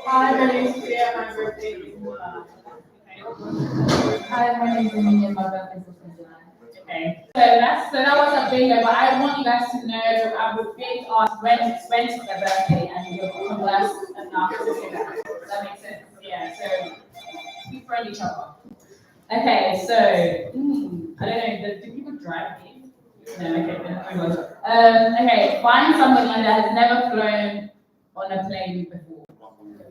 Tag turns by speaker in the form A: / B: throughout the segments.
A: Hi, my name is Priya. My birthday is Hi, my name is Amelia. My birthday is in July. Okay. So that was a bingo, but I want you guys to know I would think ask when's their birthday and you're converse enough to do that. Does that make sense? Yeah, so we friend each other. Okay, so I don't know, do people drive here? No, okay, okay, find somebody that has never flown on a plane before.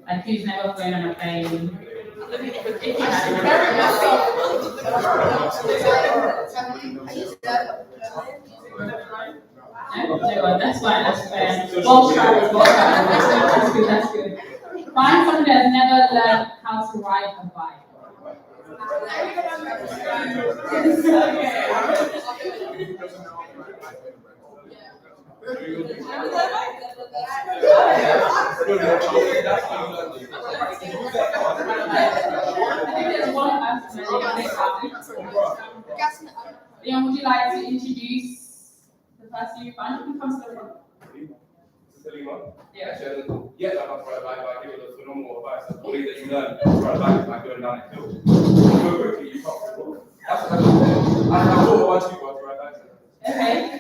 A: Like who's never flown on a plane? If you no, that's fine, that's fair. Well traveled, that's good, that's good. Find someone that has never learned how to ride a bike. Leon, would you like to introduce the person you find? Who comes to the front? Yeah. Yeah, like I'm trying to I give it a phenomenal advice. The way that you learn to ride a bike is like going down a hill. So quickly you can't. That's what I thought once you got to ride bikes. Okay.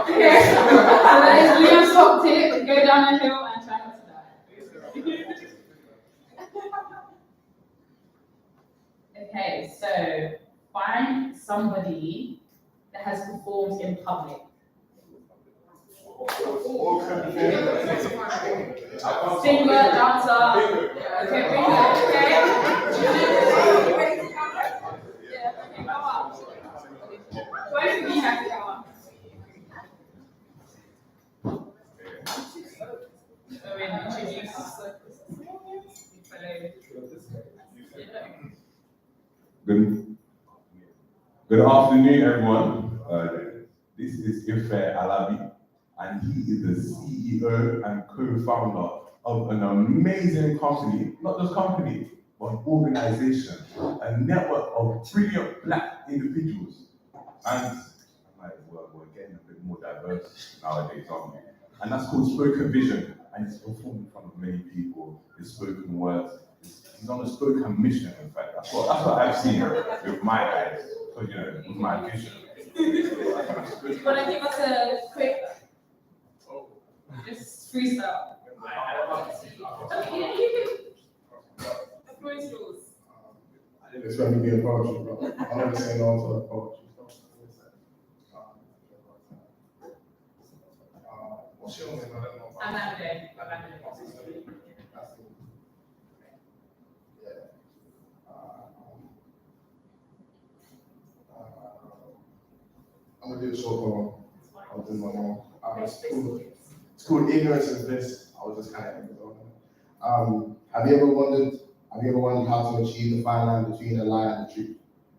A: Okay. So that is Leon's top tip: go down a hill and try not to die. Okay, so find somebody that has performed in public. Singer, dancer. Okay, bingo. Okay. Yeah, okay, come on. Both of you have to come on. So we introduce
B: Good afternoon, everyone. This is Ife Alabi, and he is the CEO and co-founder of an amazing company, not just company, but an organization, a network of brilliant black individuals. And we're getting a bit more diverse nowadays, aren't we? And that's called Spoken Vision, and it's performed in front of many people. It's spoken words. He's on a spoken mission, in fact. That's what I've seen with my eyes. So, with my vision.
A: Do you want to give us a quick, just freestyle? Okay, yeah, you can. The floor is yours.
C: I didn't expect me to be a poetry, bro. I'm never saying no to poetry. What's your name? I don't know.
A: Amanda.
C: I'm gonna do the short one. I'll do one more. It's called Ignorance is Bliss. I was just kind of Have you ever wondered how to achieve the fine line between a lie and the truth?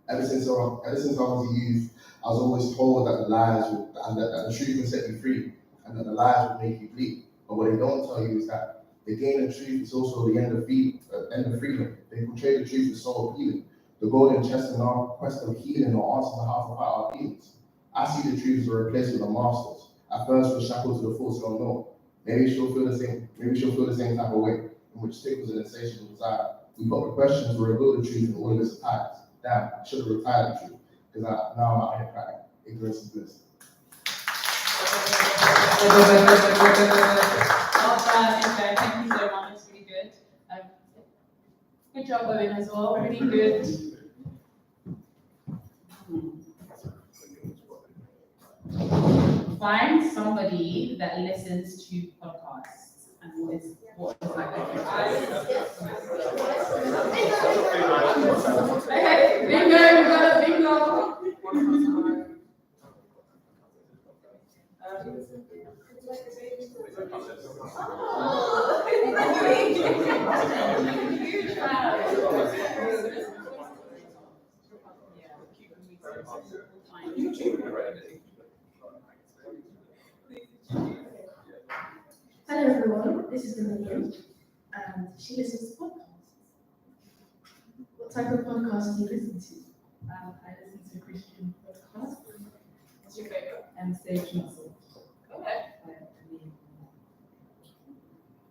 C: Ever since I was a youth, I was always told that the truth would set you free, and that the lies would make you bleed. But what they don't tell you is that the gain of truth is also the end of freedom. They portray the truth as so appealing. The golden chest in our quest of healing or answers the half of our demons. I see the truth as a replacement of masters. At first, we're shackled to the force of unknown. Maybe she'll feel the same type of way, in which tickles an insatiable desire. We put the questions to reveal the truth in all of its attacks. Damn, I should have retired the truth, because now I'm out here crying. Ignorance is bliss.
A: Thank you so much. It's really good. Good job, Owen, as well. Really good. Find somebody that listens to podcasts and what is like okay, bingo, we got a bingo.
D: Hello everyone, this is Amelia, and she listens to podcasts. What type of podcast do you listen to?
A: I listen to Christian podcasts.
D: What's your favorite?
A: And Stay Cancelled.
D: Okay.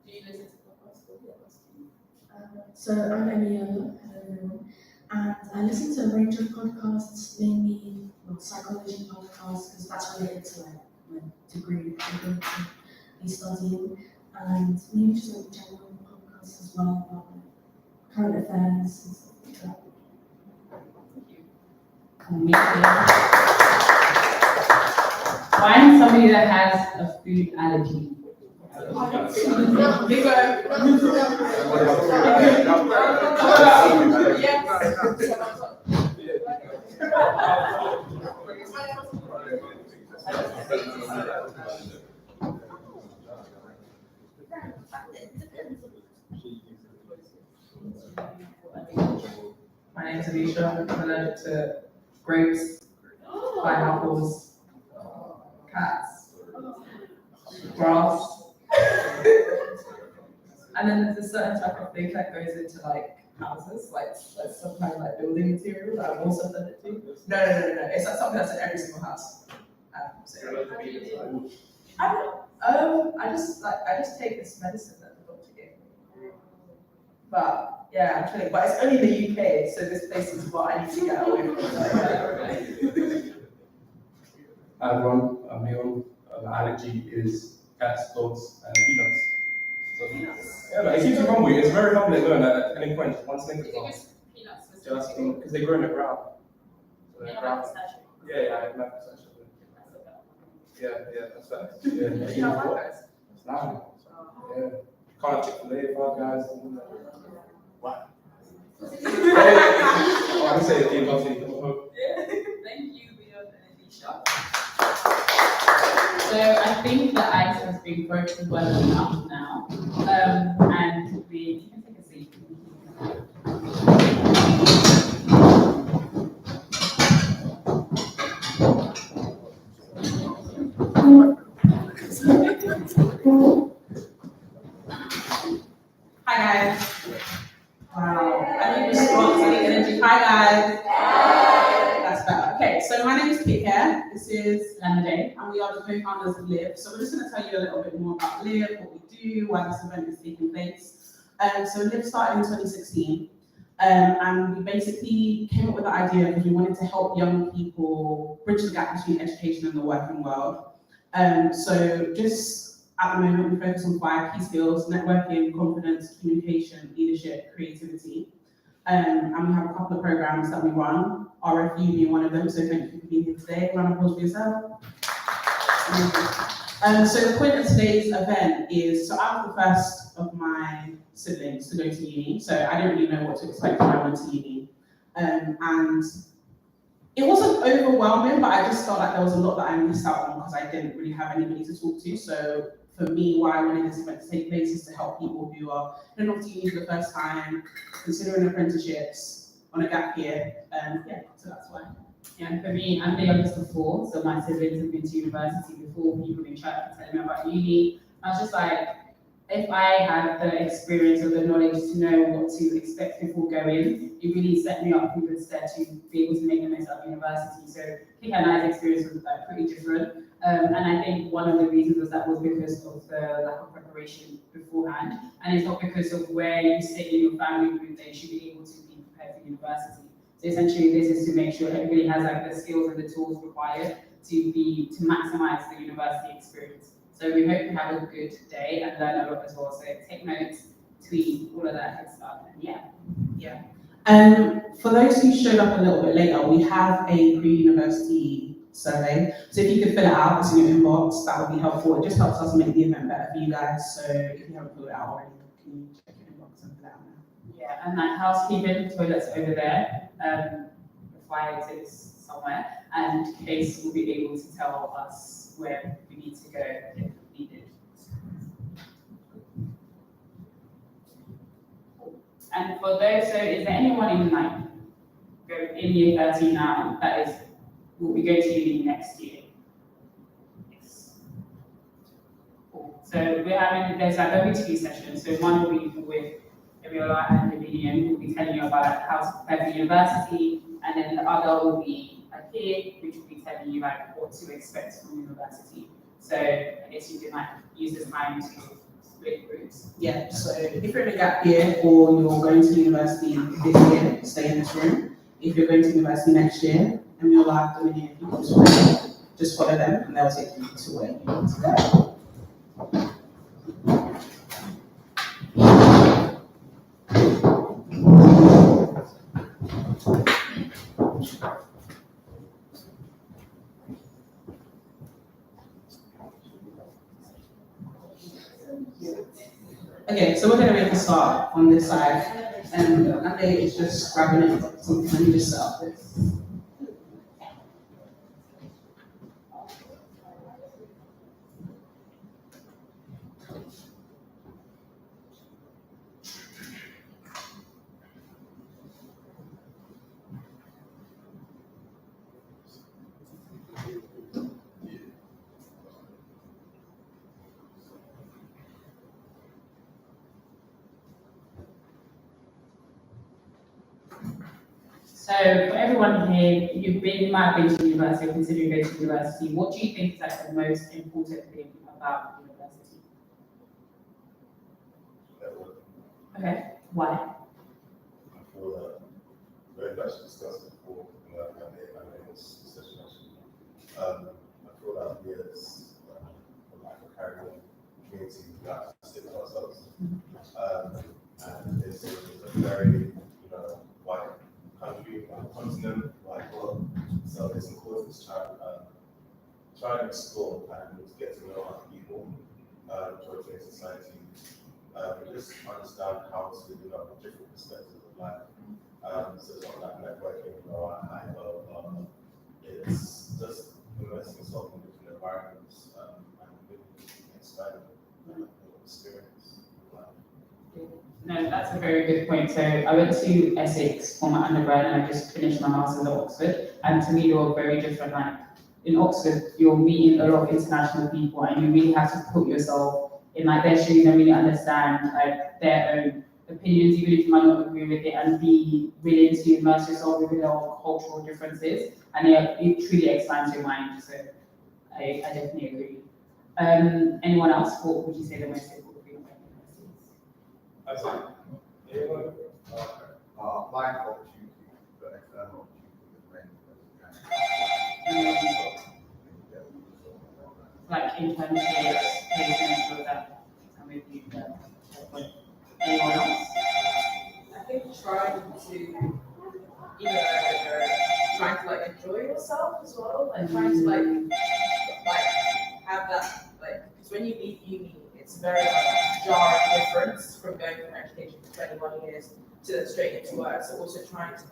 A: Do you listen to podcasts?
D: So I'm Emilia, hello everyone, and I listen to a range of podcasts, mainly psychology podcasts, because that's related to like my degree I'm going to be studying, and maybe just like general podcasts as well about like, current affairs and stuff like that.
A: Find somebody that has a food allergy.
E: My name is Alicia. I'm allergic to grapes, pineapples, cats, grass. And then there's a certain type of thing that goes into like houses, like some kind of like building material that I'm also allergic to. No. It's like something that's in every single house. I just take this medicine that the doctor gave me. But yeah, actually, but it's only in the UK, so this place is what I need to get away from.
F: Hi everyone, I'm Leon. My allergy is cats, dogs, and peanuts. So, yeah, but it keeps you hungry. It's very humbling knowing that at any point, one snicker comes. Just because they grow in the ground. So they're ground. Yeah, I have no perception. Yeah, that's right. Yeah. It's not. Yeah. Can't have Chick-fil-A, Five Guys. What? Oh, I say it again, I'll say it.
E: Thank you, Leon and Alicia.
A: So I think the ice has been broken well enough now. And you can take a seat. Hi guys. Wow. I need response, I need energy. Hi guys. That's better. Okay, so my name is Kit Care. This is Lamade, and we are the co-founders of Live. So we're just going to tell you a little bit more about Live, what we do, why this event is taking place. So Live started in 2016, and we basically came up with the idea because we wanted to help young people bridge the gap between education and the working world. So just at the moment, we focus on 5 key skills: networking, confidence, communication, leadership, creativity. And we have a couple of programs that we run, RFU being one of them, so thank you for being here today. Round of applause for yourself. So the point of today's event is, so I'm the first of my siblings to go to uni, so I didn't really know what to expect when I went to uni. And it wasn't overwhelming, but I just felt like there was a lot that I missed out on because I didn't really have anybody to talk to. So for me, why I wanted this event to take place is to help people who are heading off to uni for the first time, considering apprenticeships, on a gap year. So that's why.
G: Yeah, and for me, I'm the youngest of 4, so my siblings have been to university before. People in church were telling me about uni. I was just like, if I had the experience or the knowledge to know what to expect before going, it really set me up in good stead to be able to make the most out of university. So Kik and I's experience was pretty different. And I think one of the reasons was because of the lack of preparation beforehand. And it's not because of where you sit in your family group that you should be able to be prepared for university. So essentially this is to make sure everybody has like the skills and the tools required to maximize the university experience. So we hope you have a good day and learn a lot as well. So take notes, tweet, all of that good stuff. And yeah.
A: For those who showed up a little bit later, we have a pre-university survey. So if you could fill it out, it's in your inbox, that would be helpful. It just helps us make the event better for you guys. So if you haven't filled it out already, can you check your inbox and fill it out now?
G: Yeah, and like housekeeping, toilets over there, the fire exits somewhere, and Case will be able to tell us where we need to go if needed. And for those, so is there anyone in year 13 now that will be going to uni next year? Yes. Cool. So there's there'll be 2 sessions. So one will be with Ariola and Lavinia, who will be telling you about how to prepare for university, and then the other will be here, which will be telling you what to expect from university. So I guess you can use this time to split groups.
E: Yeah, so if you're in a gap year or you're going to university this year, stay in this room. If you're going to university next year and you'll have the linear people just follow them and they'll take you to where you need to go. Okay, so we're going to make a start on this side, and Ande is just grabbing it. So let me just set up this.
G: So for everyone here, you might have been to university or considering going to university. What do you think is like the most important thing about university? Okay, why?
H: I feel that very much discussed before in this session actually. I feel that we as like a Caribbean community, we have to stick to ourselves. And it's a very, white country, continent, like world. So it's important to try and explore and get to know other people, join society. Just understand how to, different perspectives of life. So it's not like networking, it's just immersing yourself in different environments and really expanding experience of life.
G: No, that's a very good point. So I went to Essex for my undergrad and I just finished my master's at Oxford. And to me, you're very different. Like in Oxford, you're meeting a lot of international people and you really have to put yourself in like their shoes and really understand like their own opinions, even if you might not agree with it, and be willing to immerse yourself within their own cultural differences. And it truly expands your mind. So I definitely agree. Anyone else? What would you say the most important thing about university is?
H: I see.
I: Applying for opportunity, the external
G: Like internships, placements, all that. I'm with you. Anyone else?
E: I think trying to like enjoy yourself as well, like trying to like have that because when you leave uni, it's very jarring difference from going from education for 21 years to then straight into work. So also trying to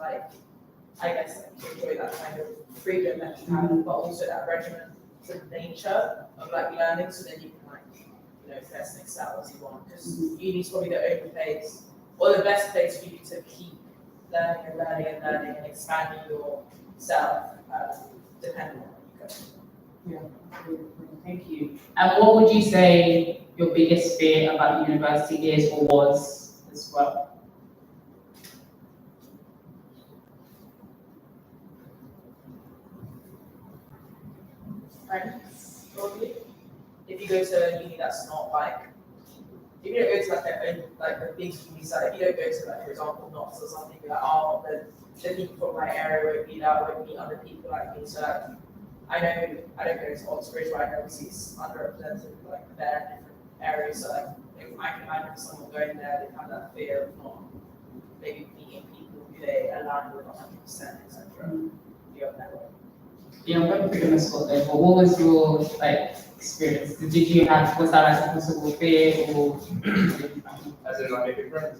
E: enjoy that kind of freedom that you have, but also that regiment of nature of learning, so then you can test and excel as you want. Because uni is probably the only place or the best place for you to keep learning and expanding yourself depending on where you go.
G: Yeah, thank you. And what would you say your biggest fear about university is or was as well?
E: Friends, probably. If you go to a uni that's not if you don't go to a big uni site, if you don't go to for example, Knox or something, you're the people from my area won't be there, won't meet other people like me. So I don't go to Oxford, right? Obviously it's underrepresented there in different areas. So if I can imagine someone going there, they have that fear of not maybe meeting people who they align with 100%, etc. You have that way.
G: Yeah, I'm going to put you on the spot there, but what was your experience? Was that like a possible fear or?
F: As in like making friends?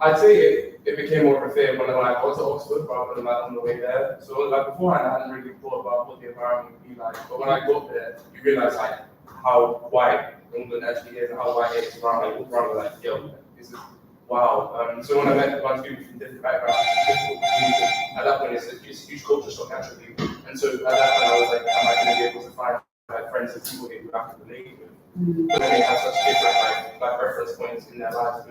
F: I'd say it became more of a fear when I got to Oxford rather than on the way there. So beforehand I hadn't really thought about what the environment would be like. But when I got there, you realise how white England actually is and how white it is around. I walk around this is wow. So when I met a bunch of people from different backgrounds, at that point it's a huge culture shock actually. And so at that point I was like, am I going to be able to find friends and people who I can relate with? But then they have such different reference points in their lives.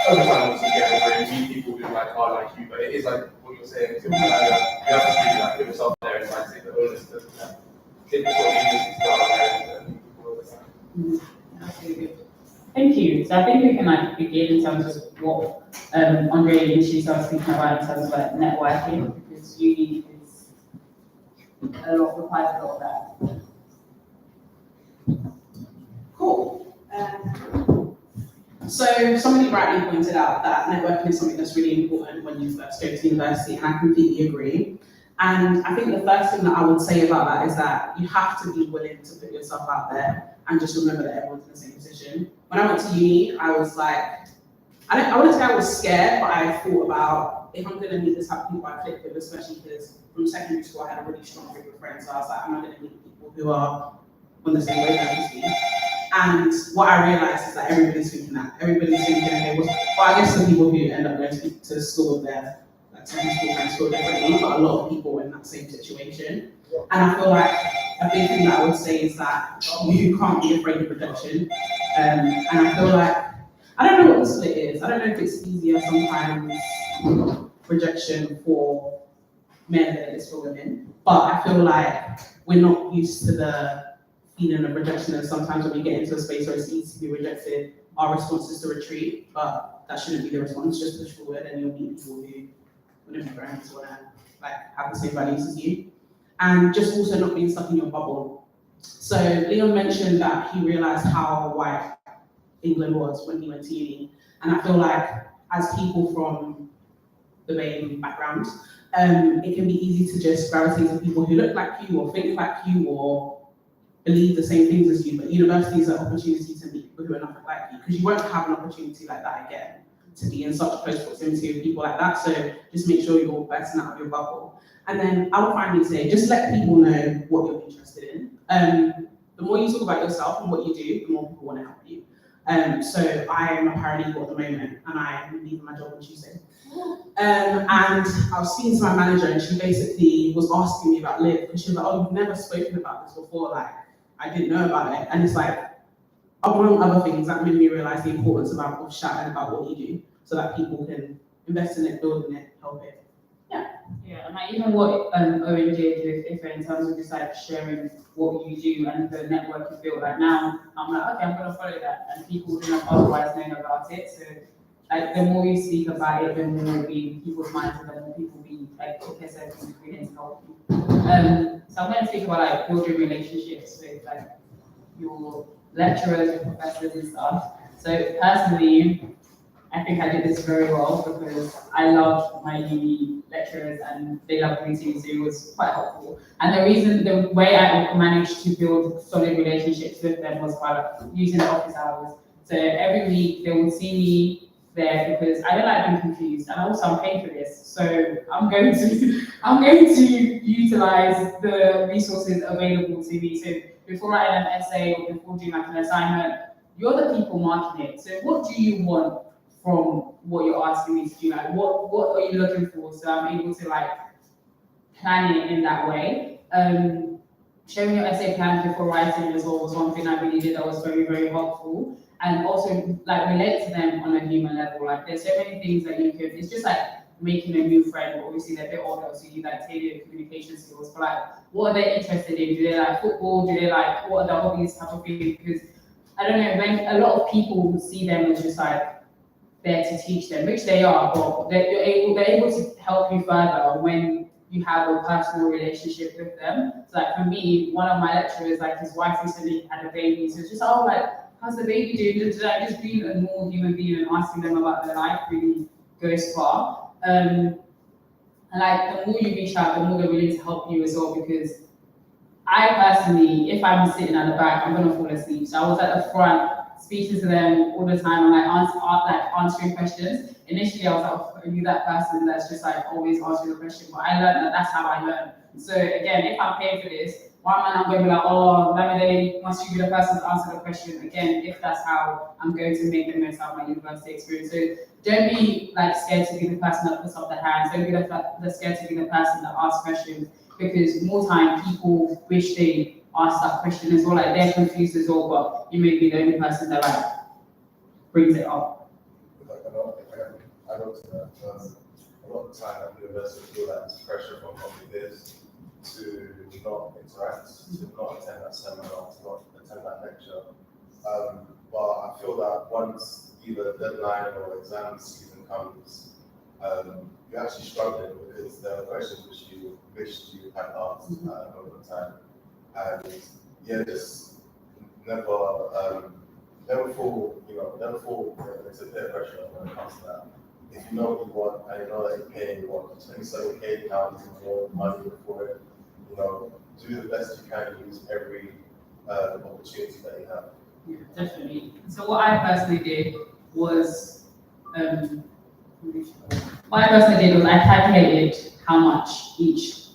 F: Over time, once you get over it, you meet people who are like you, but it is like what you're saying. You have to really put yourself there and take the onus to take the sort of agency to go out there and meet people all the time.
G: Absolutely. Thank you. So I think we can like begin in terms of what Andre initially started speaking about in terms of like networking, because uni is requires a lot of that.
E: Cool. So somebody rightly pointed out that networking is something that's really important when you first go to university, and I completely agree. And I think the first thing that I would say about that is that you have to be willing to put yourself out there and just remember that everyone's in the same position. When I went to uni, I was like, I wouldn't say I was scared, but I thought about if I'm going to meet this type of people I click with, especially because from secondary school I had a really strong group of friends. So I was like, I'm not going to meet people who are on the same wavelength as me. And what I realized is that everybody's thinking that. Everybody's thinking, okay, well, I guess some people who end up going to school with their like secondary school friends feel differently, but a lot of people are in that same situation. And I feel like a big thing that I would say is that you can't be afraid of rejection. And I feel like, I don't know what the split is. I don't know if it's easier sometimes rejection for men than it is for women. But I feel like we're not used to the feeling of rejection, and sometimes when we get into a space where it's easy to be rejected, our response is to retreat, but that shouldn't be the response. Just push forward and you'll meet people who want to be friends, want to like have the same values as you. And just also not being stuck in your bubble. So Leon mentioned that he realized how white England was when he went to uni. And I feel like as people from the main background, it can be easy to just gravitate to people who look like you or think like you or believe the same things as you, but university is an opportunity to meet people who are nothing like you, because you won't have an opportunity like that again, to be in such close proximity with people like that. So just make sure you're bursting out of your bubble. And then I would finally say, just let people know what you're interested in. The more you talk about yourself and what you do, the more people want to help you. So I am a paralegal at the moment, and I am leaving my job on Tuesday. And I was speaking to my manager, and she basically was asking me about Liv, because she was like, "Oh, you've never spoken about this before, like, I didn't know about it." And it's like, among other things, that made me realize the importance of shouting about what you do, so that people can invest in it, build in it, help it.
G: Yeah, and like even what Owen did with Ife in terms of just like sharing what you do and the network you build. Like now, I'm like, okay, I'm gonna follow that, and people who have otherwise known about it. So like the more you speak about it, the more will be in people's minds, and the more people be like, okay, so we need to help you. So I'm gonna speak about like building relationships with like your lecturers, your professors and stuff. So personally, I think I did this very well because I loved my uni lecturers and they loved me too, so it was quite helpful. And the way I managed to build solid relationships with them was by using the office hours. So every week they would see me there because I don't like being confused, and also I'm paying for this, so I'm going to utilize the resources available to me. So before writing an essay or before doing like an assignment, you're the people marking it. So what do you want from what you're asking me to do? Like what are you looking for? So I'm able to like plan it in that way. Sharing your essay plans before writing as well was one thing I really did that was very, very helpful. And also like relate to them on a human level. Like there's so many things that you could, it's just like making a new friend. Obviously they're a bit older, so you like tailor your communication skills. But like what are they interested in? Do they like football? Do they like, what are the hobbies type of thing? Because I don't know, when a lot of people see them as just like there to teach them, which they are, but they're able to help you further when you have a personal relationship with them. So like for me, one of my lecturers, like his wife recently had a baby, so it's just, oh, like, how's the baby doing? Just being a normal human being and asking them about their life really goes far. And like the more you reach out, the more they're willing to help you as well, because I personally, if I'm sitting at the back, I'm gonna fall asleep. So I was at the front speaking to them all the time and like answering questions. Initially, I was like, oh, are you that person that's just like always answering the question? But I learned that that's how I learn. So again, if I'm paying for this, why am I not going to be like, oh, Lamide, must you be the person to answer the question? Again, if that's how I'm going to make the most out of my university experience. So don't be like scared to be the person that puts up their hands. Don't be the scared to be the person that asks questions, because more time people wish they asked that question as well. Like they're confused as well, but you may be the only person that like brings it up.
H: I know to that. A lot of the time at university, I feel like there's pressure from my peers to not interact, to not attend that seminar, to not attend that lecture. But I feel that once either deadline or exam season comes, you're actually struggling because there are questions which you wished you had asked over time. And yeah, just never fall, never fall into peer pressure when it comes to that. If you know what you want and you know that you're paying what 27K pounds more money for it, do the best you can, use every opportunity that you have.
G: Yeah, definitely. So what I personally did was, I calculated how much each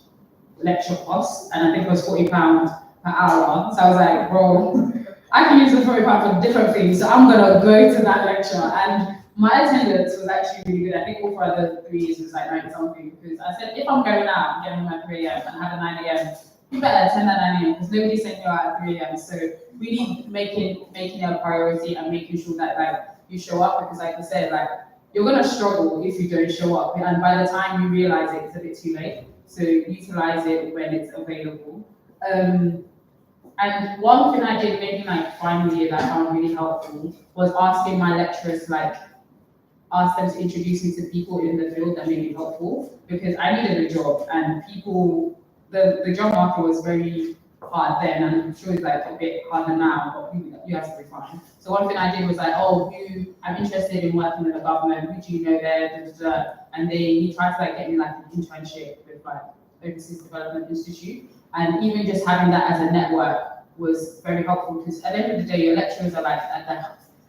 G: lecture costs, and I think it was £40 per hour. So I was like, bro, I can use the £40 for different things, so I'm gonna go to that lecture. And my attendance was actually really good. I think all for the 3 years was like 90 something, because I said, if I'm going out, I'm getting home at 3 a.m. and have a 9 a.m., you better attend at 9 a.m. because nobody sent you out at 3 a.m. So really making it a priority and making sure that like you show up, because like I said, like you're gonna struggle if you don't show up, and by the time you realize it, it's a bit too late. So utilize it when it's available. And one thing I did maybe like final year that I found really helpful was asking my lecturers, like ask them to introduce me to people in the field that may be helpful, because I needed a job and the job market was very hard then, and I'm sure it's like a bit harder now, but you have to be fine. So one thing I did was like, I'm interested in working in the government, who do you know there? And he tried to like get me like an internship with like Overseas Development Institute. And even just having that as a network was very helpful, because at the end of the day, your lecturers are like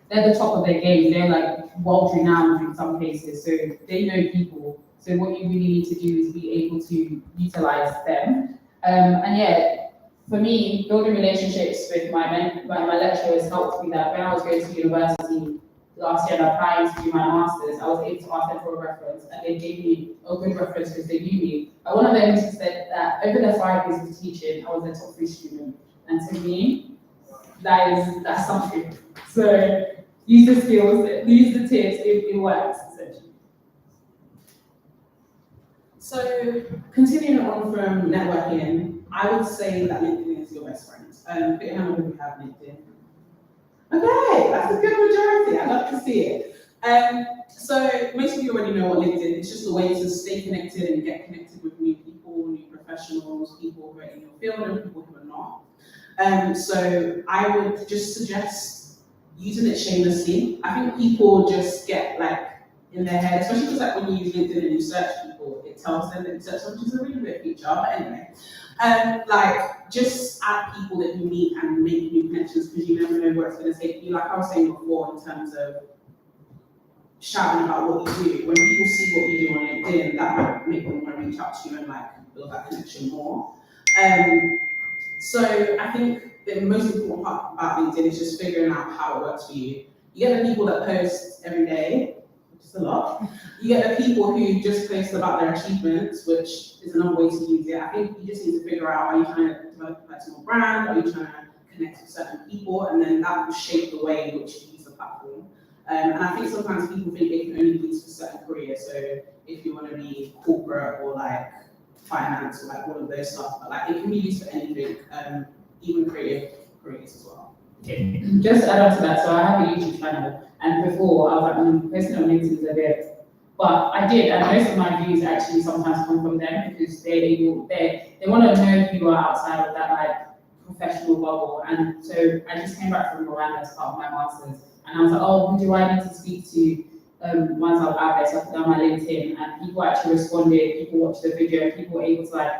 G: they're the top of their game. They're like world renowned in some cases, so they know people. So what you really need to do is be able to utilize them. And yeah, for me, building relationships with my lecturers helped me that when I was going to university last year and applying to do my masters, I was able to ask them for a reference, and they gave me a good reference because they knew me. But one of them said that over the 5 years of teaching, I was a top 3 student, and to me, that's something. So use the skills, use the tips, it works essentially.
J: So continuing on from networking, I would say that LinkedIn is your best friend. Put your hand up if you have LinkedIn. Okay, that's a good majority. I love to see it. So most of you already know what LinkedIn is. It's just a way to stay connected and get connected with new people, new professionals, people who are in your field and people who are not. So I would just suggest using it shamelessly. I think people just get like in their head, especially just like when you use LinkedIn and you search people, it tells them that you search them, which is a really weird feature, but anyway. Like just add people that you meet and make new connections, because you never know where it's going to take you. Like I was saying before, in terms of shouting about what you do, when people see what you do on LinkedIn, that might make them want to reach out to you and like build that connection more. So I think the most important part about LinkedIn is just figuring out how it works for you. You get the people that post every day, which is a lot. You get the people who just post about their achievements, which is another way to use it. I think you just need to figure out, are you trying to develop a personal brand? Are you trying to connect with certain people? And then that will shape the way in which you use the platform. And I think sometimes people think they can only use for certain careers. So if you want to be corporate or like finance or like all of those stuff, but like it can be used for anything, even creative careers as well.
G: Okay. Just to add on to that, so I have a YouTube channel, and before I was like, posting on LinkedIn is a bit, but I did, and most of my views actually sometimes come from them, because they want to know who you are outside of that like professional bubble. And so I just came back from Rwanda as part of my masters, and I was like, oh, who do I need to speak to once I was out there? So I put down my LinkedIn, and people actually responded, people watched the video, people were able to like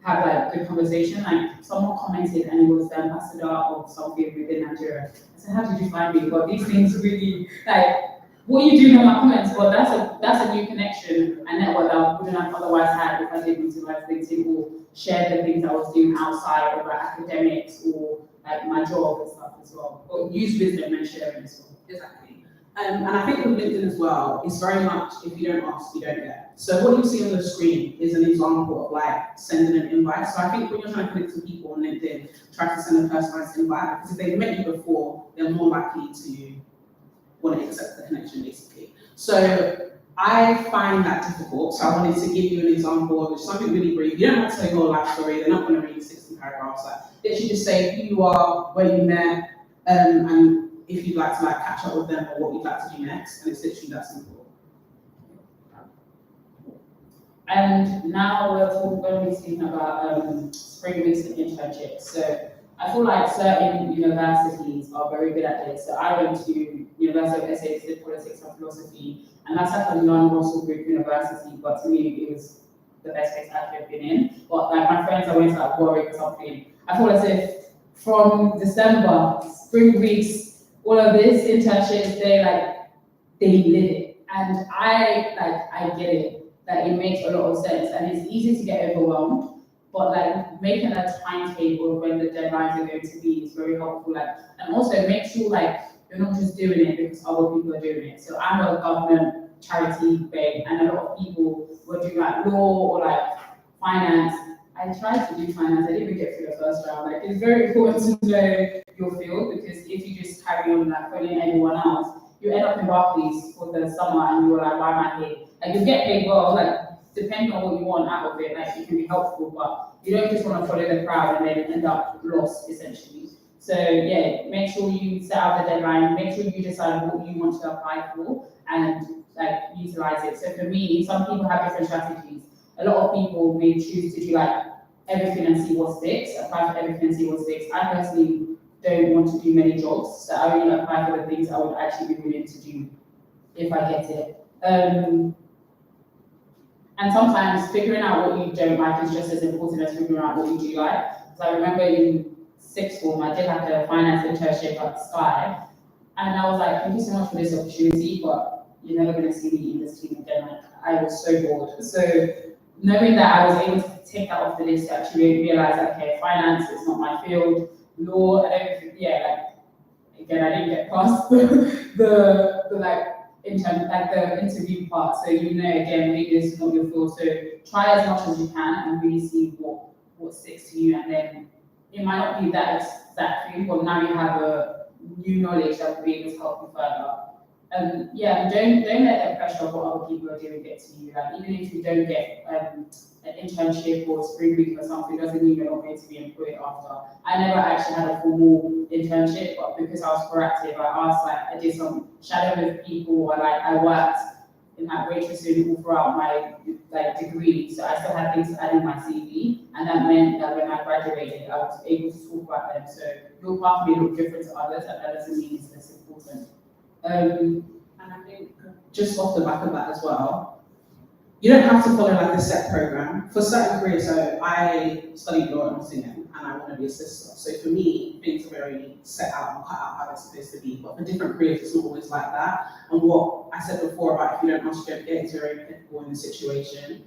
G: have like good conversation. Like someone commented and it was the ambassador of something within Nigeria. I said, how did you find me? But these things really like what you do in my comments, but that's a new connection and network that I wouldn't have otherwise had if I didn't utilize LinkedIn or share the things I was doing outside of like academics or like my job and stuff as well. But use wisdom and sharing as well.
J: Exactly. And I think with LinkedIn as well, it's very much if you don't ask, you don't get. So what you see on the screen is an example of like sending an invite. So I think when you're trying to connect to people on LinkedIn, try to send a personalized invite, because if they've met you before, they're more likely to want to accept the connection basically. So I find that difficult. So I wanted to give you an example of something really brief. You don't have to tell your whole life story. They're not going to read 60 paragraphs. Like, they should just say who you are, where you met, and if you'd like to like catch up with them or what you'd like to do next, and it's literally that simple.
G: And now going to be speaking about spring weeks and internships. So I feel like certain universities are very good at this. So I went to University of Essex, did politics and philosophy, and that's like a non-Russell Group university, but to me it was the best place I've ever been in. But like my friends, I went to like Warwick or something. I feel as if from December, spring weeks, all of this internships, they live it. And I get it. That it makes a lot of sense, and it's easy to get overwhelmed, but like making a timetable of when the deadlines are going to be is very helpful. And also make sure you're not just doing it because other people are doing it. So I'm a government charity babe, and a lot of people were doing law or finance. I tried to do finance, I didn't even get through the first round. It's very important to know your field, because if you just carry on following everyone else, you end up in Barclays for the summer and you're like, why am I here? You get paid well, depending on what you want out of it, it can be helpful, but you don't just want to follow the crowd and then end up lost, essentially. So yeah, make sure you set out the deadline, make sure you decide what you want to apply for and utilize it. So for me, some people have different strategies. A lot of people may choose to do everything and see what sticks, apply for everything and see what sticks. I personally don't want to do many jobs, so I only apply for the things I would actually be willing to do if I get it. And sometimes figuring out what you don't like is just as important as figuring out what you do like. Because I remember in sixth form, I did a finance internship at Sky, and I was like, thank you so much for this opportunity, but you're never going to see me in this team again. I was so bored. So knowing that I was able to take that off the list, to actually realize, okay, finance is not my field. Law, I don't, again, I didn't get past the interview part. So again, maybe this is not your field. So try as much as you can and really see what sticks to you. And then it might not be that exact thing, but now you have a new knowledge that will be able to help you further. Don't let the pressure of what other people are doing get to you. Even if you don't get an internship or spring week or something, doesn't mean you're not going to be employed after. I never actually had a formal internship, but because I was proactive, I asked, I did some shadowing with people, or I worked in waitressing all throughout my degree, so I still had things to add in my CV, and that meant that when I graduated, I was able to talk about them. So your path may look different to others, and that doesn't mean it's less important.
J: And I think just off the back of that as well, you don't have to follow a set program. For certain careers, so I studied law and singing, and I want to be a sister. So for me, things are very set out and cut out how they're supposed to be. But for different careers, it's not always like that. And what I said before about if you don't ask, you don't get, is very applicable in the situation.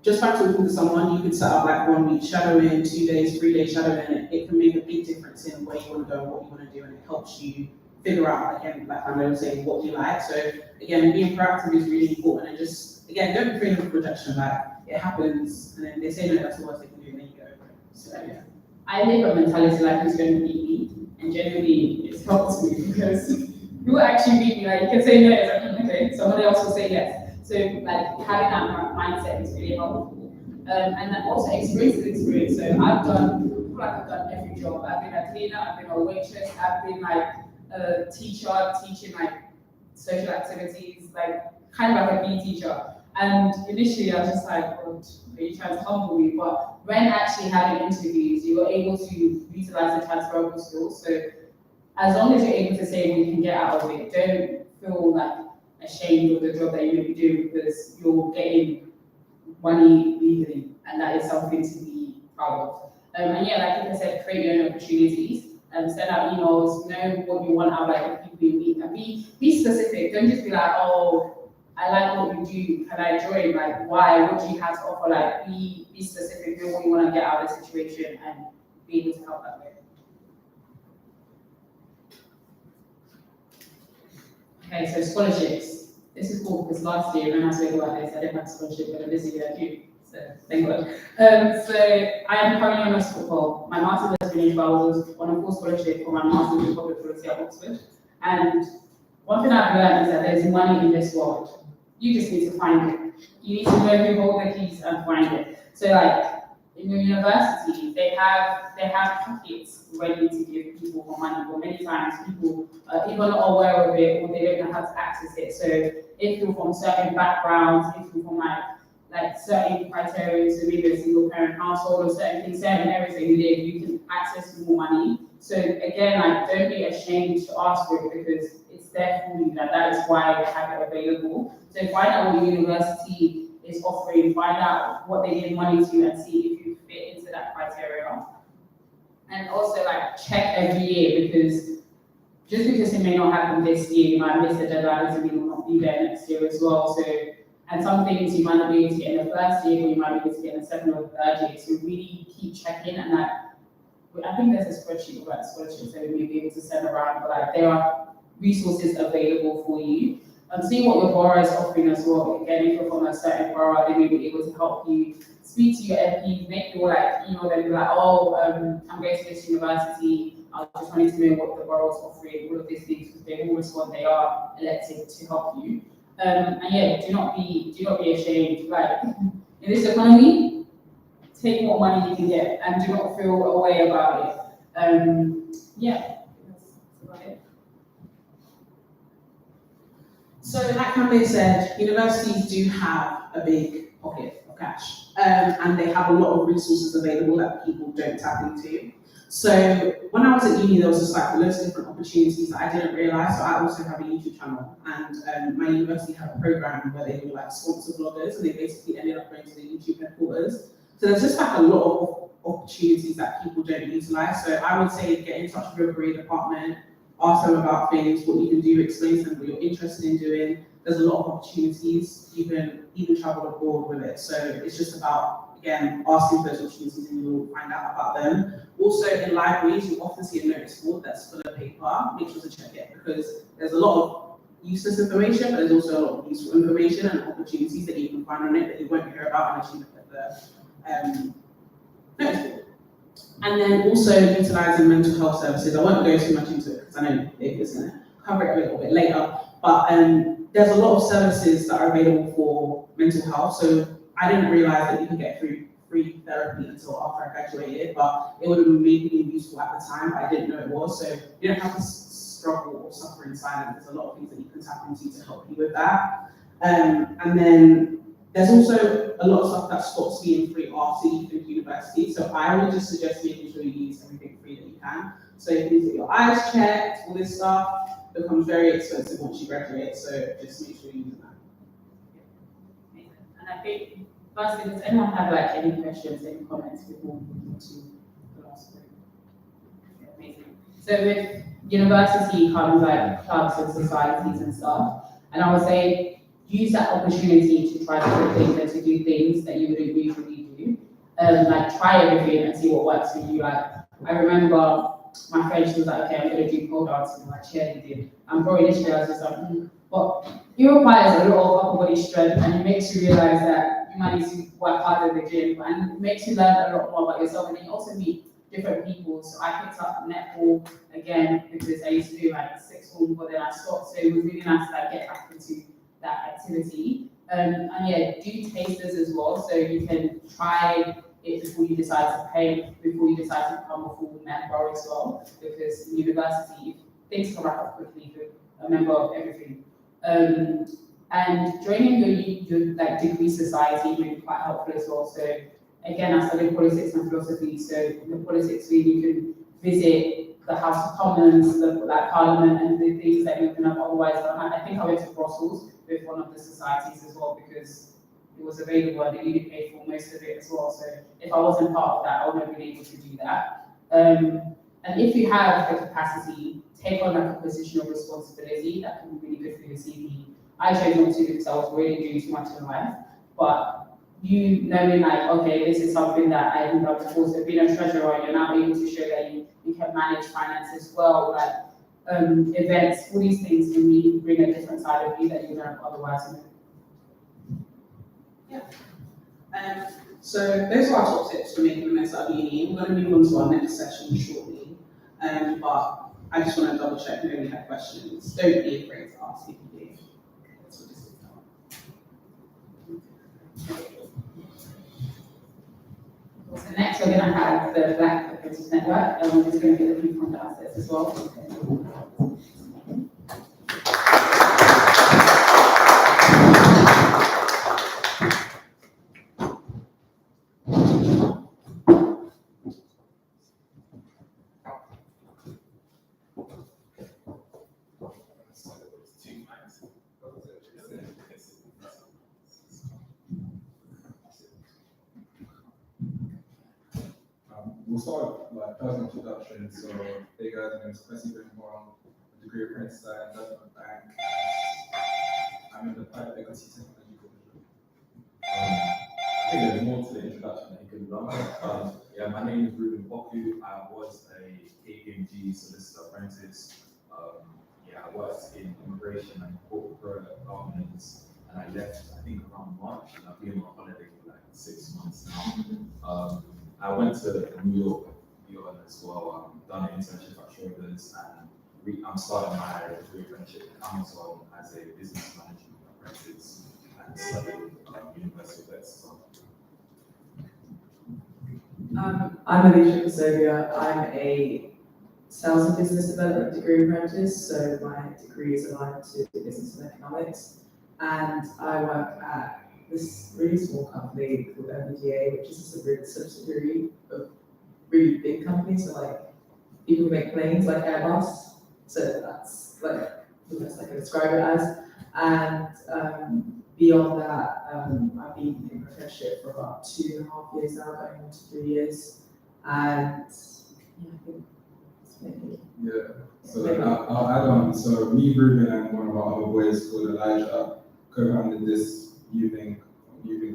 J: Just by talking to someone, you could set up 1 week shadowing, 2 days, 3 days shadowing, and it can make a big difference in where you want to go and what you want to do, and it helps you figure out, again, I know saying what you like. So again, being proactive is really important, and just, again, don't be afraid of rejection. It happens, and then they say no, that's the worst they can do, and then you go over it. So yeah.
G: I live a mentality who's going to beat me, and generally it's helped me because who actually beat me, you can say no, it's okay, someone else will say yes. So having that mindset is really helpful. And then also experience is experience. So I've done every job. I've been a cleaner, I've been a waitress, I've been a teacher, teaching social activities, kind of a PE teacher. And initially I was just God, are you trying to humble me? But when actually having interviews, you were able to utilize the transferable skills. So as long as you're able to say what you can get out of it, don't feel ashamed of the job that you may be doing, because you're getting money legally, and that is something to be proud of. And like I said, create your own opportunities. Send out emails, know what you want out of the people you meet, and be specific. Don't just be oh, I like what you do, can I join? Why? What do you have to offer? Be specific, know what you want to get out of the situation, and be able to help that way. Okay, so scholarships. This is cool because last year when I spoke about this, I didn't have a scholarship, but this year I do. So thank God. So I am currently on a football. My master's has finished, but I was on a full scholarship for my master's in public policy at Oxford. And one thing I've learned is that there's money in this world. You just need to find it. You need to know who hold the keys and find it. So in your university, they have pockets ready to give people more money, but many times people are either not aware of it or they don't know how to access it. So if you're from certain backgrounds, if you're from like certain criteria, so maybe a single parent household or certain things, certain areas that you live, you can access more money. So again, like don't be ashamed to ask for it because it's there for you. That is why they have it available. So find out what your university is offering, find out what they give money to and see if you fit into that criteria. And also like check every year because just because it may not happen this year, you might miss the deadline and you will not be there next year as well. So, and some things you might not be able to get in the first year, or you might be able to get in the second or third year. So really keep checking and like, I think there's a spreadsheet about spreadsheets that we may be able to send around, but like there are resources available for you. And see what your borrower is offering as well. Again, if you're from a certain borrower, they may be able to help you speak to your MP, make you like email them, be like, oh, I'm going to this university. I just wanted to know what the borrower is offering, all of these things, because they will respond. They are elected to help you. And yeah, do not be ashamed. Like in this economy, take what money you can get, and do not feel a way about it. Yeah, that's about it.
J: So, like Camille said, universities do have a big pocket of cash, and they have a lot of resources available that people don't tap into. So, when I was at uni, there was just like loads of different opportunities that I didn't realize. So, I also have a YouTube channel, and my university had a program where they would like sponsor bloggers, and they basically ended up going to the YouTube headquarters. So, there's just like a lot of opportunities that people don't utilize. So, I would say get in touch with your career department. Ask them about things, what you can do, explain to them what you're interested in doing. There's a lot of opportunities. You can even travel abroad with it. So it's just about, again, asking for those opportunities and you'll find out about them. Also, in libraries, you often see a notice board that's full of paper. Make sure to check it because there's a lot of useless information, but there's also a lot of useful information and opportunities that you can find on it that you won't hear about unless you look at the notice board. And then also utilising mental health services. I won't go too much into it because I know David's going to cover it a little bit later. But there's a lot of services that are available for mental health. So I didn't realise that you could get free therapy until after I graduated, but it would have maybe been useful at the time, but I didn't know it was. So you don't have to struggle or suffer in silence. There's a lot of things that you can tap into to help you with that. And then there's also a lot of stuff that stops being free after you finish university. So I would just suggest making sure you use everything free that you can. So you can get your eyes checked, all this stuff becomes very expensive once you graduate. So just make sure you use that.
G: And I think, firstly, does anyone have like any questions, any comments before we move to the last group? Amazing. So with university comes like clubs and societies and stuff, and I would say use that opportunity to try different things and to do things that you wouldn't usually do. Like try everything and see what works for you. Like I remember my friend, she was like, okay, I'm gonna do pole dancing, like cheerleading. And probably initially I was just like, but it requires a lot of upper body strength and it makes you realize that you might need to work harder in the gym and it makes you learn a lot more about yourself and then you also meet different people. So I picked up netball again because I used to do like sixth form, but then I stopped. So it was really nice to like get back into that activity. And yeah, do tasters as well, so you can try it before you decide to pay, before you decide to become a full member as well, because in university, things come up quickly if you're a member of everything. And joining your like degree society may be quite helpful as well. So again, I studied politics and philosophy, so in the politics field, you can visit the House of Commons, the like Parliament, and the things that you wouldn't have otherwise done. I think I went to Brussels with one of the societies as well because it was available and they really paid for most of it as well. So if I wasn't part of that, I wouldn't have been able to do that. And if you have the capacity, take on like a position of responsibility that can be really good for your CV. I chose not to because I was really doing too much in life, but you knowing like, okay, this is something that I think I was supposed to be a treasurer, you're now able to show that you can manage finance as well, like events, all these things can really bring a different side of you that you don't otherwise know.
J: Yeah. So those are our top tips for making the most out of uni. We're going to move on to our next session shortly. But I just want to double check if we have questions. Don't be afraid to ask if you do.
G: Also, next we're gonna have the Black British Network, and we're just gonna get the people from downstairs as well.
K: We'll start with like personal introduction. So, hey guys, my name is Quincy Benhorn, a degree apprentice at Investment Bank. I'm in the private equity technology division.
F: I think there's more to the introduction that you can learn. Yeah, my name is Ruben Boku. I was a KPMG solicitor apprentice. Yeah, I worked in immigration and corporate governance, and I left, I think, around March, and I've been on holiday for like 6 months now. I went to New York as well. Done an internship at Schroders, and I'm starting my degree apprenticeship at Amazon as a business management apprentice and studying University of Exeter.
E: I'm Alicia Kasovia. I'm a sales and business development degree apprentice, so my degree is aligned to business and economics. And I work at this really small company called MBDA, which is a subsidiary of really big companies, so like people who make planes like Airbus. So that's like the best I can describe it as. And beyond that, I've been in apprenticeship for about 2.5 years now, going on to 3 years. And yeah, I think it's maybe.
K: Yeah. So I'll add on. So me, Ruben, and one of our other boys called Elijah co-founded this youth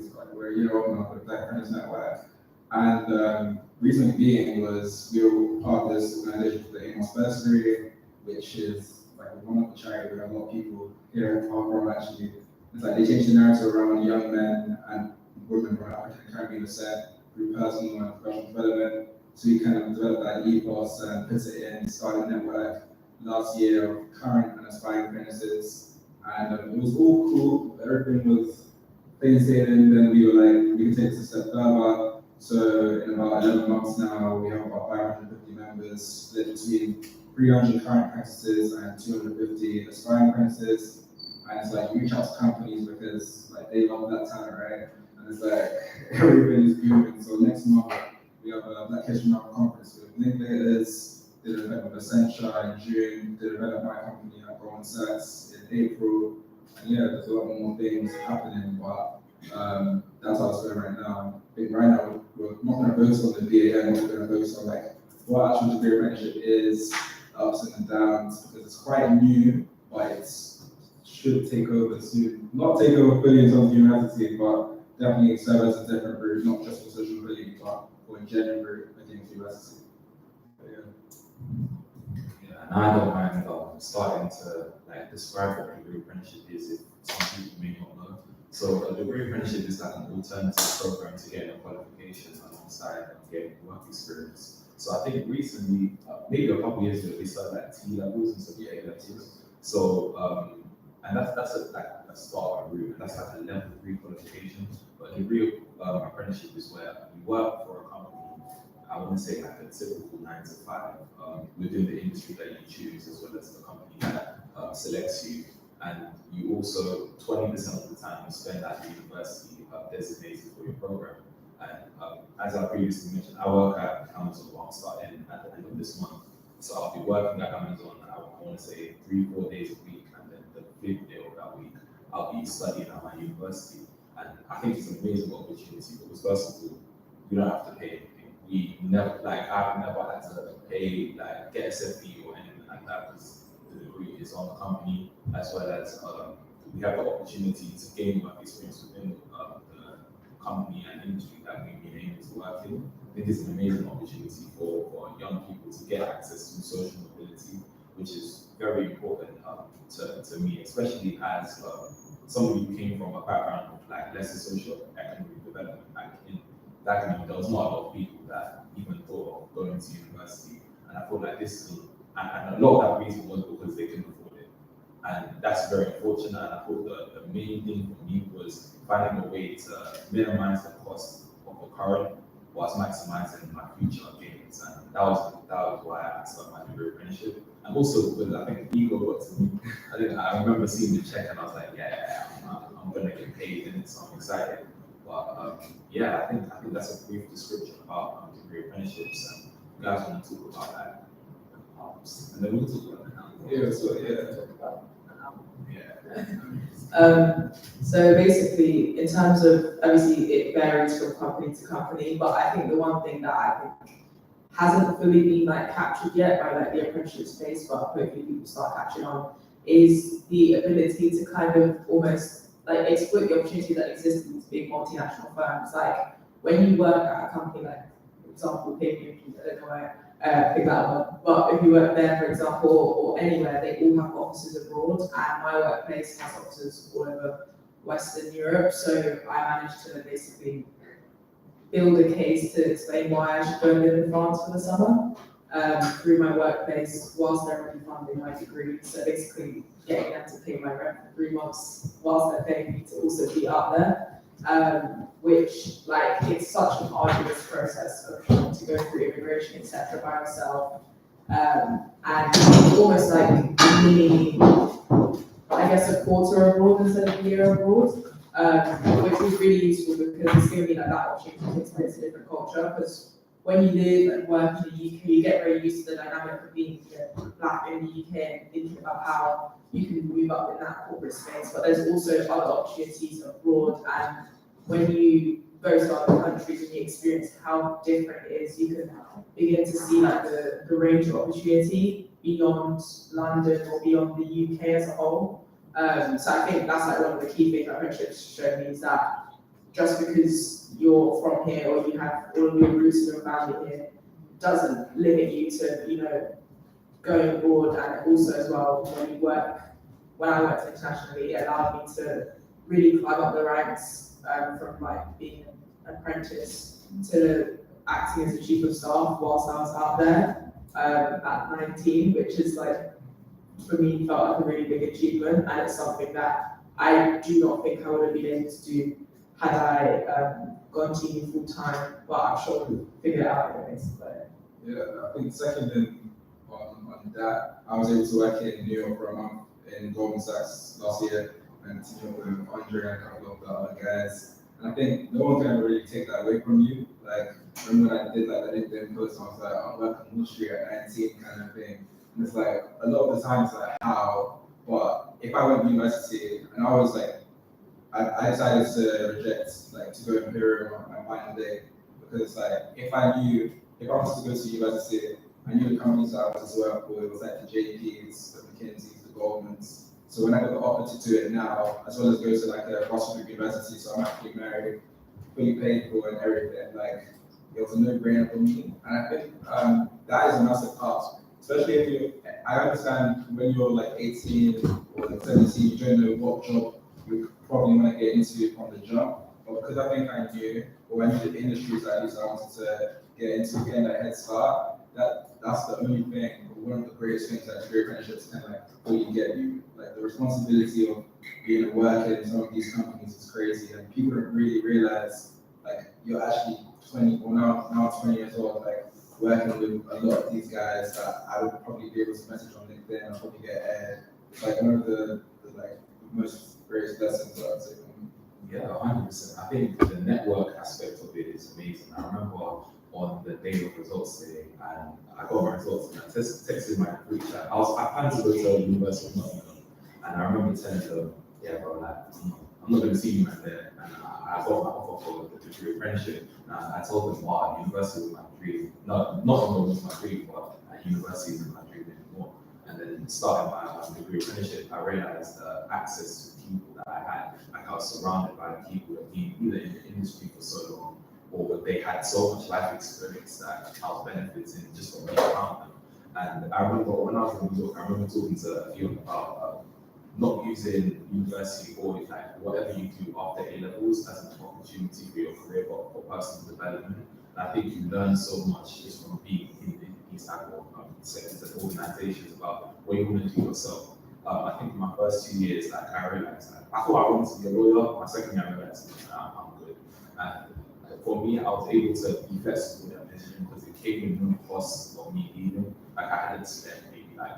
K: squad. We're a year old now with Black Apprentice Network. And reason being was we were part of this organization for the Amos Bursary, which is like a wonderful charity where a lot of people here in Harvard actually. It's like they changed the narrative around young men and women from African and Caribbean descent through personal and professional development. So we kind of developed that ethos and put it in, started a network last year of current and aspiring apprentices. And it was all cool, everything was plain sailing, then we were like, we can take this a step further. So in about 11 months now, we have about 550 members split between 300 current apprentices and 250 aspiring apprentices. And it's like you reach out to companies because like they love that talent, right? And it's like everything is booming. So next month we have a Black History Month conference with Linklaters, did an event with Accenture in June, did an event at my company at Goldman Sachs in April. And yeah, there's a lot more things happening, but that's how it's going right now. I think right now we're not going to focus on the BAM, we're going to focus on like what actual degree apprenticeship is, ups and downs, because it's quite new, but it should take over soon. Not take over fully in terms of university, but definitely serve as a different route, not just for social mobility, but for a genuine route against university.
F: Yeah, and I don't mind starting to like describe what a degree apprenticeship is if some people may not know. So a degree apprenticeship is like an alternative program to getting a qualification alongside getting work experience. So I think recently, maybe a couple years ago, they started like T levels instead of A levels. So and that's a start route, and that's like a level 3 qualification. But a degree apprenticeship is where you work for a company. I wouldn't say like a typical 9 to 5 within the industry that you choose, as well as the company that selects you. And you also 20% of the time you spend at the university designated for your program. And as I previously mentioned, I work at Amazon, well, starting at the end of this month. So I'll be working at Amazon, I want to say 3-4 days a week, and then the 5th day of that week, I'll be studying at my university. And I think it's an amazing opportunity because first of all, you don't have to pay anything. We never, like, I've never had to pay, like, get a set fee or anything like that because the degree is on the company, as well as we have the opportunity to gain work experience within the company and industry that we've been able to work in. I think it's an amazing opportunity for young people to get access to social mobility, which is very important to me, especially as somebody who came from a background of like lesser social economic development back in there was not a lot of people that even thought of going to university. And I feel like this is, and a lot of that reason was because they couldn't afford it. And that's very unfortunate. And I thought the main thing for me was finding a way to minimize the cost of the current
L: whilst maximizing my future gains. And that was why I started my degree apprenticeship. And also because I think ego got to me. I remember seeing the check and I was like, yeah, I'm gonna get paid in it, so I'm excited. But yeah, I think that's a brief description about degree apprenticeships. And you guys want to talk about that? And then we'll talk about that.
K: Yeah, so yeah.
E: So basically, in terms of, obviously it varies from company to company, but I think the one thing that I think hasn't fully been like captured yet by like the apprenticeship space, but hopefully people start catching on, is the ability to kind of almost like exploit the opportunities that exist in these big multinational firms. Like when you work at a company like, for example, KPMG, I don't know why pick that one, but if you work there, for example, or anywhere, they all have offices abroad, and my workplace has offices all over Western Europe, so I managed to basically build a case to explain why I should go and live in France for the summer through my workplace whilst they're already funding my degree. So basically getting them to pay my rent for 3 months whilst they're paying me to also be out there. Which like it's such an arduous process of trying to go through immigration, etc. by myself. And almost like me, I guess a quarter abroad instead of a year abroad, which was really useful because it's given me like that opportunity to experience a different culture. Because when you live and work in the UK, you get very used to the dynamic of being black in the UK and thinking about how you can move up in that corporate space. But there's also other opportunities abroad, and when you go to other countries and you experience how different it is, you can begin to see like the range of opportunity beyond London or beyond the UK as a whole. So I think that's like one of the key things that apprenticeships show me, is that just because you're from here or you have all of your roots and your family here doesn't limit you to, going abroad. And also as well, when I worked internationally, it allowed me to really climb up the ranks from like being an apprentice to acting as a chief of staff whilst I was out there at 19, which is like, for me, felt like a really big achievement, and it's something that I do not think I would have been able to do had I gone to uni full time, but I'm sure we'll figure it out anyways. But
K: Yeah, I think seconding on that, I was able to work in New York for a month in Goldman Sachs last year, and teaming up with Andre and a couple of the other guys. And I think no one can really take that away from you. Like, remember when I did like the LinkedIn post, I was like, I'm working Wall Street at 19 kind of thing. And it's like, a lot of the times, like, how? But if I went to university, and I was like, I decided to reject, like, to go Imperial on my final day, because like, if I was to go to university, I knew the companies that I was to work with, it was like the JPs, the McKinseys, the Goldmans. So when I got the offer to do it now, as well as go to like a Russell University, so I'm actually married, fully paid for and everything, like, it was a no-brainer for me. And I think that is a massive part, especially if I understand when you're like 18 or like 17, you don't know what job you probably want to get into from the jump. But because I think I knew, or I knew the industries that at least I wanted to get into, getting that head start, that's the only thing, one of the greatest things that degree apprenticeships can like fully get you. Like the responsibility of being a worker in some of these companies is crazy, and people don't really realize like you're actually 20 or now 20 years old, like working with a lot of these guys that I would probably be able to message on LinkedIn and probably get aired. It's like one of the like most greatest lessons that I'd say from me.
L: Yeah, 100%. I think the network aspect of it is amazing. I remember on the day of results day, and I got my results, and I texted my group chat. I planned to go to University of Nottingham, and I remember telling them, yeah, bro, like, I'm not going to see you man there. And I got my offer for the degree apprenticeship. And I told them, wow, university was my dream. No, Nottingham was my dream, but university isn't my dream anymore. And then starting my degree apprenticeship, I realized the access to people that I had. Like I was surrounded by people that been either in the industry for so long, or they had so much life experience that I was benefiting just from being around them. And I remember when I was in New York, I remember talking to a few about not using university or like whatever you do after A levels as an opportunity for your career, but for personal development. And I think you learn so much just from being in these type of settings and organizations about what you want to do yourself. I think in my first 2 years, like I realized, I thought I wanted to be a lawyer. My second year, I realized I'm good. And for me, I was able to be flexible with that decision because it came with no cost of me leaving. Like I hadn't spent maybe like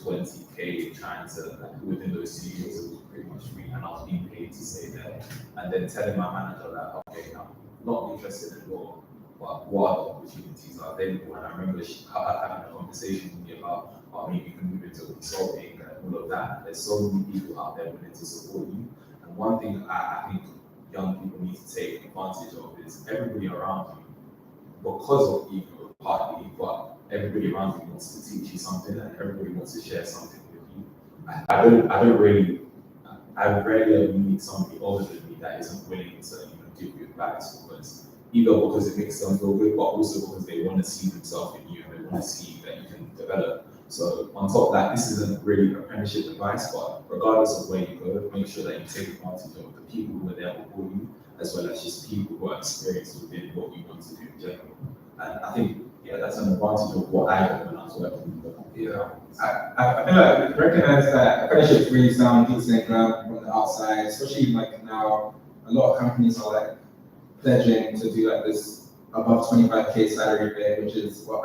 L: 20K trying to, like, within those 2 years, it was pretty much free, and I was being paid to stay there. And then telling my manager that, okay, I'm not interested in law, but what other opportunities are available? And I remember having a conversation with me about, oh, maybe you can move into consulting and all of that. There's so many people out there willing to support you. And one thing I think young people need to take advantage of is everybody around you, because of ego partly, but everybody around you wants to teach you something and everybody wants to share something with you. I rarely ever meet somebody older than me that isn't willing to give you advice, because either because it makes them feel good, but also because they want to see themselves in you and they want to see that you can develop. So on top of that, this isn't really apprenticeship advice, but regardless of where you go, make sure that you take advantage of the people who are there before you, as well as just people who are experienced within what you want to do in general. And I think, yeah, that's an advantage of what I got when I was working.
K: Yeah, I feel like we recognize that apprenticeships really sound decent from the outside, especially like now, a lot of companies are like pledging to do like this above 25K salary pay, which is, well,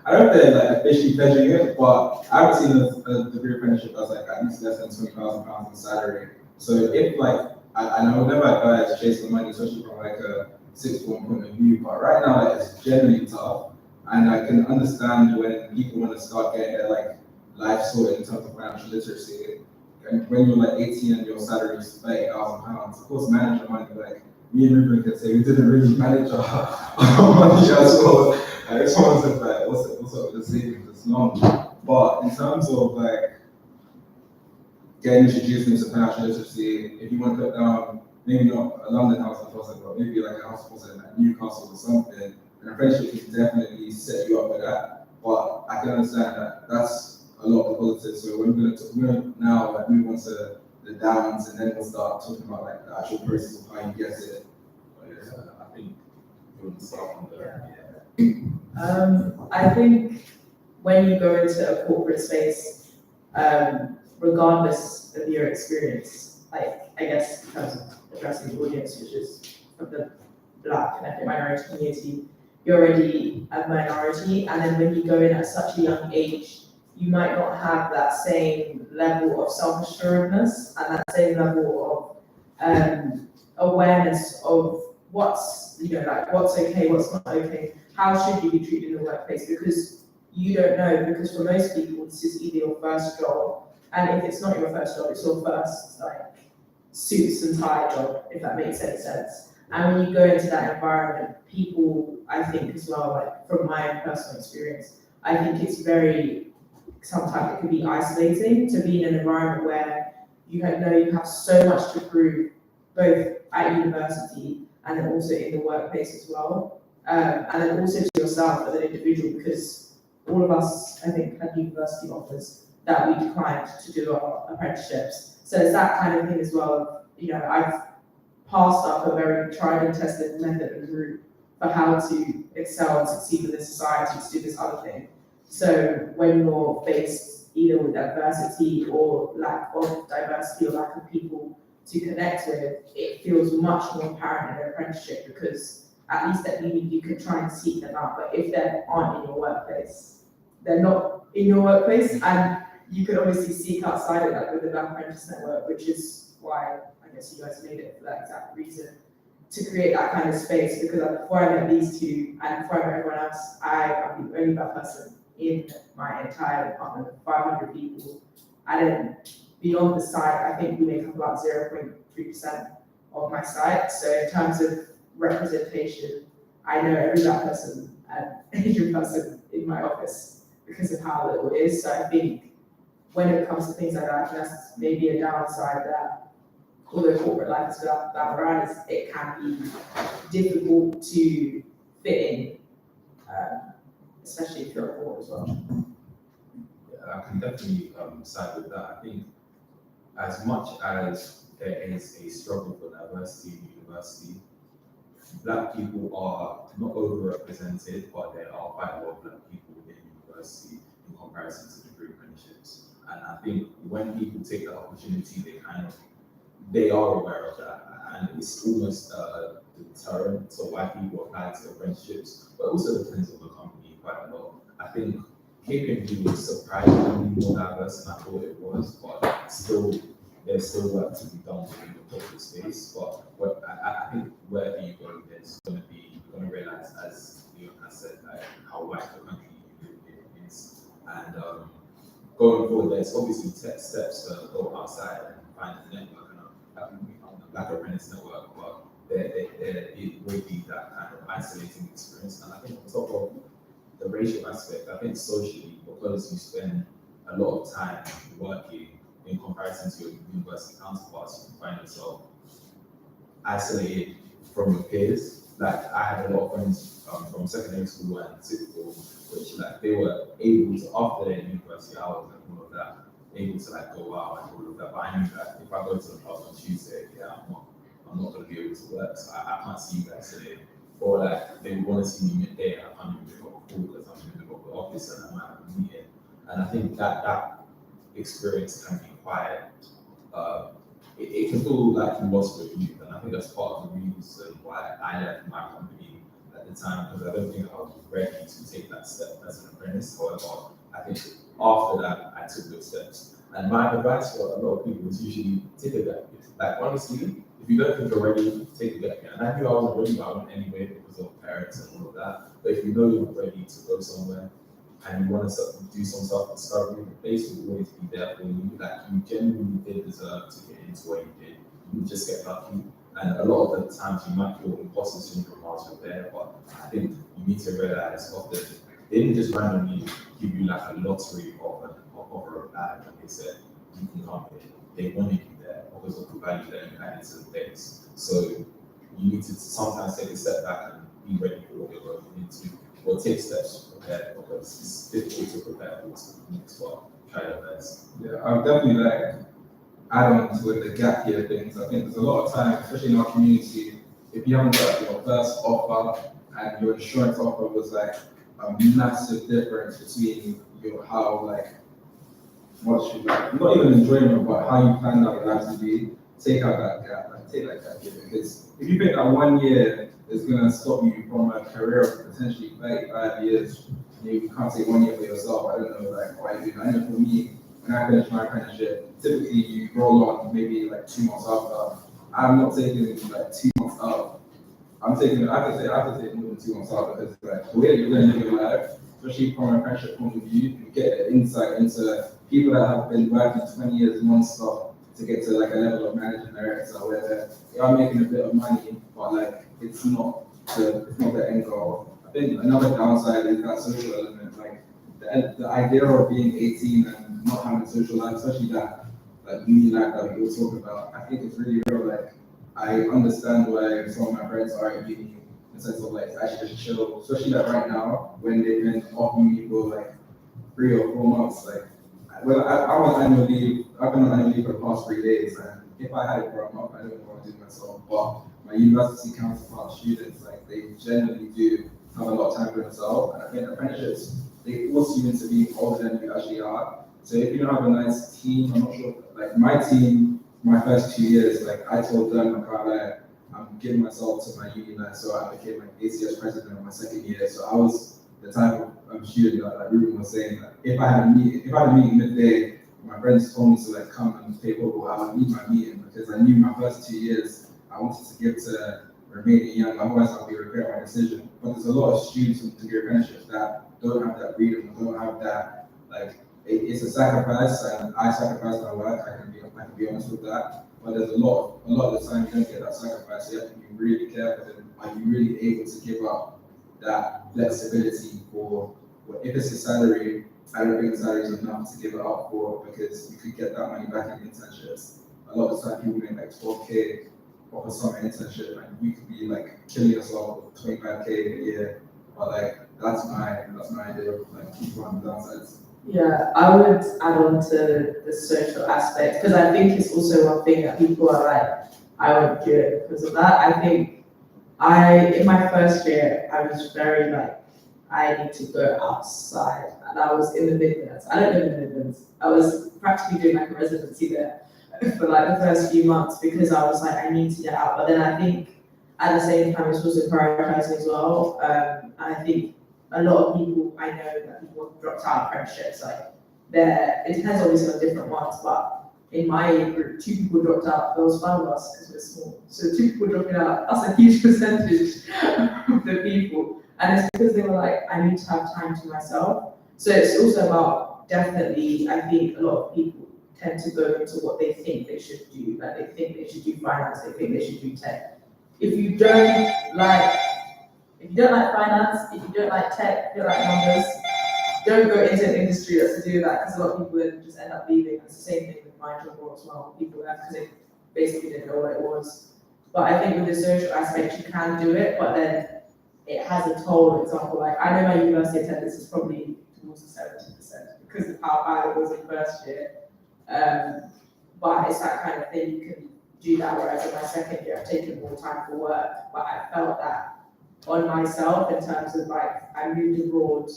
K: I don't know if they're like officially pledging it, but I haven't seen a degree apprenticeship that's like at least less than £20,000 in salary. So if like, I know never advise to chase the money, especially from like a sixth form point of view, but right now like, it's generally tough. And I can understand when people want to start getting their like life sorted in terms of financial literacy. And when you're like 18 and your salary is £30,000, of course, manage your money. Like me and Ruben can say we didn't really manage our money as well. And if someone says like, what's up with the savings? It's long. But in terms of like getting introduced into financial literacy, if you want to put down maybe not a London house deposit, but maybe like a house deposit in like Newcastle or something, an apprenticeship can definitely set you up for that. But I can understand that that's a lot of the positives. So we're going to now like move on to the downs, and then we'll start talking about like the actual process of how you get it. But, yeah, I think we'll start from there.
E: I think when you go into a corporate space, regardless of your experience, like I guess in terms of addressing the audience, which is of the Black and ethnic minority community, you're already a minority, and then when you go in at such a young age, you might not have that same level of self-assuredness and that same level of awareness of what's what's okay, what's not okay, how should you be treated in the workplace, because you don't know, because for most people this is either your first job, and if it's not your first job, it's your first like suits and tie job, if that makes any sense. And when you go into that environment, people, I think as well, like from my personal experience, I think it's sometimes it can be isolating to be in an environment where you have so much to prove, both at university and then also in the workplace as well. And then also to yourself as an individual, because all of us, I think, had university offers that we declined to do our apprenticeships. So it's that kind of thing as well. I've passed up a very tried and tested method and route for how to excel and succeed within society, to do this other thing. So when you're faced either with adversity or lack of diversity or lack of people to connect with, it feels much more apparent in an apprenticeship, because at least at uni you can try and seek them out, but if they aren't in your workplace, they're not in your workplace, and you can obviously seek outside of that with the Black Apprentice Network, which is why I guess you guys made it for that exact reason, to create that kind of space. Because before I met these two and before I met everyone else, I am the only Black person in my entire department of 500 people. And then beyond the site, I think we make up about 0.3% of my site. So in terms of representation, I know every Black person and Asian person in my office because of how little it is. So I think when it comes to things like that, that's maybe a downside, that although corporate life is that around, it can be difficult to fit in, especially if you're abroad as well.
L: Yeah, I can definitely side with that. I think as much as there is a struggle for diversity in university, Black people are not overrepresented, but there are quite a lot of Black people within university in comparison to degree apprenticeships. And I think when people take the opportunity, they are aware of that, and it's almost deterrent to why people apply to apprenticeships, but also depends on the company quite a lot. I think KPMG was surprisingly more diverse than I thought it was, but still, there's still work to be done within the corporate space. But what I think wherever you go, there's going to be, you're going to realize, as Leon has said, like how wide the country you live in is. And going forward, there's obviously tech steps to go outside and find a network. And we found the Black Apprentice Network, but it will be that kind of isolating experience. And I think on top of the racial aspect, I think socially, because you spend a lot of time working in comparison to your university counterparts, you find yourself isolated from your peers. Like I had a lot of friends from secondary school and sixth form, which like they were able to, after their university hours and all of that, able to like go out and all of that. But I knew that if I go to the club on Tuesday, yeah, I'm not going to be able to work, so I can't see you guys today. Or like they want to see me midday, and I can't even pick up a call because I'm in the middle of the office and I might have a meeting. And I think that experience can be quite, it can feel like you lost your youth, and I think that's part of the reason why I left my company at the time, because I don't think I was ready to take that step as an apprentice. However, I think after that, I took those steps. And my advice for a lot of people is usually take a gap year. Like honestly, if you don't think you're ready, take a gap year. And I knew I wasn't ready, but I went anyway because of parents and all of that. But if you know you're ready to go somewhere and you want to do some self-discovery, the place will always be there for you. Like you genuinely did deserve to get into what you did. You just get lucky. And a lot of the times you might feel imposter syndrome whilst you're there, but I think you need to realize often they didn't just randomly give you like a lottery of an offer of that, and they said you can come here. They wanted you there because of the value that you added to the place. So you need to sometimes take a step back and be ready for what you're going into, or take steps to prepare, because it's difficult to prepare for what's next, but try your best.
K: Yeah, I'm definitely like add on to the gap year things. I think there's a lot of time, especially in our community, if you haven't got your first offer and your insurance offer was like a massive difference between your how like what you like, not even enjoyment, but how you planned out your life to be, take out that gap, like take that gap year, because if you think that 1 year is gonna stop you from a career of potentially 35 years, you can't take 1 year for yourself. I don't know like why you do that. I know for me, when I finished my apprenticeship, typically you roll on maybe like 2 months after. I'm not taking like 2 months out. I'm taking, I have to take more than 2 months out, because like the way that you're going to live your life, especially from an apprenticeship point of view, you get an insight into people that have been working 20 years non-stop to get to like a level of managing director where they are making a bit of money, but like it's not the end goal. I think another downside is that social element, like the idea of being 18 and not having a social life, especially that like uni life that we were talking about, I think it's really real. Like I understand why some of my friends are at uni in the sense of like actually just chill, especially like right now when they've been off uni for like 3 or 4 months. Like well, I'm on annual leave. I've been on annual leave for the past 3 days, and if I had it for a month, I don't know what to do myself. But my university counterpart students, like they generally do have a lot of time for themselves, and I think apprenticeships they force you into being older than you actually are. So if you don't have a nice team, I'm not sure. Like my team, my first 2 years, like I told them, like I'm giving myself to my uni life, so I became like ACS president in my second year. So I was the type of student that like Ruben was saying, that if I had a meeting midday, my friends told me to like come and take over, I would leave my meeting because I knew my first 2 years I wanted to give to remaining young, otherwise I'll be regret my decision. But there's a lot of students in degree apprenticeships that don't have that freedom, don't have that, like it's a sacrifice, and I sacrifice my work, I can be honest with that. But there's a lot of the time you don't get that sacrifice, so you have to be really careful. Are you really able to give up that flexibility for, if it's a salary, I don't think the salary is enough to give it up for, because you could get that money back in internships. A lot of the time people make like 12K off a summer internship, and you could be like killing yourself with 25K a year. But like that's my idea of like keep on the downsides.
E: Yeah, I would add on to the social aspect, because I think it's also one thing that people are like, I won't do it because of that. I think in my first year, I was very like, I need to go outside, and I was in the Midlands. I don't live in the Midlands. I was practically doing like a residency there for like the first few months, because I was like, I need to get out. But then I think at the same time, it's also prioritizing as well. And I think a lot of people, I know that people have dropped out of apprenticeships, like it depends obviously on different ones, but in my age group, 2 people dropped out. There was 5 of us because we're small. So 2 people dropping out, that's a huge percentage of the people. And it's because they were like, I need to have time to myself. So it's also about, definitely, I think a lot of people tend to go into what they think they should do. Like they think they should do finance, they think they should do tech. If you don't like finance, if you don't like tech, if you don't like numbers, don't go into an industry that's to do that, because a lot of people then just end up leaving. It's the same thing with my job role as well. People left because they basically didn't know what it was. But I think with the social aspect, you can do it, but then it has a toll. For example, like I know my university attendance is probably towards 70% because of how bad it was in first year. But it's that kind of thing, you can do that, whereas in my second year, I've taken more time for work, but I felt that on myself in terms of like, I moved abroad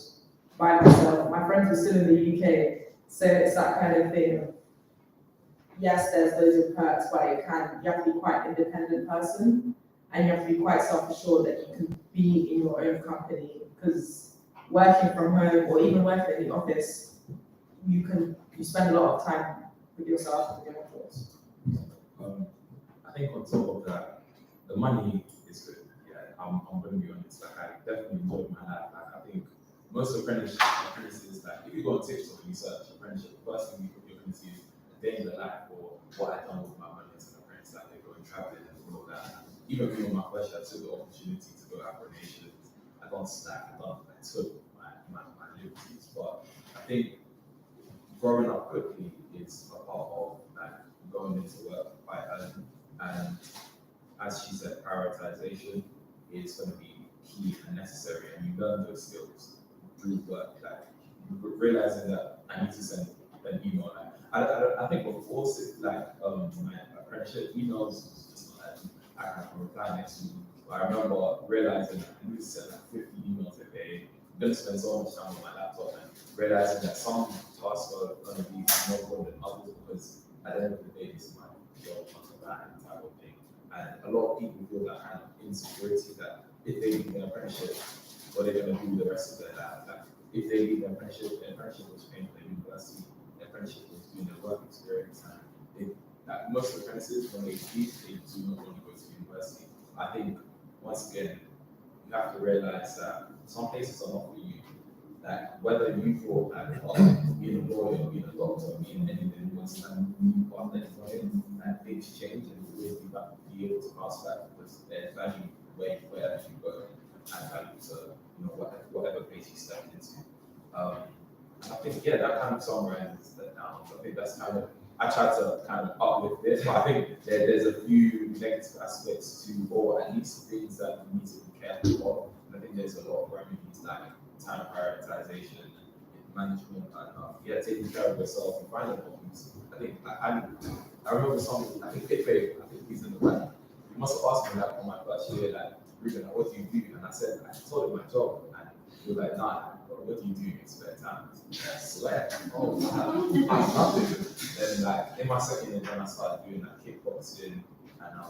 E: by myself. My friends were still in the UK, so it's that kind of thing of, yes, there's loads of perks, but you have to be quite an independent person, and you have to be quite self-assured that you can be in your own company, because working from home or even working in the office, you spend a lot of time with yourself and with your thoughts.
L: I think on top of that, the money is good. Yeah, I'm going to be honest. Like, I definitely enjoyed my life. Like, I think most apprentices, like, if you go on TikTok and you search apprenticeship, the first thing you're going to see is a day in the life or what I've done with my money as an apprentice. Like, they go and traveling and all of that. Even me on my first year, I took the opportunity to go affirmations. I took my liberties. But I think growing up quickly is a part of like going into work quite early. And as she said, prioritization is going to be key and necessary, and you learn those skills through work. Like realizing that I need to send an email. Like I think before my apprenticeship emails was just like I can reply next week. But I remember realizing that I need to send like 50 emails a day. I'm going to spend so much time on my laptop, and realizing that some tasks are going to be more important than others, because at the end of the day, this is my job on that type of thing. And a lot of people feel that kind of insecurity that if they leave their apprenticeship, what they're going to do the rest of their life. Like, if they leave their apprenticeship was paying for their university, their apprenticeship was doing their work experience. And most apprentices, when they leave, they do not want to go to university. I think, once again, you have to realize that some places are not for you. Like, whether you thought that being a lawyer, being a doctor, being anything was part of and things change, and you will be able to pass back, because there's value wherever you go, and value to whatever place you step into. And I think that kind of summarizes that down. So I think that's kind of, I tried to kind of uplift this, but I think there's a few negative aspects to, or at least things that we need to be careful of. And I think there's a lot of remedies like time prioritization, management, and taking care of yourself and finding hobbies. I think I remember something. I think he's in the back. He must have asked me that on my first year, like, Ruben, what do you do? And I said, I told him my job, and he was like, nah, what do you do in your spare time? I swear, I'm nothing. Then like in my second year, then I started doing like kickboxing, and I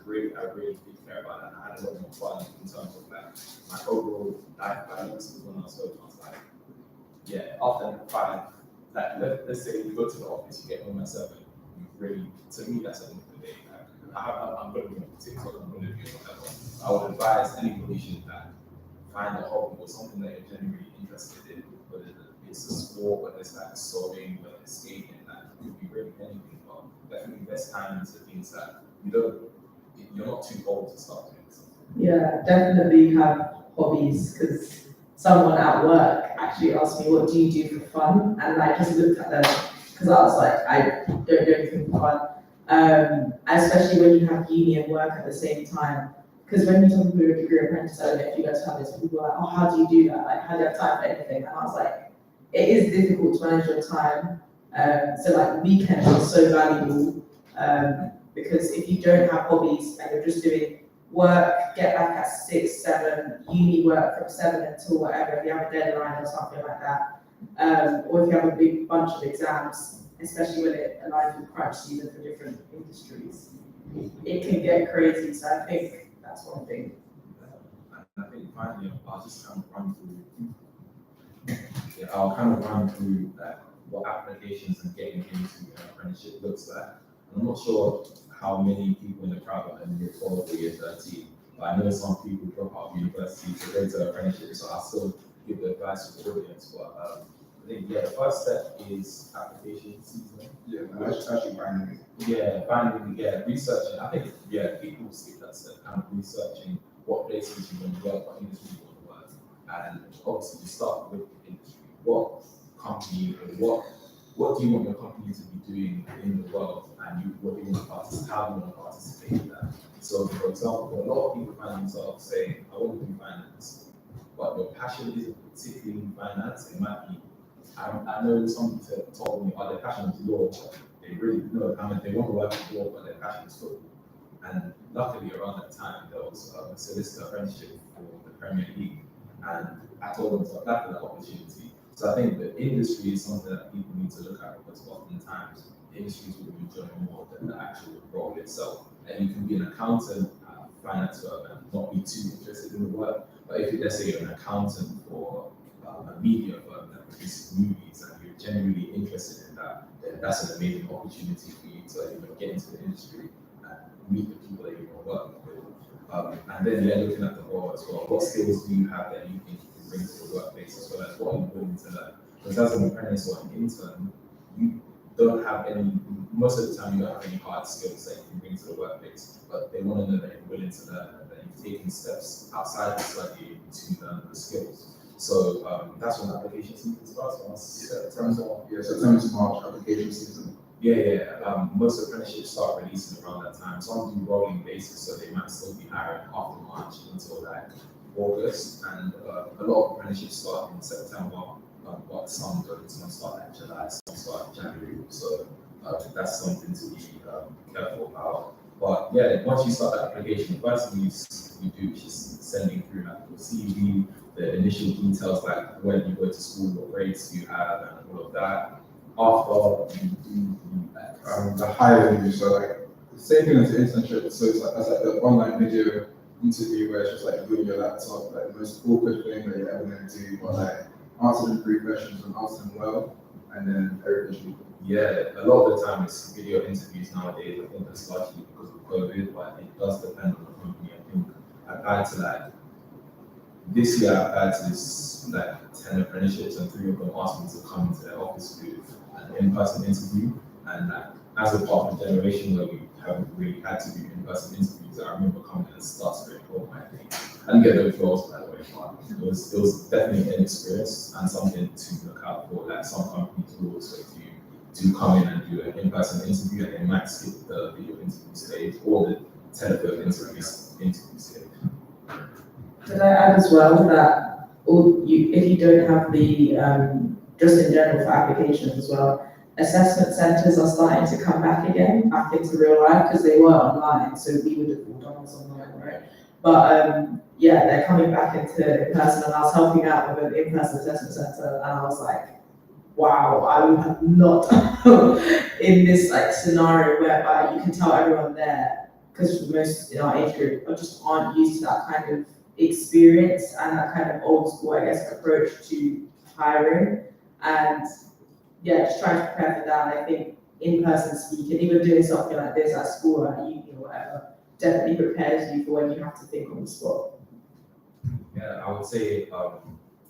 L: really did care about that. And I had a lot more fun in terms of like my overall life balance. Because when I was home, I was like, after 5, like let's say you go to the office, you get home at 7. You really, to me, that's the end of the day. Like, I'm going to be on TikTok, I'm going to be on whatever. I would advise anybody should find a hobby or something that you're genuinely interested in, whether it's a sport, whether it's like sewing, whether it's skating, it could be really anything, but definitely invest time into things that you're not too old to start doing something.
E: Yeah, definitely have hobbies, because someone at work actually asked me, what do you do for fun? And I just looked at them, because I was like, I don't do anything for fun. Especially when you have uni and work at the same time. Because when you talk to a degree apprentice, I don't know if you guys have this, people are like, oh, how do you do that? Like, how do you have time for anything? And I was like, it is difficult to manage your time. So like weekends are so valuable, because if you don't have hobbies and you're just doing work, get back at 6, 7, uni work from 7 until whatever, if you have a deadline or something like that, or if you have a big bunch of exams, especially when it aligns with crunch season for different industries, it can get crazy. So I think That's one thing.
L: And I think finally, I'll just kind of run through. Yeah, I'll kind of run through like what applications and getting into an apprenticeship looks like. I'm not sure how many people in the crowd are in year 12 or year 13, but I know some people drop out of university to go to apprenticeship, so I'll still give the advice to the audience. But I think, yeah, the first step is application season.
K: Yeah, actually finding it.
L: Yeah, finding, yeah, researching. I think, yeah, people skip that step, kind of researching what places you want to work, what industry you want to work. And obviously, you start with the industry. What company or what do you want your company to be doing in the world, and what do you want to participate, how do you want to participate in that? So, for example, a lot of people find themselves saying, I want to do finance, but your passion isn't particularly in finance. It might be, I know some people told me, oh, their passion is law, but they really know, they want to work in law, but their passion is football. And luckily, around that time, there was a solicitor apprenticeship for the Premier League, and I told them to apply for that opportunity. So I think the industry is something that people need to look at, because oftentimes the industry is what you enjoy more than the actual role itself. And you can be an accountant at a finance firm and not be too interested in the work. But if let's say you're an accountant for a media firm that produces movies and you're genuinely interested in that, then that's an amazing opportunity for you to get into the industry and meet the people that you want to work with. And then looking at the role as well. What skills do you have that you think you can bring to the workplace, as well as what are you willing to learn? Because as an apprentice or an intern, you don't have any, most of the time you don't have any hard skills that you can bring to the workplace, but they want to know that you're willing to learn and that you've taken steps outside of study to learn the skills. So that's when the application season starts.
K: September to March application season.
L: Most apprenticeships start releasing around that time. Some do rolling basis, so they might still be hiring after March until like August. And a lot of apprenticeships start in September, but some don't. Some start in July, some start in January. So that's something to be careful about. But yeah, once you start that application, the first thing you do is just sending through like your CV, the initial details like when you go to school, what grades you have, and all of that. After you do
K: The hiring, so like the same thing as the internship. So it's like the online video interview where it's just like you doing your laptop, like the most awkward thing that you're ever going to do, but like answer them 3 questions and answer them well, and then everything.
L: Yeah, a lot of the time it's video interviews nowadays. I think that's largely because of COVID, but it does depend on the company. I think I applied to like this year. I applied to this like 10 apprenticeships, and 3 of them asked me to come into their office to do an in-person interview. And like, as a part of the generation where we haven't really had to do in-person interviews, I remember coming and starting to report my thing. I didn't get those roles, by the way, but it was definitely an experience and something to look out for. Like some companies will expect you to come in and do an in-person interview, and they might skip the video interview stage or the telephone interview stage.
E: Did I add as well that if you don't have the, just in general for applications as well, assessment centres are starting to come back again, back into real life, because they were online, so we would have all done this online, right? But yeah, they're coming back into in person, and I was helping out with an in-person assessment centre, and I was like, wow, I would have not in this like scenario whereby you can tell everyone there, because most in our age group just aren't used to that kind of experience and that kind of old school, I guess, approach to hiring. And yeah, just trying to prepare for that. I think in-person speaking, even doing something like this at school or at uni or whatever, definitely prepares you for when you have to think on the spot.
L: Yeah, I would say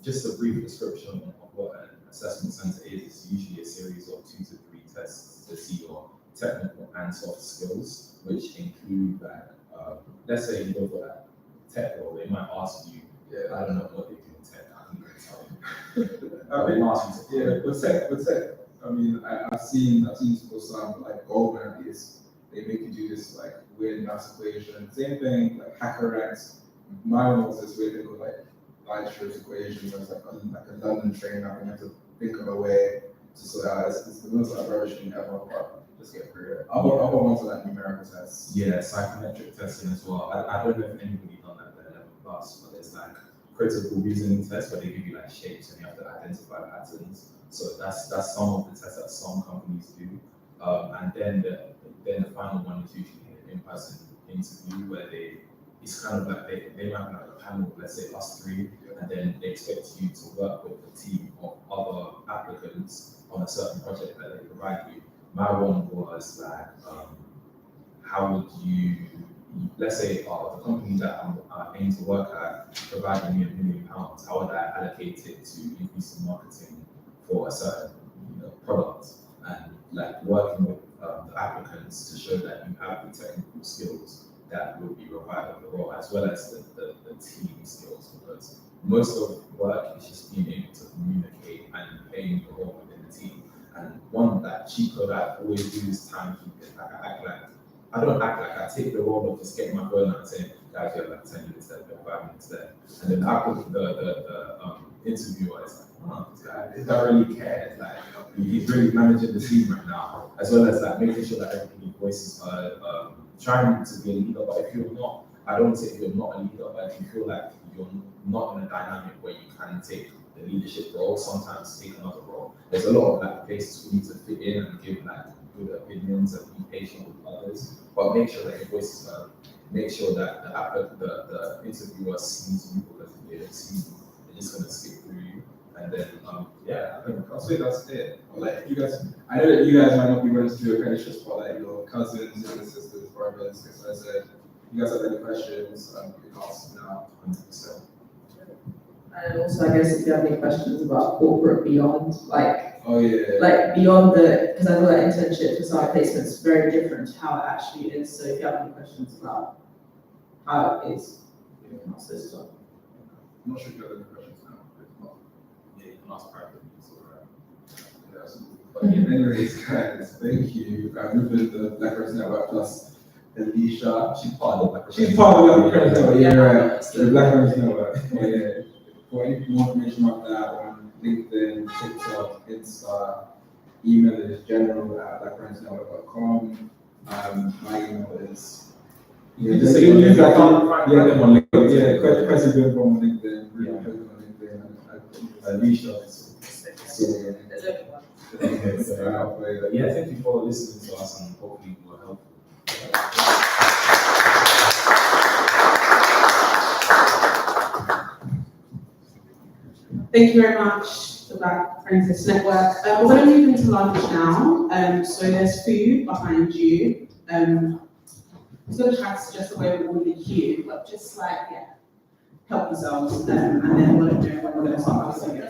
L: just a brief description of what an assessment centre is. It's usually a series of 2 to 3 tests to see your technical and soft skills, which include that. Let's say you go for that tech role, they might ask you, I don't know what they do in tech, I can go tell you. They ask you to
K: with tech. I mean, I've seen people some like Goldman is they make you do this like weird math equation. Same thing like hacker ranks. My one was this weird thing with like Weierstrass equation, where it's like a London train and you have to think of a way to sort out. It's the most like rubbish thing ever, but just get through it. I've got ones like numerical tests.
L: Yeah, psychometric testing as well. I don't know if anybody done that at 11 plus, but it's like critical reasoning tests where they give you like shapes and you have to identify patterns. So that's some of the tests that some companies do. And then the final one is usually an in-person interview where they it's kind of like they might have like a panel, let's say us three, and then they expect you to work with a team of other applicants on a certain project that they provide you. My one was like, how would you, let's say the company that I'm aiming to work at providing me £1 million, how would I allocate it to increase the marketing for a certain product, and like working with the applicants to show that you have the technical skills that will be required of the role, as well as the team skills, because most of work is just being able to communicate and playing your role within the team. And one that cheat code I always do is timekeeping. Like I don't act like I take the role of just getting my phone out and saying, guys, you have like 10 minutes there, you have 5 minutes there. And then the interviewer is like, oh, this guy, he doesn't really care. Like, he's really managing the team right now, as well as like making sure that everybody's voices are trying to be a leader. But if you're not, I don't say if you're not a leader, but if you feel like you're not in a dynamic where you can take the leadership role, sometimes take another role. There's a lot of like places for you to fit in and give like good opinions and be patient with others, but make sure that your voice is heard. Make sure that the interviewer sees you, because if they don't see you, they're just gonna skip through you. And then yeah, I think I'll say that's it.
K: Like you guys, I know that you guys might not be willing to do apprenticeships, but like your cousins, younger sisters, brothers, as I said, you guys have any questions, you can ask now, 100%.
E: And also, I guess if you have any questions about corporate beyond, like,
K: oh yeah,
E: like beyond because I know that internship to start placement is very different to how it actually is. So if you have any questions about how it is, you can ask this stuff.
K: I'm not sure if you have any questions now.
L: Yeah, you can ask privately.
K: Yes. But yeah, anyways, guys, thank you. I'm moving the Black Girls Network plus Alicia. She's part of the Black Girls Network. Yeah, right. The Black Girls Network. Oh, yeah. For any more information about that, on LinkedIn, TikTok, Insta, email is general@blackgirlsnetwork.com. My email is
L: just say you can find them on LinkedIn.
K: Yeah, Kwesi Bimbo on LinkedIn. Really on LinkedIn. Alicia.
L: Yeah, thank you for listening to us, and hopefully it will help.
J: Thank you very much, the Black Apprentice Network. We're going to move into lunch now. So there's food behind you. I'm going to try to suggest a way we will be queue, but just like, yeah, help yourselves. And then we're going to start asking you.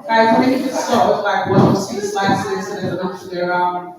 J: Guys, maybe just start with like 1 or 2 slices and then eventually around.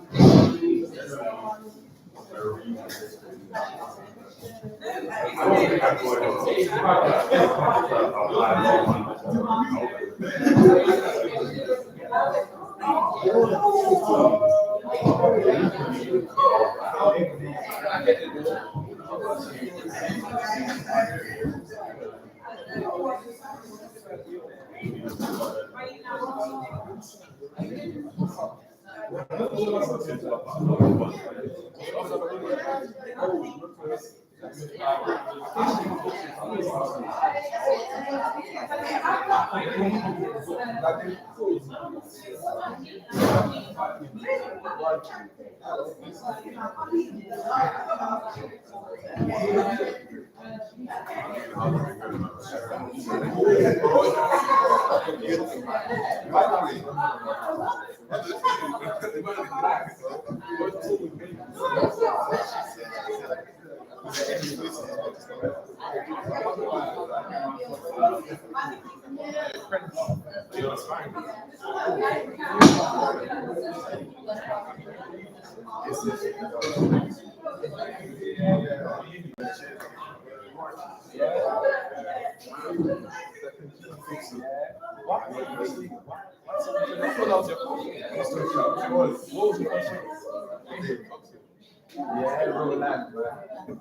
I: Yeah, real life, man.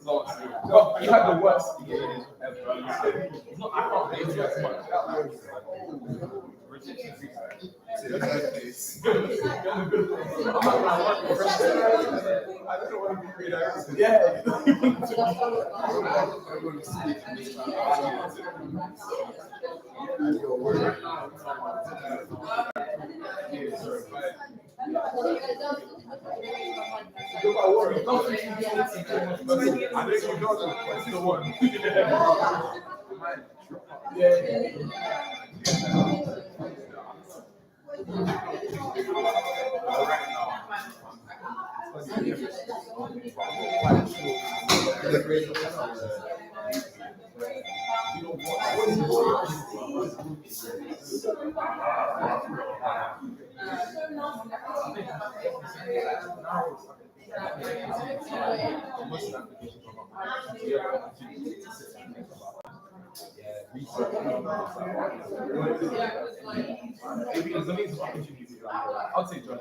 I: No, you had the worst beginning ever. It's not, I can't blame you as much. That was rejection suicide. I don't want to be redirected. Yeah. I'll take John.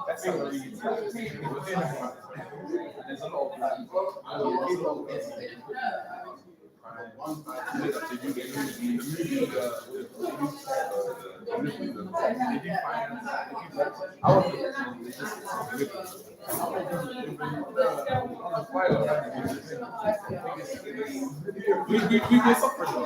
I: That's not really. There's a lot of we're suffering.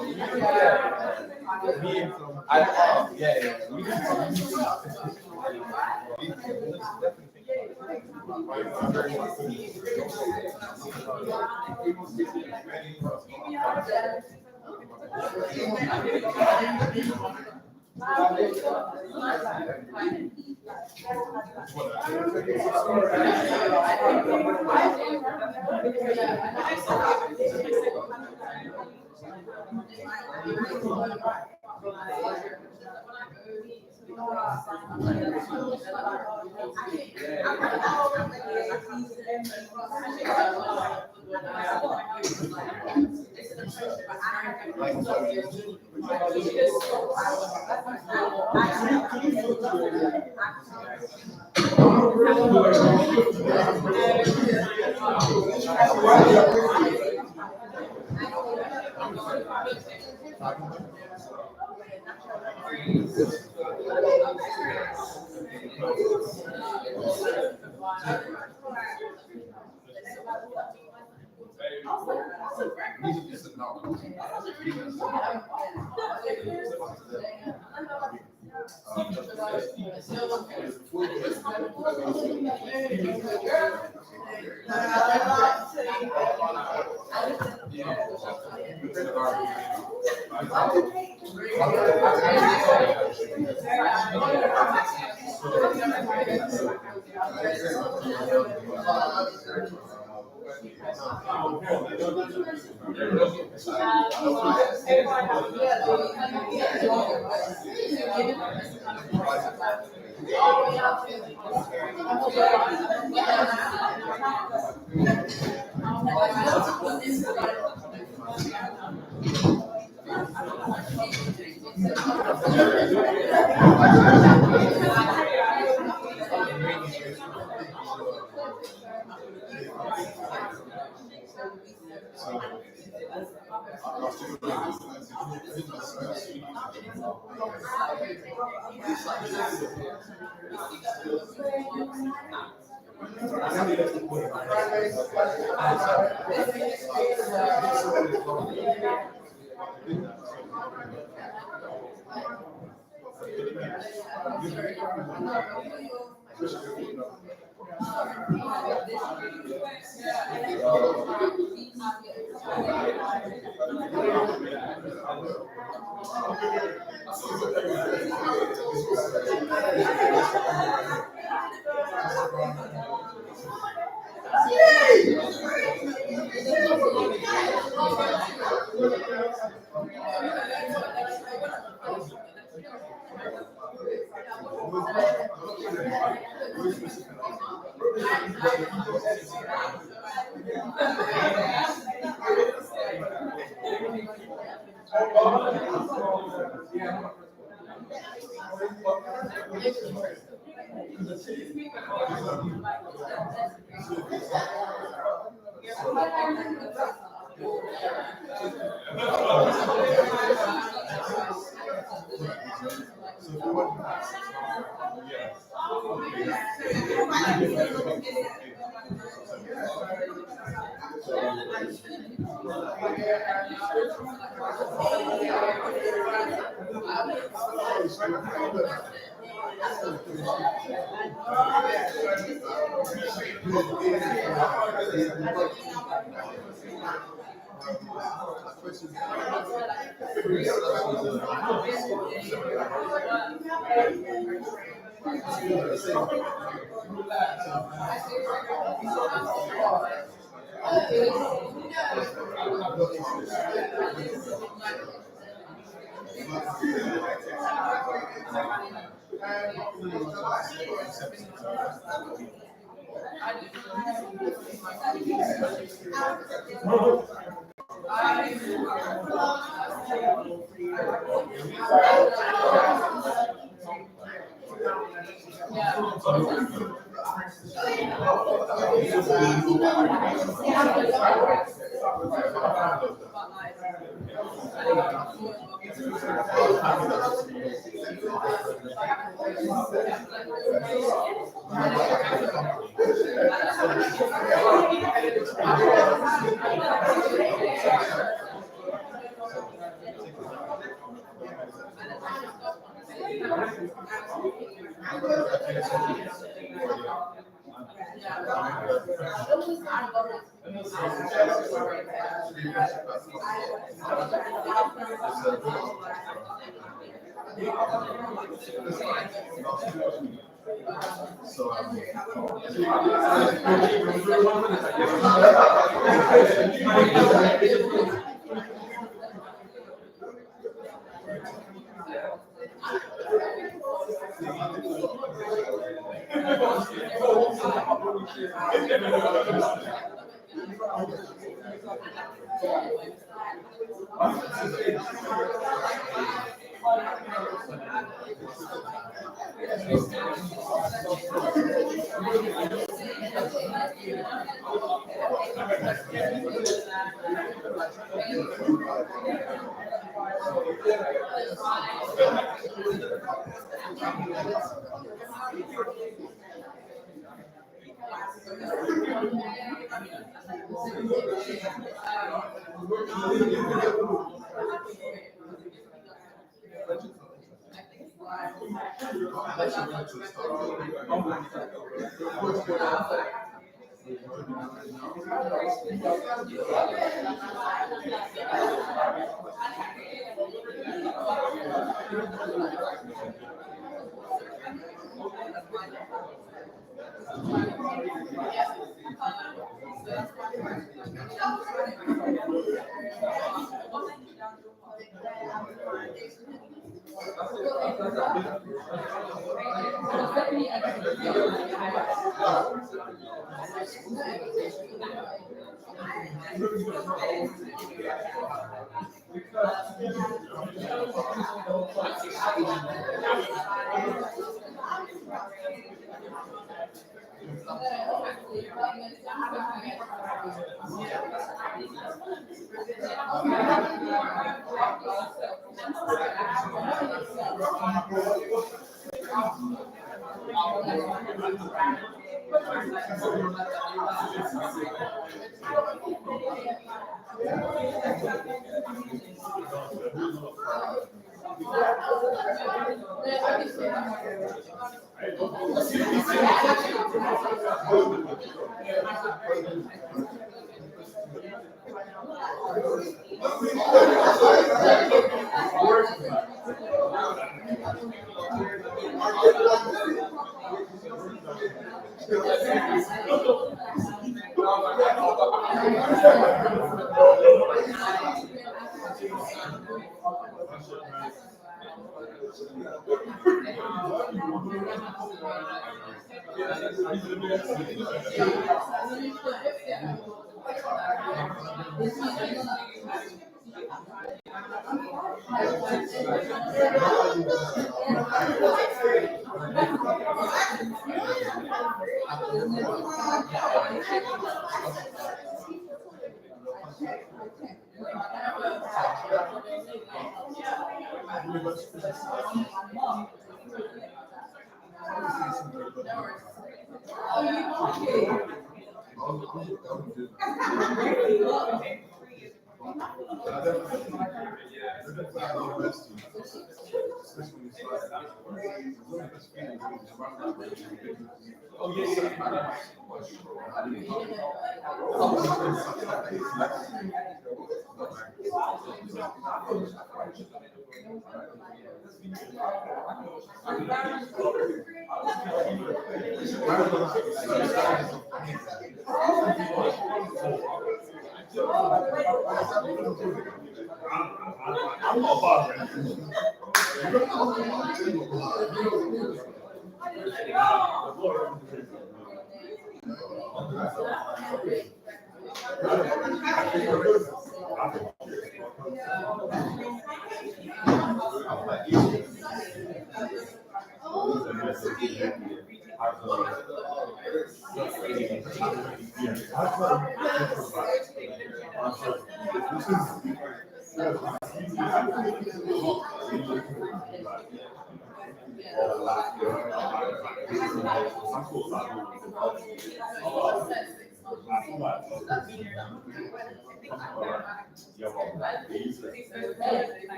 I: I'm not bothering.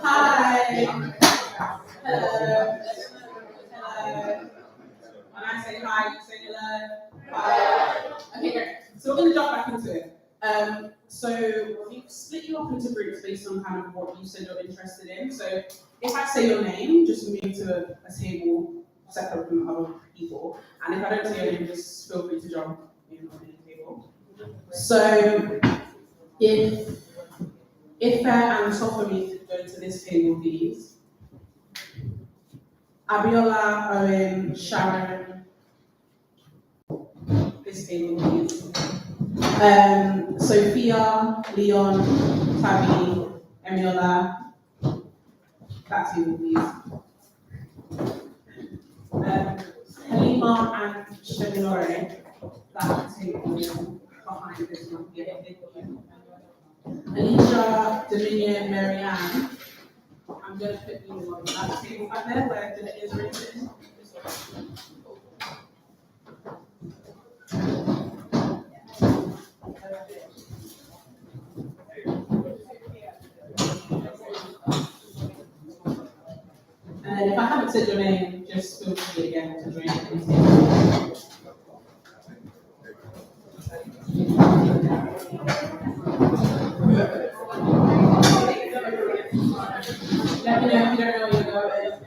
J: Hi. Hello. Hello. When I say hi, you say hello. Hi. Okay, great. So we're going to jump back into it. So we've split you up into groups based on kind of what you said you're interested in. So if I say your name, just move to a table separate from other people. And if I don't say your name, just feel free to jump in on any table. So if and Sophomie could go to this table, please. Abiola, Owen, Sharon, this table, please. Sophia, Leon, Tabby, Emiola, that's who we use. Halima and Shemilore, that table behind this one. Yeah, Alicia, Dominion, Marianne, I'm going to put you on that table back there where the is written. And if I haven't said your name, just feel free again to join in. Let me know if you don't know where you're going.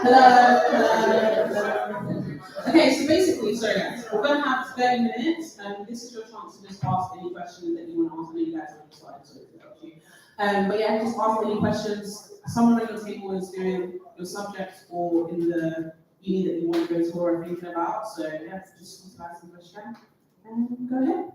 J: Hello. Okay, so basically, sorry guys, we're going to have 30 minutes, and this is your chance to just ask any questions that you want to ask. I know you guys have decided, so it's up to you. But yeah, just ask any questions. Someone on your table is doing your subject or in the uni that you want to go to or are thinking about. So yeah, just ask some questions. And go ahead.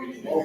B: It's not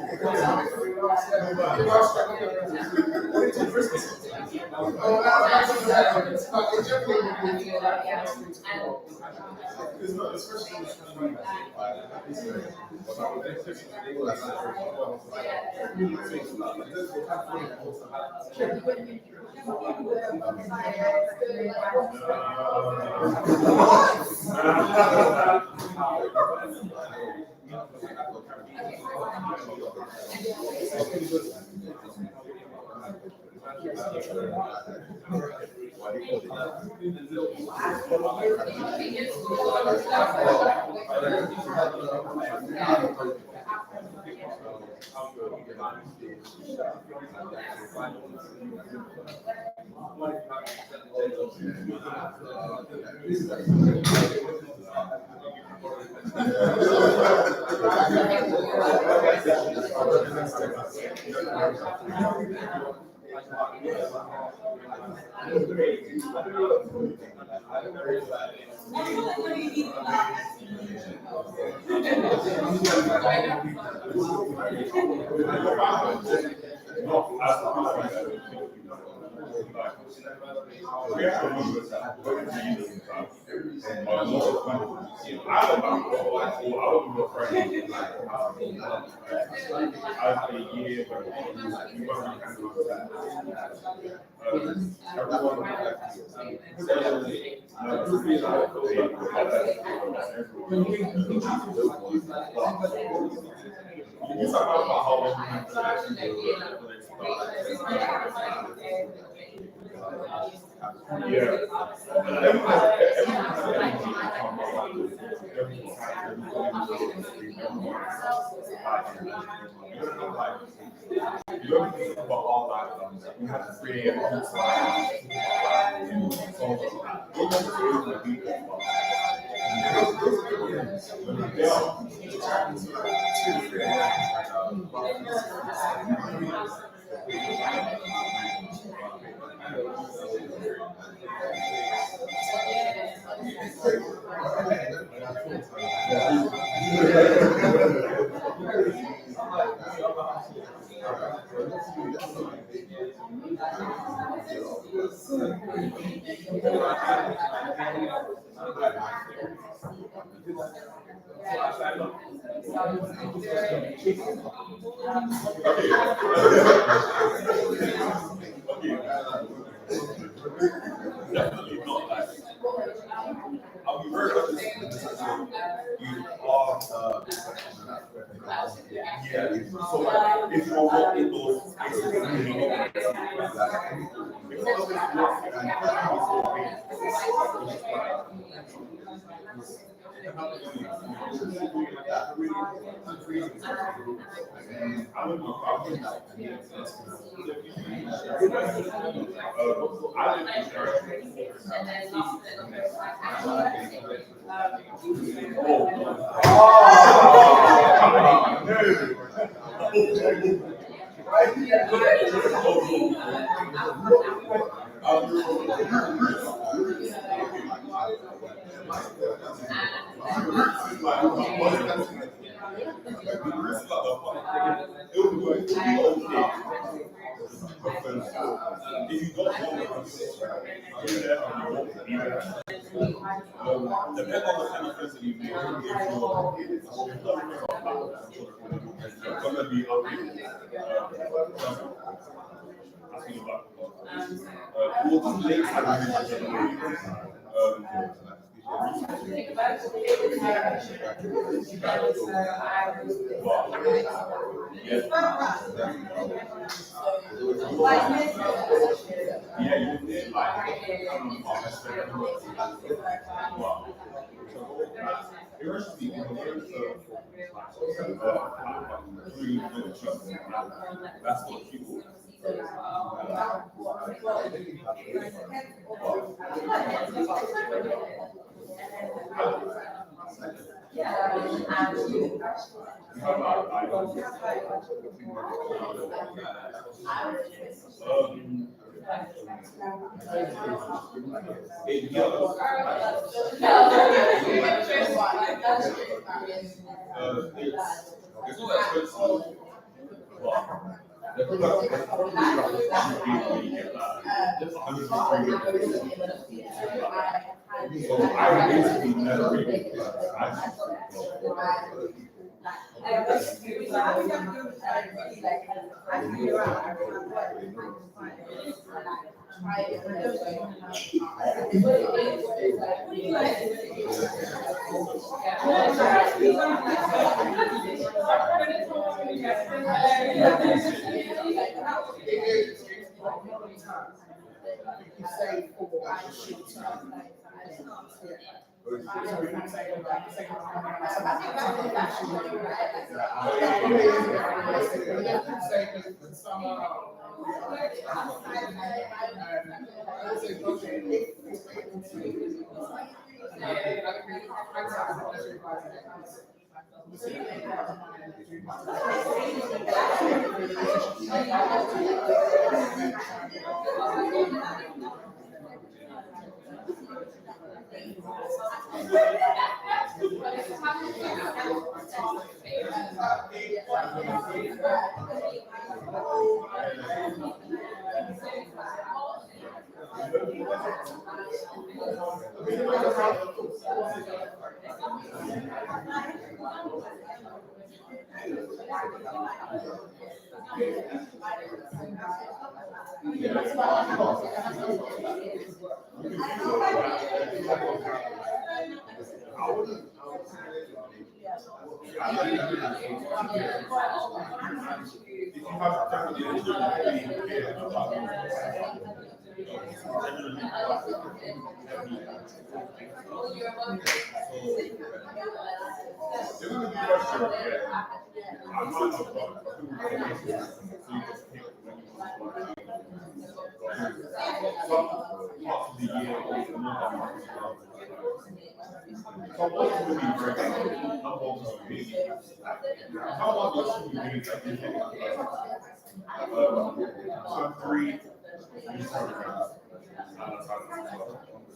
B: that expensive.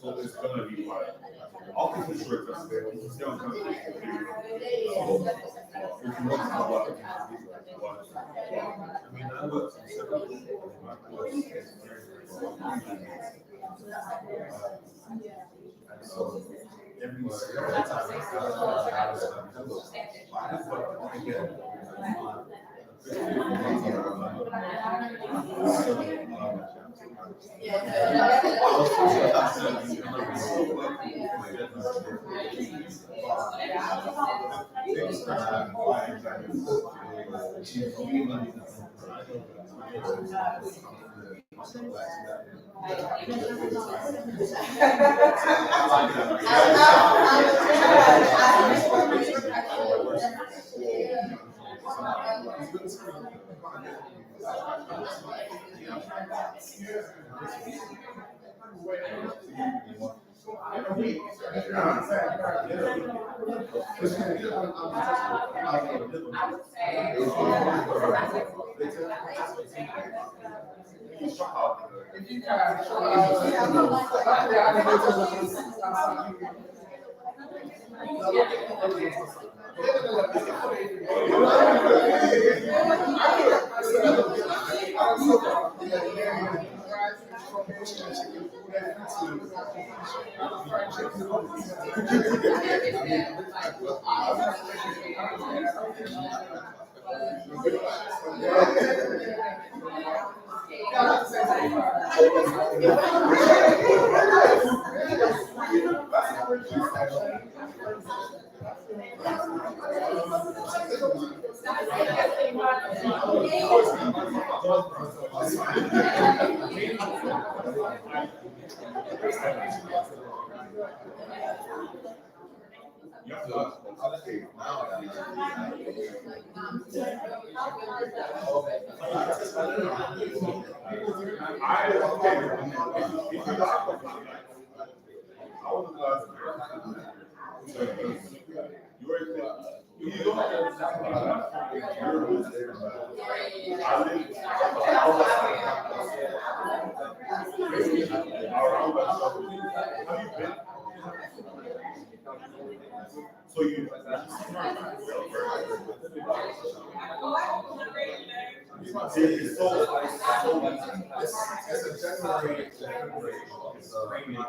B: So it's gonna be like, I'll keep it short just there. You can stay on time. If you want to talk about it, I mean, that works. So every
H: It's so like it's a January, February, it's raining.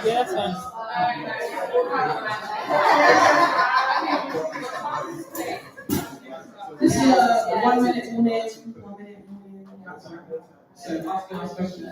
A: Yes, sir.
J: This is a 1 minute, 1 minute, 1 minute, 1 minute. That's all right. So ask your question.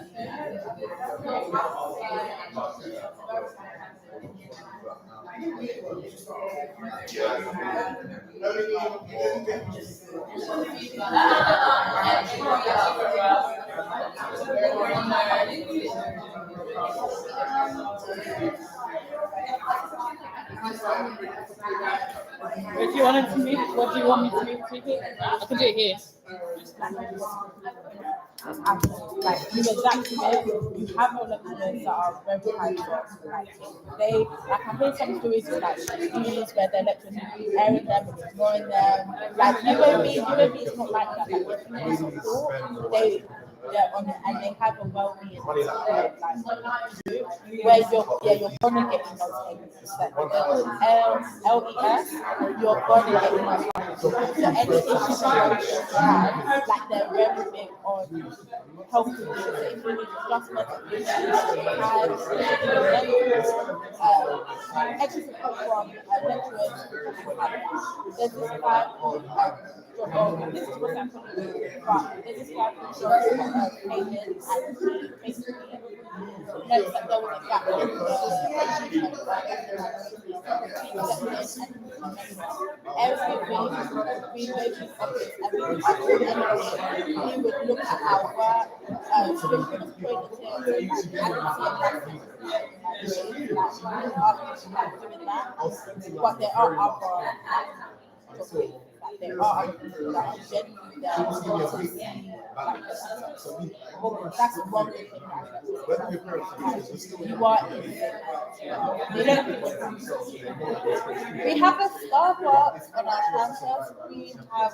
A: If you wanted to move, what do you want me to move to? I can do it here.
M: Like you exactly it, you have no lecturers that are very high jobs. Like I hear some stories of like schools where their lecturers are airing them and ignoring them. Like UAB is not like that. Like if you need support, they're on it and they have a well-being where you're gonna get emails like LES, you're gonna get emails. So any issues that you have, like they're very big on helping you. So if you need adjustments, if you need extra support from lecturers, there's this guy called this is what's happening, but there's this guy called came in and he basically noticed that there was a gap in everything we go to office and we would ask him anything. He would look at our work, students pointed to him, and see exactly doing that. But there are other there are other people that are genuinely there to see that's one thing you are in they don't we have a Starbucks on our campus, we have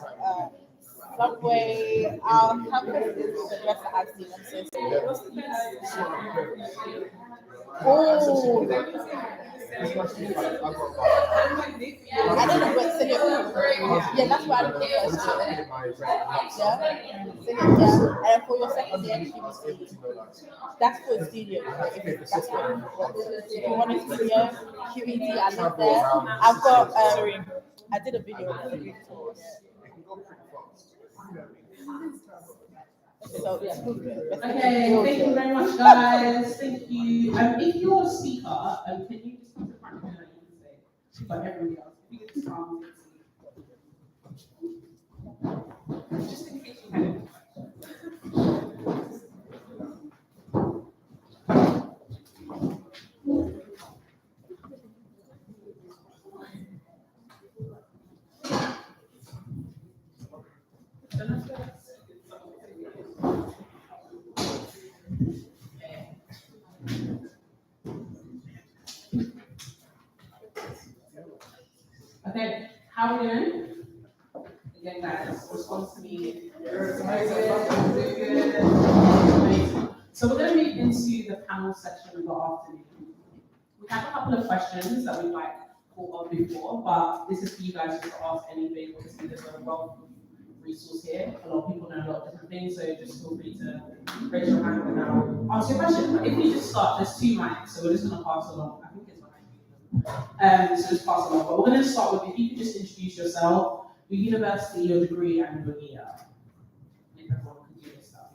M: Subway, our campus is the best that I've seen. I'm so sorry. Oh, I don't know what yeah, that's why I look at first year. Yeah. And for your second year, that's for studio. That's what if you want a studio, QED, I live there. I've got I did a video. So yeah.
J: Okay, thank you very much, guys. Thank you. If you're a speaker, can you just come to the front and say, like everybody else, if you could just come just in case you had any Okay, how are we doing? Again, guys, response to me. So we're going to move into the panel section of the afternoon. We have a couple of questions that we'd like caught on before, but this is for you guys just to ask anything because there's a wealth of resource here. A lot of people know a lot of different things, so just feel free to raise your hand and I'll ask your question. But if we just start, there's 2 mics, so we're just going to pass along. I think it's behind you. So just pass along. But we're going to start with if you could just introduce yourself, your university, your degree, and your year. If everyone can do this stuff.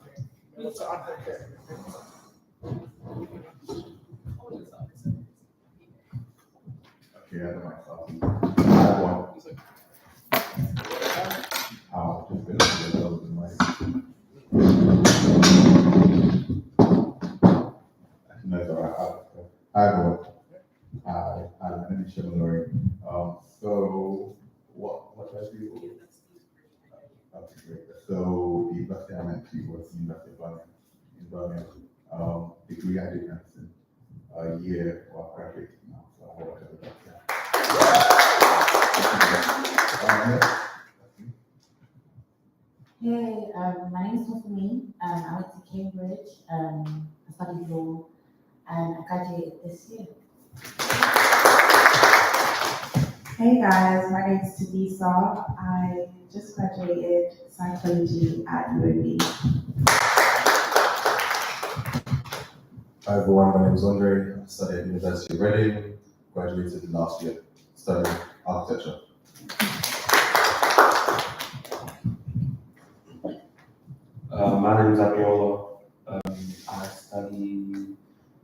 H: Okay, I don't mind starting. I have one. I'll just go to the other mic. No, it's all right. Hi, everyone. Hi, my name is Shemilori. So, what did I do? Okay, great. So, the university I went to was University of Birmingham in Birmingham. Degree I did medicine. A year while graduating now, so I work as a doctor.
N: Hey, my name is Tiffany. I went to Cambridge. I studied law, and I graduated this year.
O: Hey guys, my name is Tabisa. I just graduated psychology at UAB.
P: Hi everyone, my name is Andre. I studied at University of Reading, graduated last year, studying architecture.
F: My name is Abiola. I study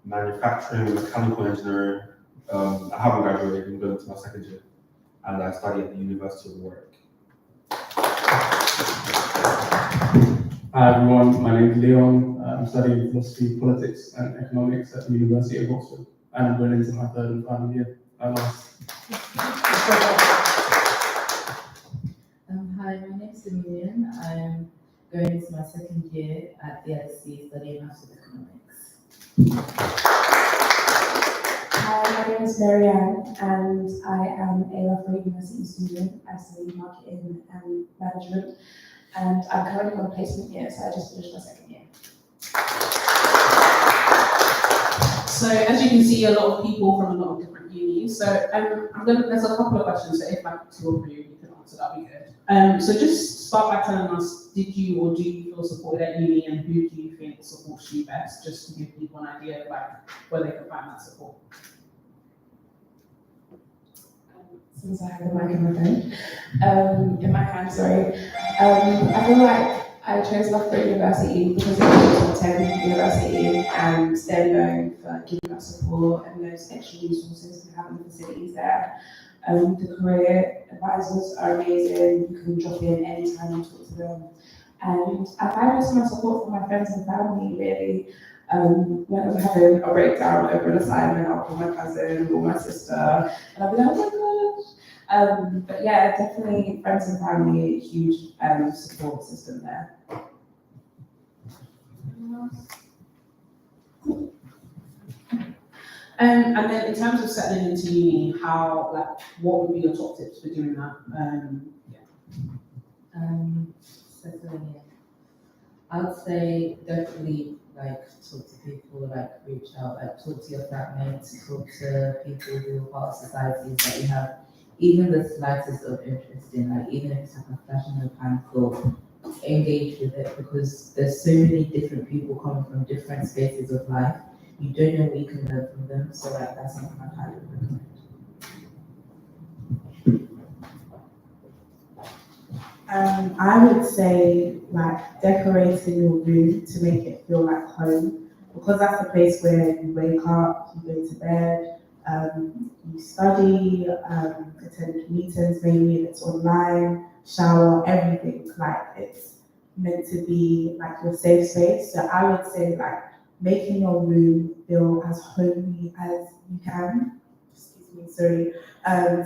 F: manufacturing and mechanical engineering. I haven't graduated, I'm going to my second year. And I study at the University of Warwick.
Q: Hi everyone, my name is Leon. I'm studying philosophy, politics, and economics at the University of Oxford, and I'm going into my 3rd and final year.
R: Hi, my name is Emilian. I'm going into my 2nd year at the LSE studying maths and economics.
O: Hi, my name is Marianne, and I am a Loughborough University student. I study marketing and management, and I'm currently on a placement year, so I just finished my 2nd year.
J: So as you can see, a lot of people from a lot of different unis. So there's a couple of questions, so if like 2 or 3 of you can answer, that'd be good. So just start by telling us, did you or do you feel supported at uni, and who do you think supports you best, just to give people an idea of like where they can find that support.
O: Since I have the mic in my phone, in my hand, sorry. I feel like I chose Loughborough University because it was a top 10 university, and they're known for giving us support and those extra resources and having the facilities there. The career advisors are amazing. You can drop in anytime and talk to them. And I find most of my support from my friends and family, really. When I'm having a breakdown over an assignment, I'll call my cousin or my sister, and I'll be like, oh my gosh. But yeah, definitely friends and family, huge support system there.
J: And then in terms of settling into uni, what would be your top tips for doing that?
R: Settling in. I would say definitely like talk to people, like reach out, like talk to your flatmates, talk to people who are part of societies that you have even the slightest of interest in, like even if it's like a flash in the pan thought, engage with it because there's so many different people coming from different spaces of life. You don't know what you can learn from them, so like that's something I highly recommend.
S: I would say like decorating your room to make it feel like home because that's the place where you wake up, you go to bed, you study, attend meetings maybe if it's online, shower, everything. Like it's meant to be like your safe space. So I would say like making your room feel as homey as you can. Excuse me, sorry.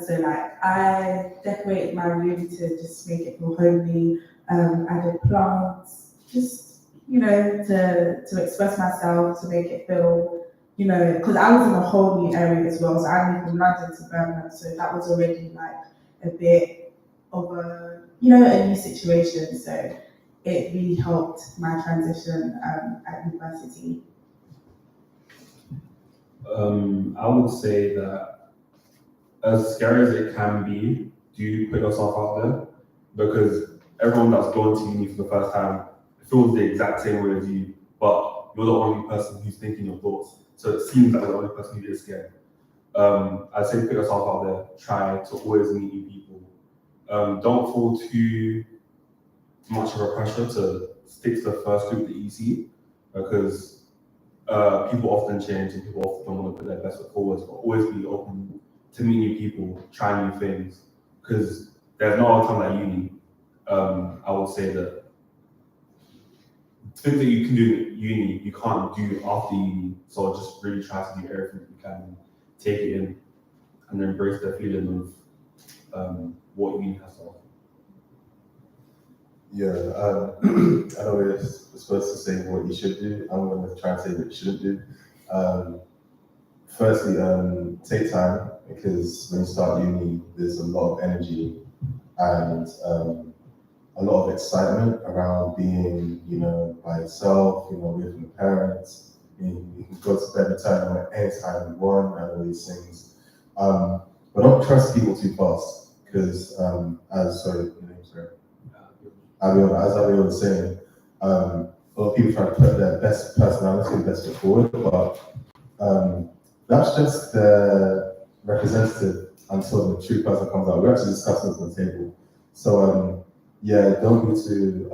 S: So like I decorated my room to just make it feel homely, added plants, just, you know, to express myself, to make it feel, you know, because I was in a whole new area as well. So I moved from London to Birmingham, so that was already like a bit of a, you know, a new situation. So it really helped my transition at university.
Q: I would say that as scary as it can be, do put yourself out there because everyone that's going to uni for the first time feels the exact same way as you, but you're the only person who's thinking your thoughts. So it seems like you're the only person who is scared. I'd say put yourself out there, try to always meet new people. Don't fall too much of a pressure to stick to the first group that you see because people often change and people often don't want to put their best foot forward, but always be open to meet new people, try new things, because there's no other time like uni. I would say that things that you can do at uni, you can't do after uni, so just really try to do everything that you can, take it in, and embrace the feeling of what uni has to offer.
P: Yeah, I know we're supposed to say what you should do. I'm going to try and say what you shouldn't do. Firstly, take time because when you start uni, there's a lot of energy and a lot of excitement around being, you know, by yourself, you know, with your parents. You can go to bed anytime you want and all these things. But don't trust people too fast because, sorry. As Abiola was saying, a lot of people try to put their best personality and best foot forward, but that's just the representative until the true person comes out. We're actually discussing this on the table. So yeah, don't be too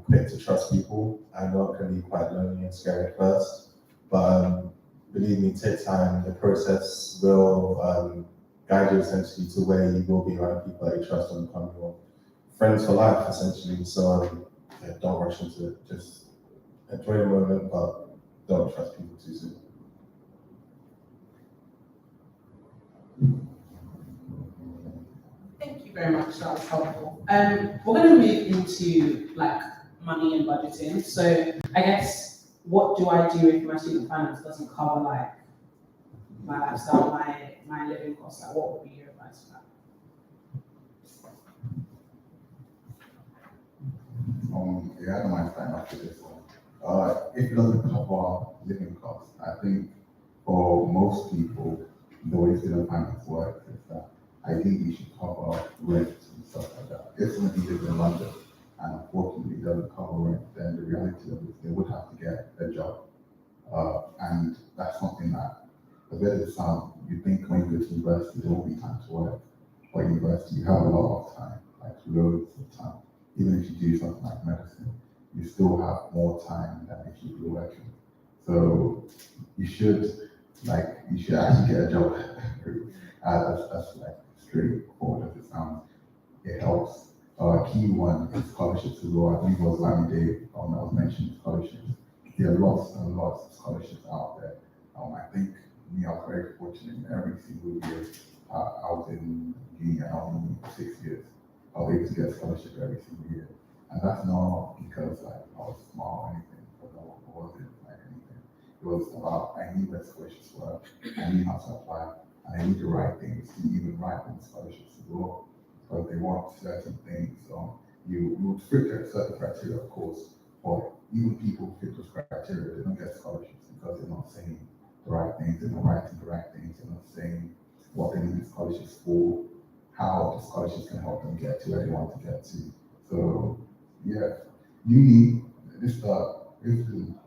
P: quick to trust people. I know it can be quite lonely and scary at first, but believe me, take time. The process will guide you essentially to where you will be around people that you trust and become your friends for life, essentially. So yeah, don't rush into it. Just enjoy the moment, but don't trust people too soon.
J: Thank you very much. That was helpful. We're going to move into like money and budgeting. So I guess what do I do if my student finance doesn't cover like my lifestyle, my living costs? Like, what would be your advice for that?
T: Yeah, I don't mind starting off with this one. If it doesn't cover living costs, I think for most people, the way student finance works is that ideally you should cover rent and stuff like that. If somebody lives in London and unfortunately doesn't cover rent, then the reality of it, they would have to get a job. And that's something that, as well as it sounds, you think when you go to university, there won't be time to work. But at university, you have a lot of time, like loads of time. Even if you do something like medicine, you still have more time than if you were working. So you should actually get a job. That's like straightforward as it sounds. It helps. Key one is scholarships as well. I think it was Lamy Day that was mentioning scholarships. There are lots and lots of scholarships out there. I think me, I was very fortunate in every single year. I was in uni and I was in 6 years. I was able to get a scholarship every single year. And that's not because like, I was smart or anything, because I wasn't like anything. It was about, I knew where scholarships were, I knew how to apply, and I knew the right things to even write on scholarships as well. Because they want certain things, so you would fit certain criteria, of course, but even people fit those criteria, they don't get scholarships because they're not saying the right things, they're not writing the right things, they're not saying what they need scholarships for, how the scholarships can help them get to where they want to get to. So yeah, uni, this is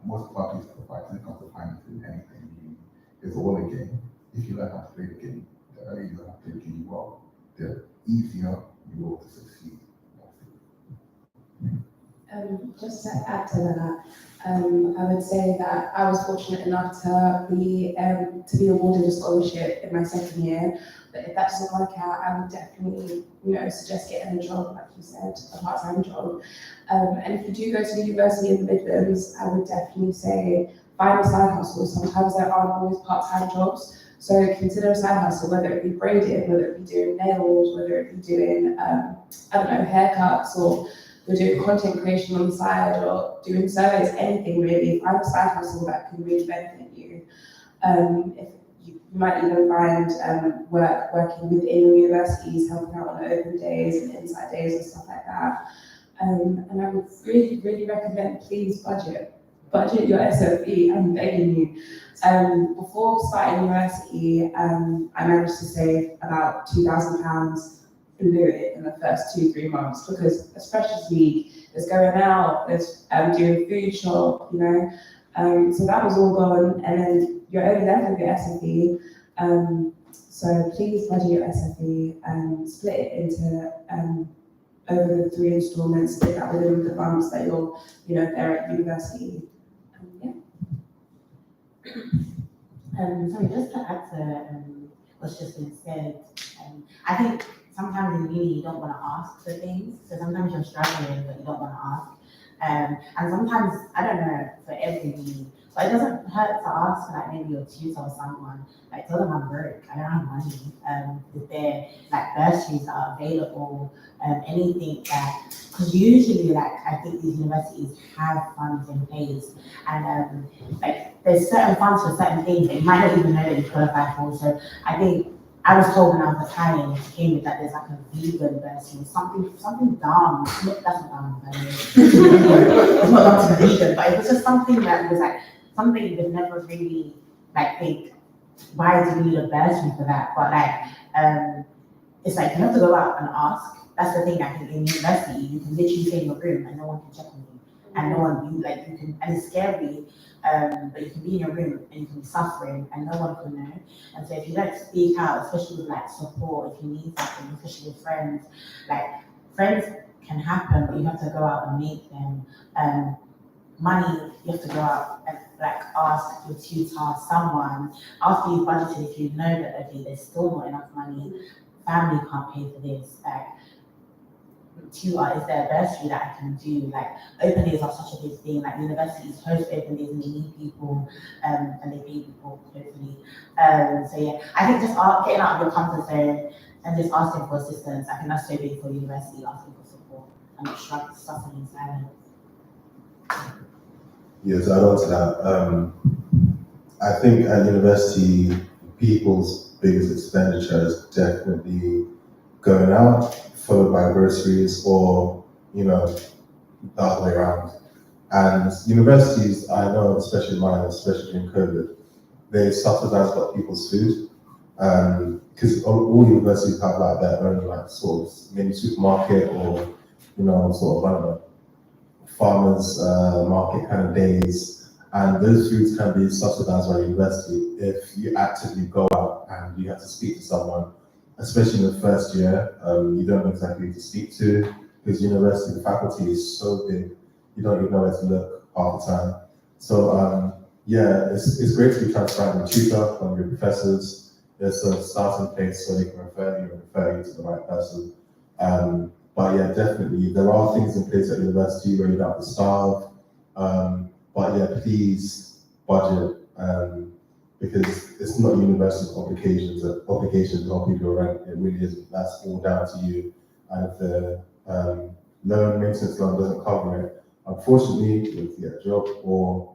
T: most of our people fight when it comes to financing anything. Uni is all a game. If you learn how to play the game, the earlier you learn how to play the game well, the easier you will to succeed.
O: Just to add to that, I would say that I was fortunate enough to be awarded a scholarship in my second year. But if that doesn't work out, I would definitely, suggest getting a job, like you said, a part-time job. And if you do go to the University in the Midlands, I would definitely say find a side hustle. Sometimes there aren't always part-time jobs, so consider a side hustle, whether it be braiding, whether it be doing nails, whether it be doing, haircuts, or you're doing content creation on the side, or doing surveys, anything really. Find a side hustle that can really benefit you. If you might even find working within universities, helping out on open days and inside days and stuff like that. And I would really, really recommend, please budget your SFE. I'm begging you. Before starting university, I managed to save about £2,000. Blew it in the first 2-3 months because especially week, there's going out, there's doing food shop, so that was all gone, and then you're only left with your SFE. So please budget your SFE and split it into over the 3 installments, split that within the months that you're there at university.
N: Sorry, just to add to what's just been said, I think sometimes in uni you don't want to ask for things, so sometimes you're struggling but you don't want to ask. And sometimes, I don't know, for every uni, but it doesn't hurt to ask for like maybe your tutor or someone, like tell them I'm broke, I don't have money. Is there like bursaries that are available, anything that, because usually like I think these universities have funds in place, and like there's certain funds for certain things that you might not even know that you qualify for. So I think I was told when I was applying to Cambridge that there's like a vegan bursary, something dumb. That's not dumb, by the way. It's not dumb to be vegan, but it was just something that was like something you would never really like think, why do you need a bursary for that? But like it's like you have to go out and ask. That's the thing. I think in university you can literally stay in your room and no one can check on you, and no one you can, and it's scary. But you can be in your room and you can be suffering and no one can know. And so if you don't speak out, especially with like support, if you need something, especially with friends, like friends can happen, but you have to go out and make them. Money, you have to go out and like ask your tutor, someone, after you've budgeted, if you know that okay, there's still not enough money, family can't pay for this, like tutor, is there a bursary that I can do? Like open days are such a big thing. Like universities host open days and they need people, and they pay people hopefully. So yeah, I think just getting out of your comfort zone and just asking for assistance. I think that's so big for university, asking for support and not suffering in silence.
P: Yes, add on to that. I think at university, people's biggest expenditure is definitely going out, followed by groceries, or the other way around. And universities, I know, especially mine, especially during COVID, they subsidize a lot of people's food. Because all universities have like their own like sort of mini supermarket, or sort of, I don't know, farmers market kind of days, and those foods can be subsidized by university if you actively go out and you have to speak to someone, especially in the first year. You don't know exactly who to speak to because university, the faculty is so big, you don't even know where to look half the time. So yeah, it's great to be transparent with tutor from your professors. There's a starting place so they can refer you to the right person. But yeah, definitely, there are things in place at university where you don't have to starve. But yeah, please budget, because it's not university's obligations to help people rent. It really is. That's all down to you. And if the loan, maintenance loan doesn't cover it, unfortunately, you have to get a job or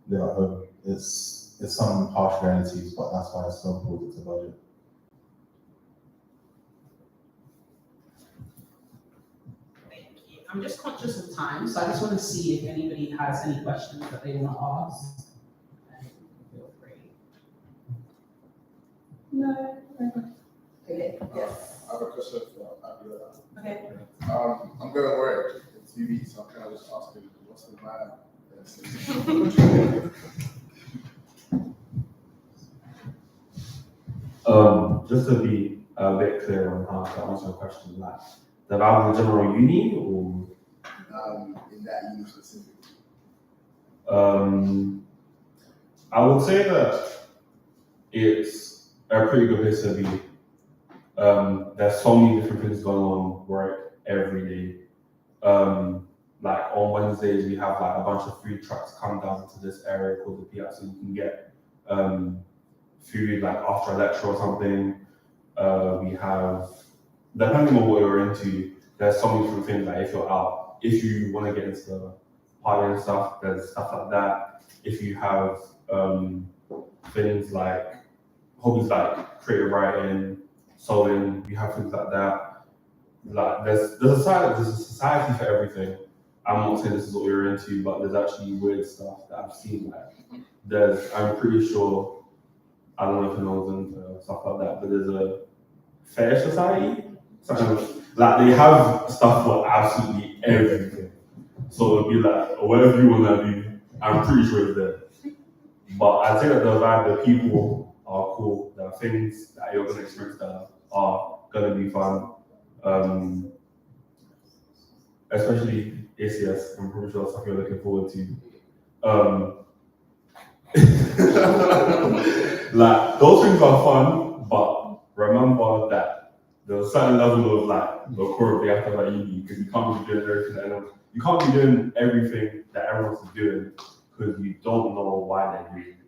P: live at home. It's some harsh realities, but that's why it's so important to budget.
J: I'm just conscious of time, so I just want to see if anybody has any questions that they want to ask. Feel free. No.
E: Okay,
C: I have a question for Abiola.
E: Okay.
C: I'm going to work in TV, so I'm kind of just asking, what's the man?
Q: Just to be a bit clear on how to answer your question, like the Bible General Uni or
C: in that uni specifically.
Q: I would say that it's a pretty good place to be. There's so many different things going on work every day. Like on Wednesdays, we have like a bunch of food trucks come down to this area called the Piazza, so you can get food like after a lecture or something. We have, depending on what you're into, there's so many different things. Like if you're out, if you want to get into the party and stuff, there's stuff like that. If you have things like hobbies like creative writing, sewing, we have things like that. Like there's a society for everything. I'm not saying this is what you're into, but there's actually weird stuff that I've seen. Like I'm pretty sure, I don't know if anyone's into stuff like that, but there's a fetish society. Like they have stuff for absolutely everything. So it'll be like whatever you wanna do, I'm pretty sure it's there. But I'd say that the vibe, the people are cool. There are things that you're gonna experience that are gonna be fun. Especially ACS, I'm pretty sure that's stuff you're looking forward to. Like those things are fun, but remember that there's a certain level of like the core of the after that uni, because you can't be doing everything that everyone, you can't be doing everything that everyone else is doing because you don't know why they're doing it,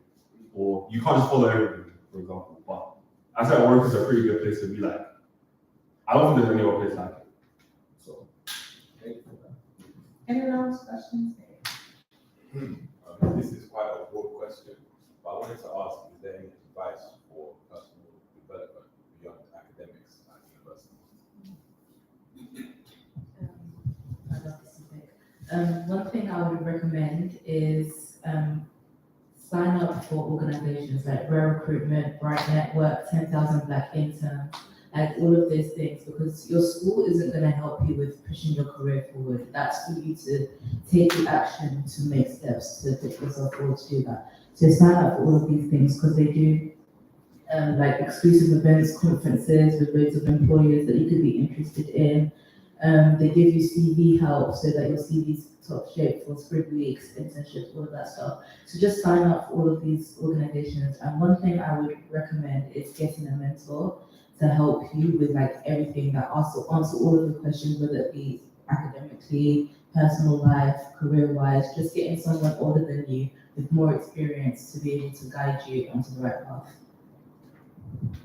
Q: or you can't just follow everything, for example. But I said work is a pretty good place to be. Like I don't think there's any other place like it. So thank you for that.
J: Anyone else questions?
H: This is quite a broad question, but I wanted to ask, is there any advice for personal development beyond academics at university?
R: One thing I would recommend is sign up for organizations like Rare Recruitment, Bright Network, 10,000 Black Interns, like all of these things, because your school isn't going to help you with pushing your career forward. That's for you to take the action to make steps to put yourself forward to do that. So sign up for all of these things because they do like exclusive events, conferences with loads of employers that you could be interested in. They give you CV help so that your CV's top shape for spring weeks, internships, all of that stuff. So just sign up for all of these organizations. And one thing I would recommend is getting a mentor to help you with like everything that answer all of the questions, whether it be academically, personal life, career-wise, just getting someone older than you with more experience to be able to guide you onto the right path.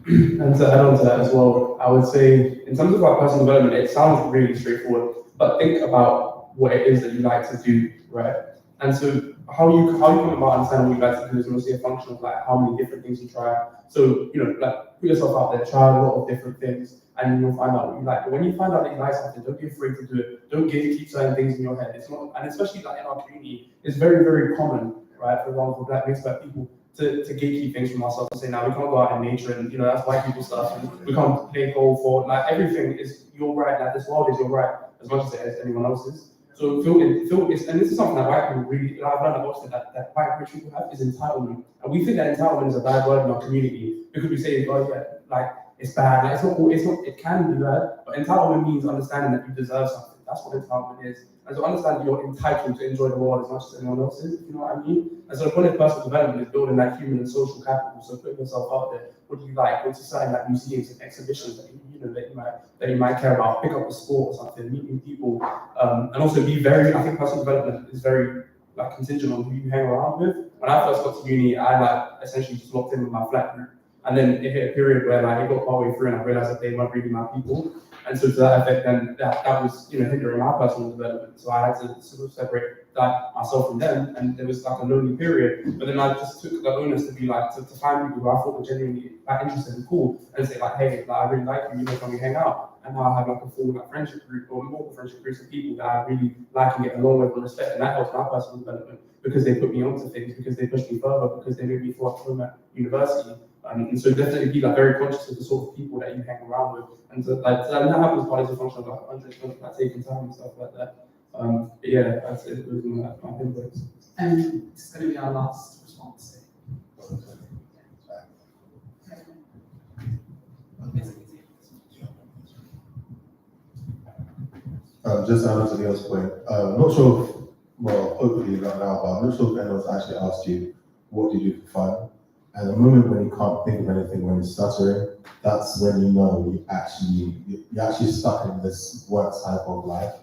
F: And to add on to that as well, I would say in terms of our personal development, it sounds really straightforward, but think about what it is that you like to do, right? And so how you come about understanding what you like to do is mostly a function of like how many different things you try. So, like put yourself out there, try a lot of different things, and you'll find out what you like. But when you find out that you like something, don't be afraid to do it. Don't keep certain things in your head. It's not, and especially like in our community, it's very, very common, right? For example, Black mixed black people to gatekeep things from ourselves and say, now we can't go out in nature and that's white people stuff, and we can't play goal for like everything is your right, like this world is your right as much as it is anyone else's. So feel it's, and this is something that white people really, I've learned about that white rich people have, is entitlement. And we think that entitlement is a bad word in our community because we say, oh yeah, like it's bad, like it's not, it can be bad, but entitlement means understanding that you deserve something. That's what entitlement is. And so understand you're entitled to enjoy the world as much as anyone else is, if you know what I mean? And so the point of personal development is building that human and social capital. So putting yourself out there. What do you like? Go to certain like museums and exhibitions that you might care about. Pick up a sport or something, meet new people. And also be very, I think personal development is very like contingent on who you hang around with. When I first got to uni, I like essentially just locked in with my flat group. And then it hit a period where like it got partway through and I realized that they weren't really my people. And so to that effect, then that was hindering my personal development. So I had to sort of separate that myself from them, and there was like a lonely period. But then I just took the onus to be like to find people who I thought were genuinely like interested and cool, and say like, hey, like, I really like you, can we hang out? and now I have like a full like friendship group or multiple friendship groups of people that I really like and get along with and respect, and that helps my personal development because they put me onto things, because they push me further, because they made me feel like home at university. And so definitely be like very conscious of the sort of people that you hang around with, and so, like so that happens partly as a function of like understanding, like taking time and stuff like that. But yeah, that's it. Those are my inputs.
J: And it's going to be our last response.
P: Just to add on to Leo's point, I'm not sure if, well, hopefully not now, but I'm not sure if anyone's actually asked you, what do you do for fun? And the moment when you can't think of anything, when you're stuttering, that's when you know you're actually stuck in this work type of life.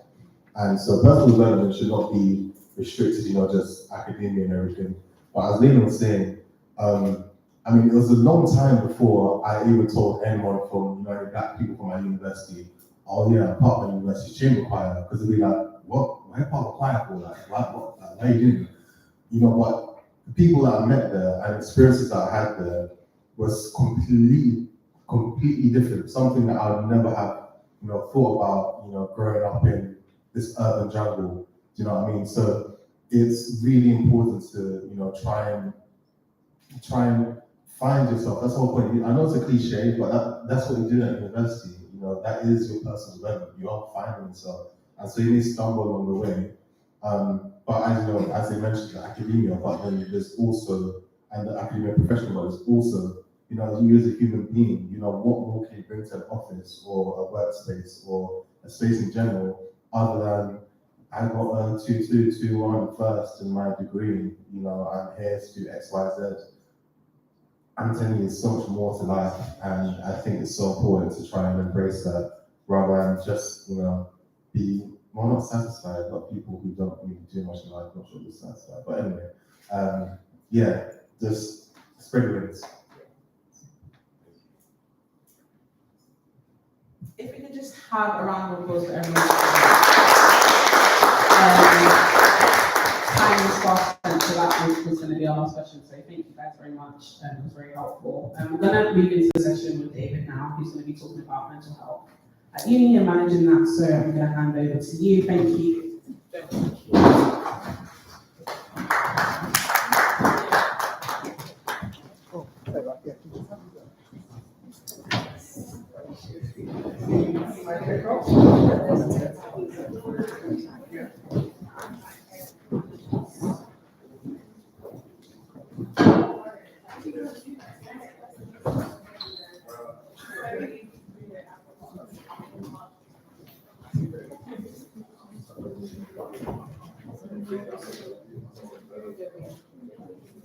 P: And so personal development should not be restricted, just academia and everything. But as Leon was saying, I mean, it was a long time before I even told anyone from, any black people from my university, oh yeah, I'm part of my university chamber choir, because they'd be like, what? Why are you part of a choir for? Like, why are you doing it? But the people that I met there and experiences that I had there was completely different. Something that I would never have, thought about, growing up in this urban jungle. Do you know what I mean? So it's really important to, try and find yourself. That's the whole point. I know it's a cliche, but that's what you do at university. That is your personal development. You are finding yourself. And so you may stumble along the way. But as they mentioned, the academia, but then there's also, and the academia professional, but there's also, you as a human being, what more can you bring to an office or a workspace or a space in general, other than I got a 2-2-2-1 first in my degree, I'm here to do X, Y, Z. I'm telling you, there's so much more to life, and I think it's so important to try and embrace that rather than just, be not satisfied, but people who don't really do much in life, not sure they're satisfied. But anyway, yeah, just spread your wings.
J: If we could just have a round of applause for everyone. Time is fast spent, so that was going to be our last question. So thank you guys very much. It was very helpful. We're going to move into the session with David now, who's going to be talking about mental health at uni and managing that. So I'm going to hand over to you. Thank you.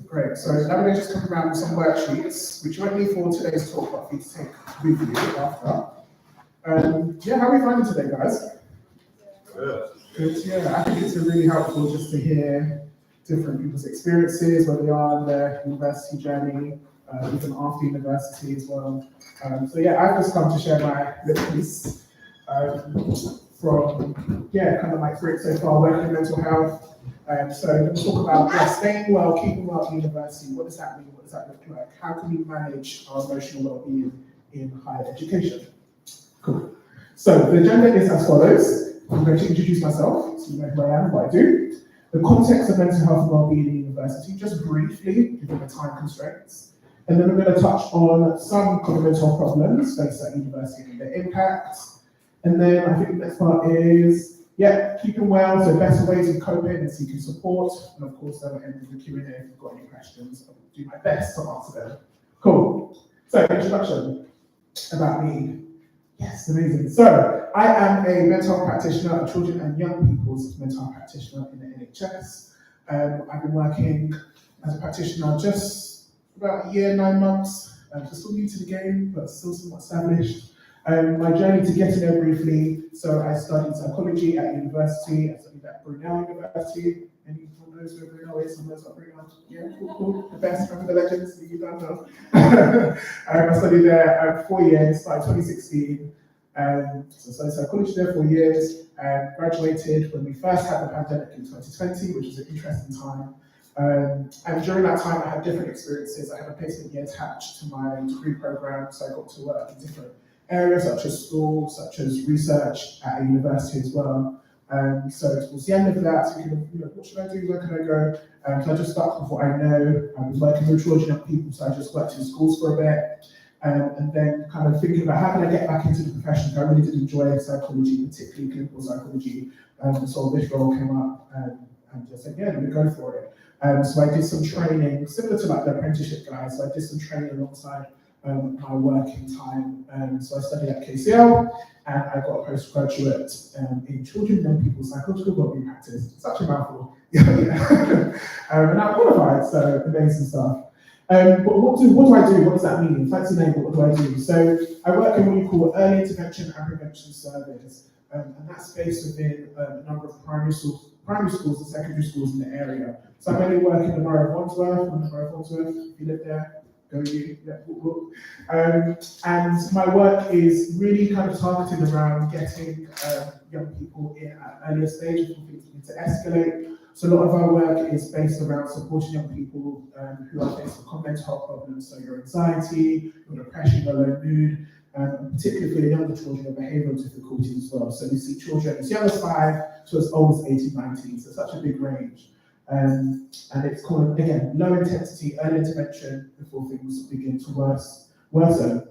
C: Great, so now we're going to just come around with some worksheets, which you won't need for today's talk, but for you to take with you after. Yeah, how are we finding today, guys? Good, yeah, I think it's been really helpful just to hear different people's experiences, where they are in their university journey, even after university as well. So yeah, I've just come to share my little piece from, kind of my experience so far working in mental health. So we're going to talk about staying well, keeping well at university. What does that mean? What does that look like? How can we manage our emotional well-being in higher education? Cool. So the agenda is as follows. I'm going to introduce myself, so you know who I am, what I do. The context of mental health and well-being in university, just briefly, given the time constraints. And then we're going to touch on some common mental health problems faced at university and their impacts. And then I think the next part is, keeping well, so better ways of coping and seeking support. And of course, then we'll end with the Q&A if you've got any questions. I'll do my best to answer them. Cool. So, introduction about me. Yes, amazing. So, I am a mental health practitioner, a children and young people's mental health practitioner in the NHS. I've been working as a practitioner just about a year, 9 months. So still new to the game, but still somewhat established. My journey to get to there briefly, so I studied psychology at university. I studied at Brunel University. Anyone knows where Brunel is? Someone knows what Brunel is? Yeah, cool. The best, remember the legends that you don't know. I studied there 4 years, started 2016. So studied psychology there 4 years. Graduated when we first had the pandemic in 2020, which was an interesting time. And during that time, I had different experiences. I had a placement year attached to my degree program, so I got to work in different areas such as school, such as research at a university as well. So towards the end of that, we can, what should I do? Where can I go? So I just stuck with what I know. I was working with children and people, so I just worked in schools for a bit. And then kind of thinking about how can I get back into the profession. I really did enjoy psychology, particularly clinical psychology. So this role came up and just said, yeah, let me go for it. So I did some training, similar to like the apprenticeship guys. So I did some training alongside my working time. So I studied at KCL and I got a postgraduate in children and young people psychological wellbeing practice. Such a mouthful. Yeah. And I'm qualified, so amazing stuff. But what do I do? What does that mean? Fancy name, but what do I do? So I work in what we call early intervention and prevention service, and that's based within a number of primary schools and secondary schools in the area. So I mainly work in the borough of Wandsworth, if you live there, go you, yeah, and my work is really kind of targeted around getting young people in at an earlier stage before things begin to escalate. So a lot of our work is based around supporting young people who are facing common mental health problems, so your anxiety, your depression, your low mood, particularly for the younger children with behavioural difficulties as well. So we see children as young as 5 to as old as 18, 19, so such a big range. And it's called, again, low intensity early intervention before things begin to worsen.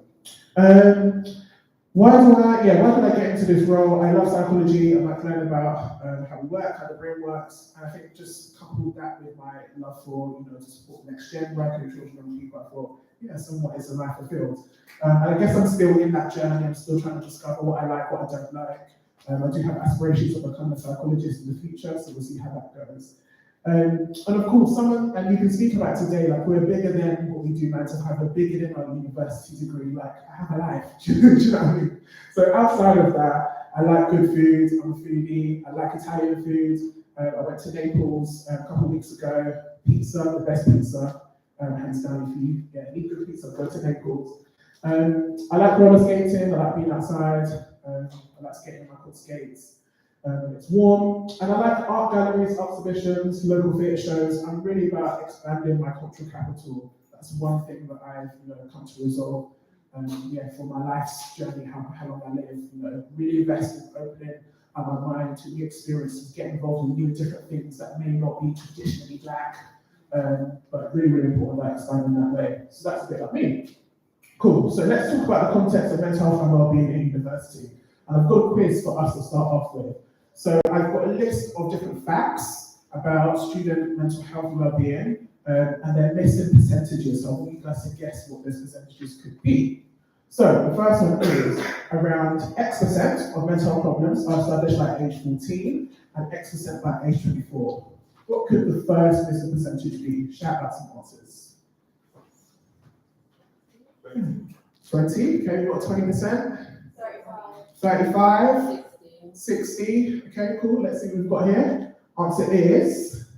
C: Why did I get into this role? I love psychology. I like to learn about how we work, how the brain works, and I think just coupled that with my love for, to support the next gen, working with children and people, I thought, yeah, somewhat is a life fulfilled. And I guess I'm still in that journey. I'm still trying to discover what I like, what I don't like. I do have aspirations of becoming a psychologist in the future, so we'll see how that goes. And of course, and you can speak about today, like we're bigger than what we do 9 to 5, we're bigger than our university degree, like I have a life, do you know what I mean? So outside of that, I like good food, I'm a foodie, I like Italian food. I went to Naples a couple of weeks ago, pizza, the best pizza, hands down. If you need good pizza, go to Naples. I like roller skating, I like being outside, I like skating on my quad skates. It's warm, and I like art galleries, exhibitions, local theatre shows. I'm really about expanding my cultural capital. That's one thing that I've come to resolve. For my life's journey, how long I live, really invest in opening my mind to new experiences, get involved in new different things that may not be traditionally black, but really, really important that I expand in that way. So that's a bit like me. Cool, so let's talk about the context of mental health and wellbeing in university. And I've got a quiz for us to start off with. So I've got a list of different facts about student mental health and well-being, and they're listed percentages. So I want you guys to guess what those percentages could be. So the first one is around X% of mental health problems are established by age 14 and X% by age 24. What could the first listed percentage be? Shout out some answers. 20, okay, we've got 20%. 35. 60. Okay, cool. Let's see what we've got here. Answer is,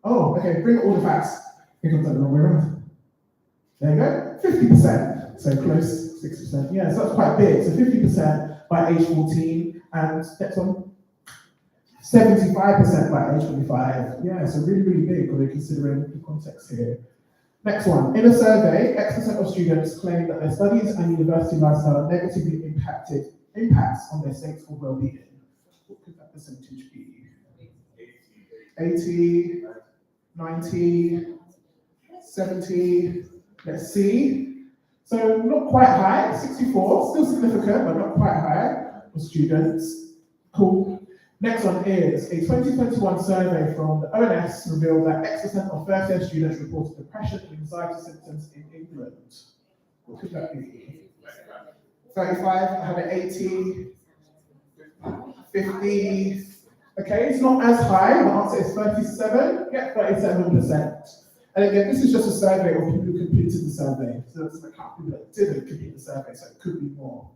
C: okay, bring all the facts. I think I've done the wrong way around. There you go, 50%. So close, 6%. Yeah, so that's quite big. So 50% by age 14, and next one, 75% by age 25. Yeah, so really, really big when we're considering the context here. Next one, in a survey, X% of students claim that their studies and university lifestyle negatively impacts on their state of well-being. What could that percentage be? 80, 90, 70, let's see. So not quite high, 64, still significant, but not quite high for students. Cool. Next one is a 2021 survey from the ONS revealed that X% of first-year students reported depression and anxiety symptoms in England. What could that be? 35, I have an 80, 50. Okay, it's not as high. The answer is 37. Yeah, 37%. And again, this is just a survey of people who completed the survey. So it's like people that didn't complete the survey, so it could be more.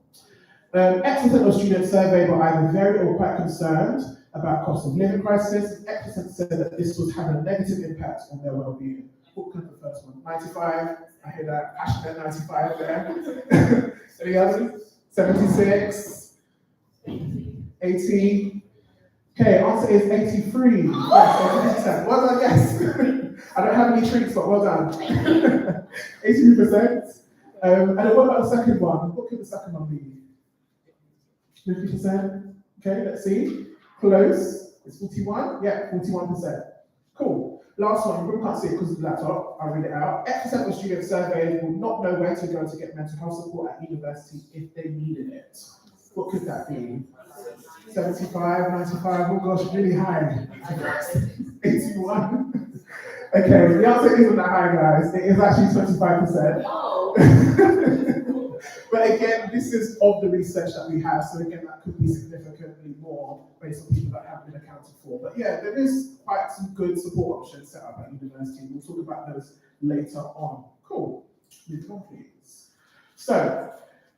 C: X% of students surveyed were either very or quite concerned about cost of living crisis. X% said that this was having a negative impact on their well-being. What could the first one? 95. I hear that passionate 95 there. Any others? 76. 80. Okay, answer is 83. Yes, 80%. Well done, yes. I don't have any treats, but well done. 83%. And then what about the second one? What could the second one be? 50%? Okay, let's see. Close. It's 41? Yeah, 41%. Cool. Last one, you probably can't see it because of the laptop. I'll read it out. 8% of students surveyed will not know where to go to get mental health support at university if they needed it. What could that be? 75, 95, oh gosh, really high. 81. Okay, the answer isn't that high, guys. It is actually 25%. But again, this is of the research that we have, so again, that could be significantly more based on people that have been accounted for. But yeah, there is quite some good support options set up at university. We'll talk about those later on. Cool. Move on, please. So,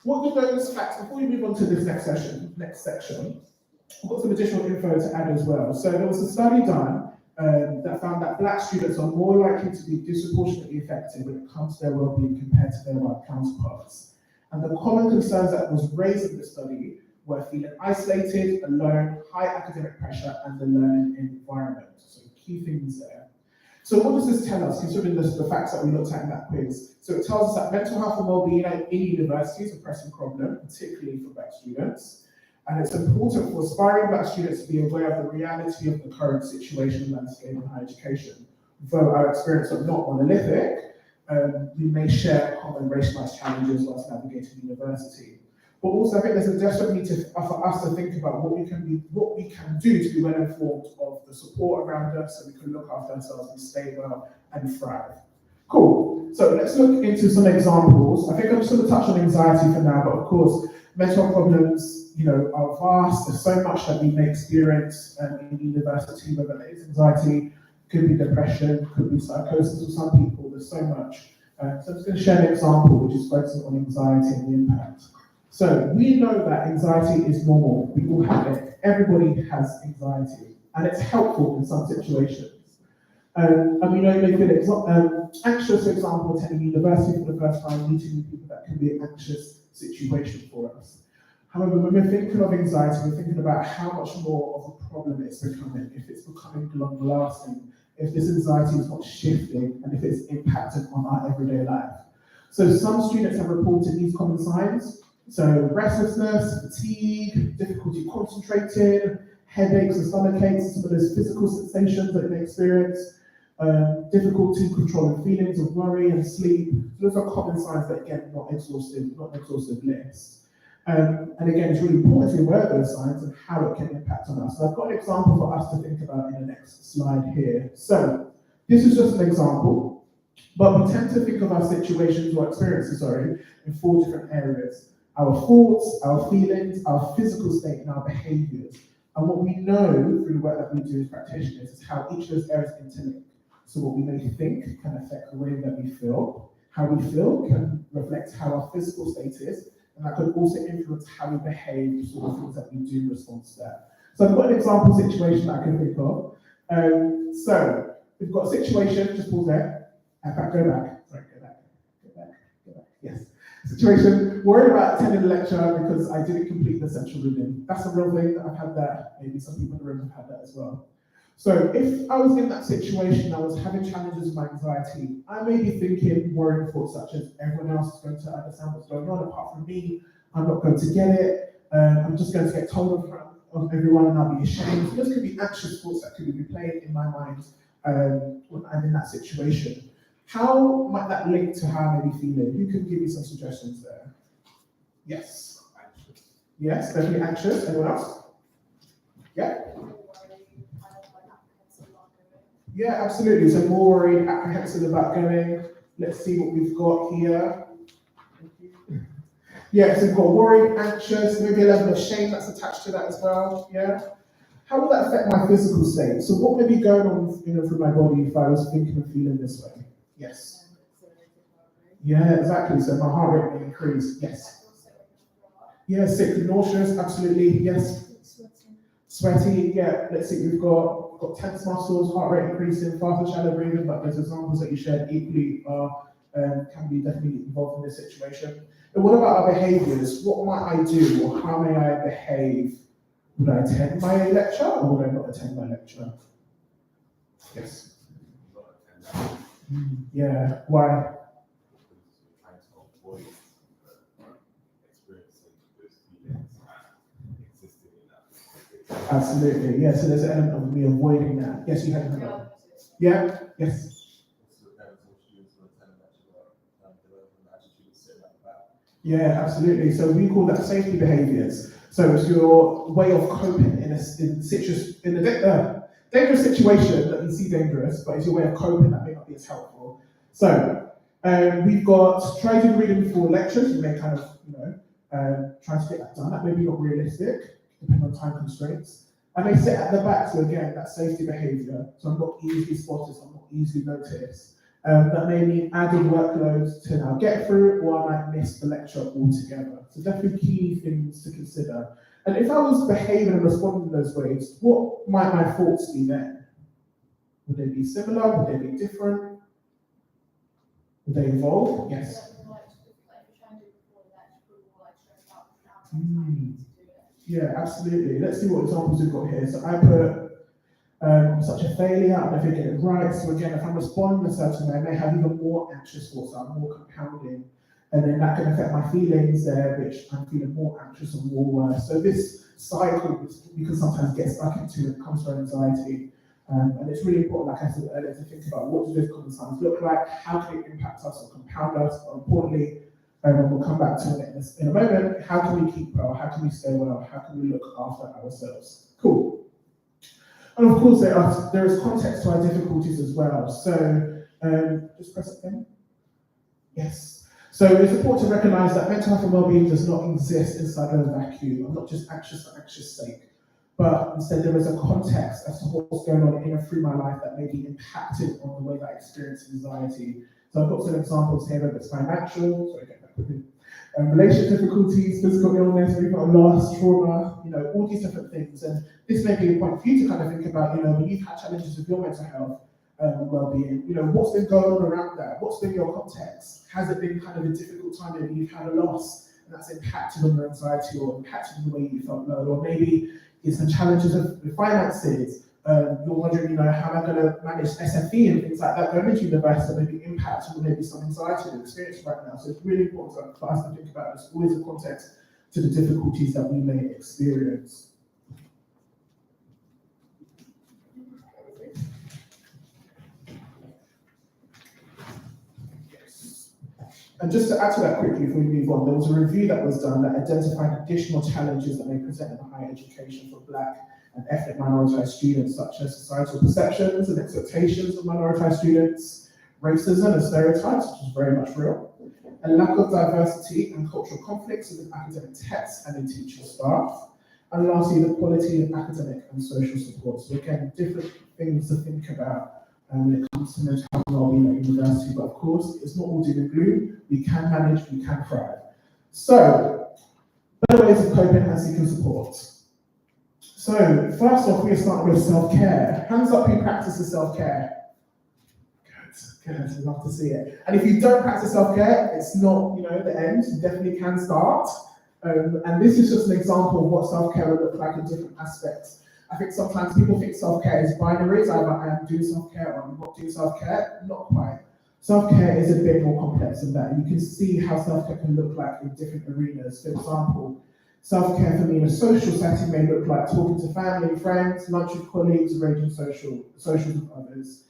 C: what do those facts, before we move on to this next section, I've got some additional info to add as well. So there was a study done that found that Black students are more likely to be disproportionately affected when it comes to their well-being compared to their white counterparts. And the common concerns that was raised in the study were feeling isolated, alone, high academic pressure, and the learning environment. So key things there. So what does this tell us, considering the facts that we looked at in that quiz? So it tells us that mental health and well-being in university is a pressing problem, particularly for Black students. And it's important for aspiring Black students to be aware of the reality of the current situation landscape in higher education. Though our experiences are not monolithic, we may share common racialized challenges whilst navigating university. But also, I think there's a desperate need for us to think about what we can do to be well informed of the support around us, so we can look after ourselves and stay well and thrive. Cool. So let's look into some examples. I think I'm just going to touch on anxiety for now, but of course, mental health problems, are vast. There's so much that we may experience in university, whether it is anxiety, could be depression, could be psychosis for some people. There's so much. So I'm just going to share an example which is focusing on anxiety and the impact. So we know that anxiety is normal. We all have it. Everybody has anxiety, and it's helpful in some situations. And we know you may feel anxious, for example, attending university for the first time, meeting new people. That can be an anxious situation for us. However, when we're thinking of anxiety, we're thinking about how much more of a problem it's becoming, if it's becoming long-lasting, if this anxiety is not shifting, and if it's impacting on our everyday life. So some students have reported these common signs. So restlessness, fatigue, difficulty concentrating, headaches and stomach aches, some of those physical sensations that they experience, difficulty controlling feelings of worry and sleep. Those are common signs that, again, not exhaustive list. And again, it's really important to be aware of those signs and how it can impact on us. So I've got an example for us to think about in the next slide here. So this is just an example, but we tend to think of our situations or experiences, in 4 different areas. Our thoughts, our feelings, our physical state, and our behaviors. And what we know through the work that we do as practitioners is how each of those areas interlink. So what we may think can affect the way that we feel. How we feel can reflect how our physical state is, and that could also influence how we behave, the sort of things that we do in response to that. So I've got an example situation that I can think of. So we've got a situation, just pause there. In fact, go back. Sorry, go back. Yes. Situation, worried about attending the lecture because I didn't complete the essential reading. That's a real thing. I've had that. Maybe some people in the room have had that as well. So if I was in that situation, I was having challenges with my anxiety, I may be thinking worrying thoughts such as everyone else is going to understand what's going on apart from me. I'm not going to get it. I'm just going to get told of everyone and I'll be ashamed. So those could be anxious thoughts that could be replaying in my mind when I'm in that situation. How might that link to how I may be feeling? Who can give me some suggestions there? Yes. Anxious. Yes, definitely anxious. Anyone else? Yeah? Yeah, absolutely. So more worried, apprehensive about going. Let's see what we've got here. Yeah, so we've got worried, anxious, maybe a level of shame that's attached to that as well. Yeah. How will that affect my physical state? So what may be going on, through my body if I was thinking and feeling this way? Yes. Yeah, exactly. So my heart rate may increase. Yes. Yeah, sick, nauseous, absolutely. Yes. Sweaty, yeah. Let's see, we've got tense muscles, heart rate increasing, faster, shallow breathing, but those examples that you shared equally can be definitely involved in this situation. And what about our behaviors? What might I do, or how may I behave? Would I attend my lecture, or would I not attend my lecture? Yes. Yeah, why?
U: Absolutely, yeah, so there's an element of me avoiding that. Yes, you had another. Yeah, yes. Yeah, absolutely. So we call that safety behaviours. So it's your way of coping in a dangerous situation that you see dangerous, but it's your way of coping that may not be as helpful. So we've got try to read it before lectures. You may kind of, try to get that done. That may be not realistic, depending on time constraints. I may sit at the back, so again, that safety behaviour. So I'm not easily spotted, so I'm not easily noticed. That may mean added workloads to now get through, or I might miss the lecture altogether. So definitely key things to consider. And if I was behaving and responding in those ways, what might my thoughts be then? Would they be similar? Would they be different? Would they evolve? Yes. Yeah, absolutely. Let's see what examples we've got here. So I put such a failure, I'm never get it right. So again, if I'm responding a certain way, I may have even more anxious thoughts, so I'm more compounding. And then that can affect my feelings there, which I'm feeling more anxious and more worse. So this cycle, we can sometimes get stuck into, it comes from anxiety. And it's really important, like I said earlier, to think about what do those common signs look like, how can it impact us or compound us, but importantly, and we'll come back to it in a moment, how can we keep well, how can we stay well, how can we look after ourselves? Cool. And of course, there is context to our difficulties as well. So, just press it again. Yes. So it's important to recognise that mental health and well-being does not exist inside of a vacuum. I'm not just anxious for anxious sake, but instead there is a context as to what's going on in and through my life that may be impacted on the way that I experience anxiety. So I've got some examples here, whether it's financial, relationship difficulties, physical illness, we've got loss, trauma, all these different things. And this may be a point for you to kind of think about, when you've had challenges with your mental health and well-being, what's been going on around that? What's been your context? Has it been kind of a difficult time maybe you've had a loss and that's impacted on your anxiety or impacted on the way you felt low? Or maybe it's the challenges of the finances. You're wondering, how am I going to manage SFE and things like that going into university that maybe impact on maybe some anxiety and experience right now. So it's really important for us to think about there's always a context to the difficulties that we may experience. And just to add to that quickly before we move on, there was a review that was done that identified additional challenges that may present in higher education for Black and ethnic minoritized students, such as societal perceptions and expectations of minoritized students, racism and stereotypes, which is very much real, and lack of diversity and cultural conflicts within academic texts and in teaching staff, and lastly, the quality of academic and social support. So again, different things to think about when it comes to mental health and well-being at university, but of course, it's not all doom and gloom. We can manage, we can thrive. So, better ways of coping and seeking support. So, first off, we're starting with self-care. Hands up who practices self-care. Good, I'd love to see it. And if you don't practice self-care, it's not, the end. You definitely can start. And this is just an example of what self-care would look like in different aspects. I think sometimes people think self-care is binaries, either I am doing self-care or I'm not doing self-care. Not quite. Self-care is a bit more complex than that. You can see how self-care can look like in different arenas. For example, self-care for me in a social setting may look like talking to family and friends, lunch with colleagues, arranging socials with others.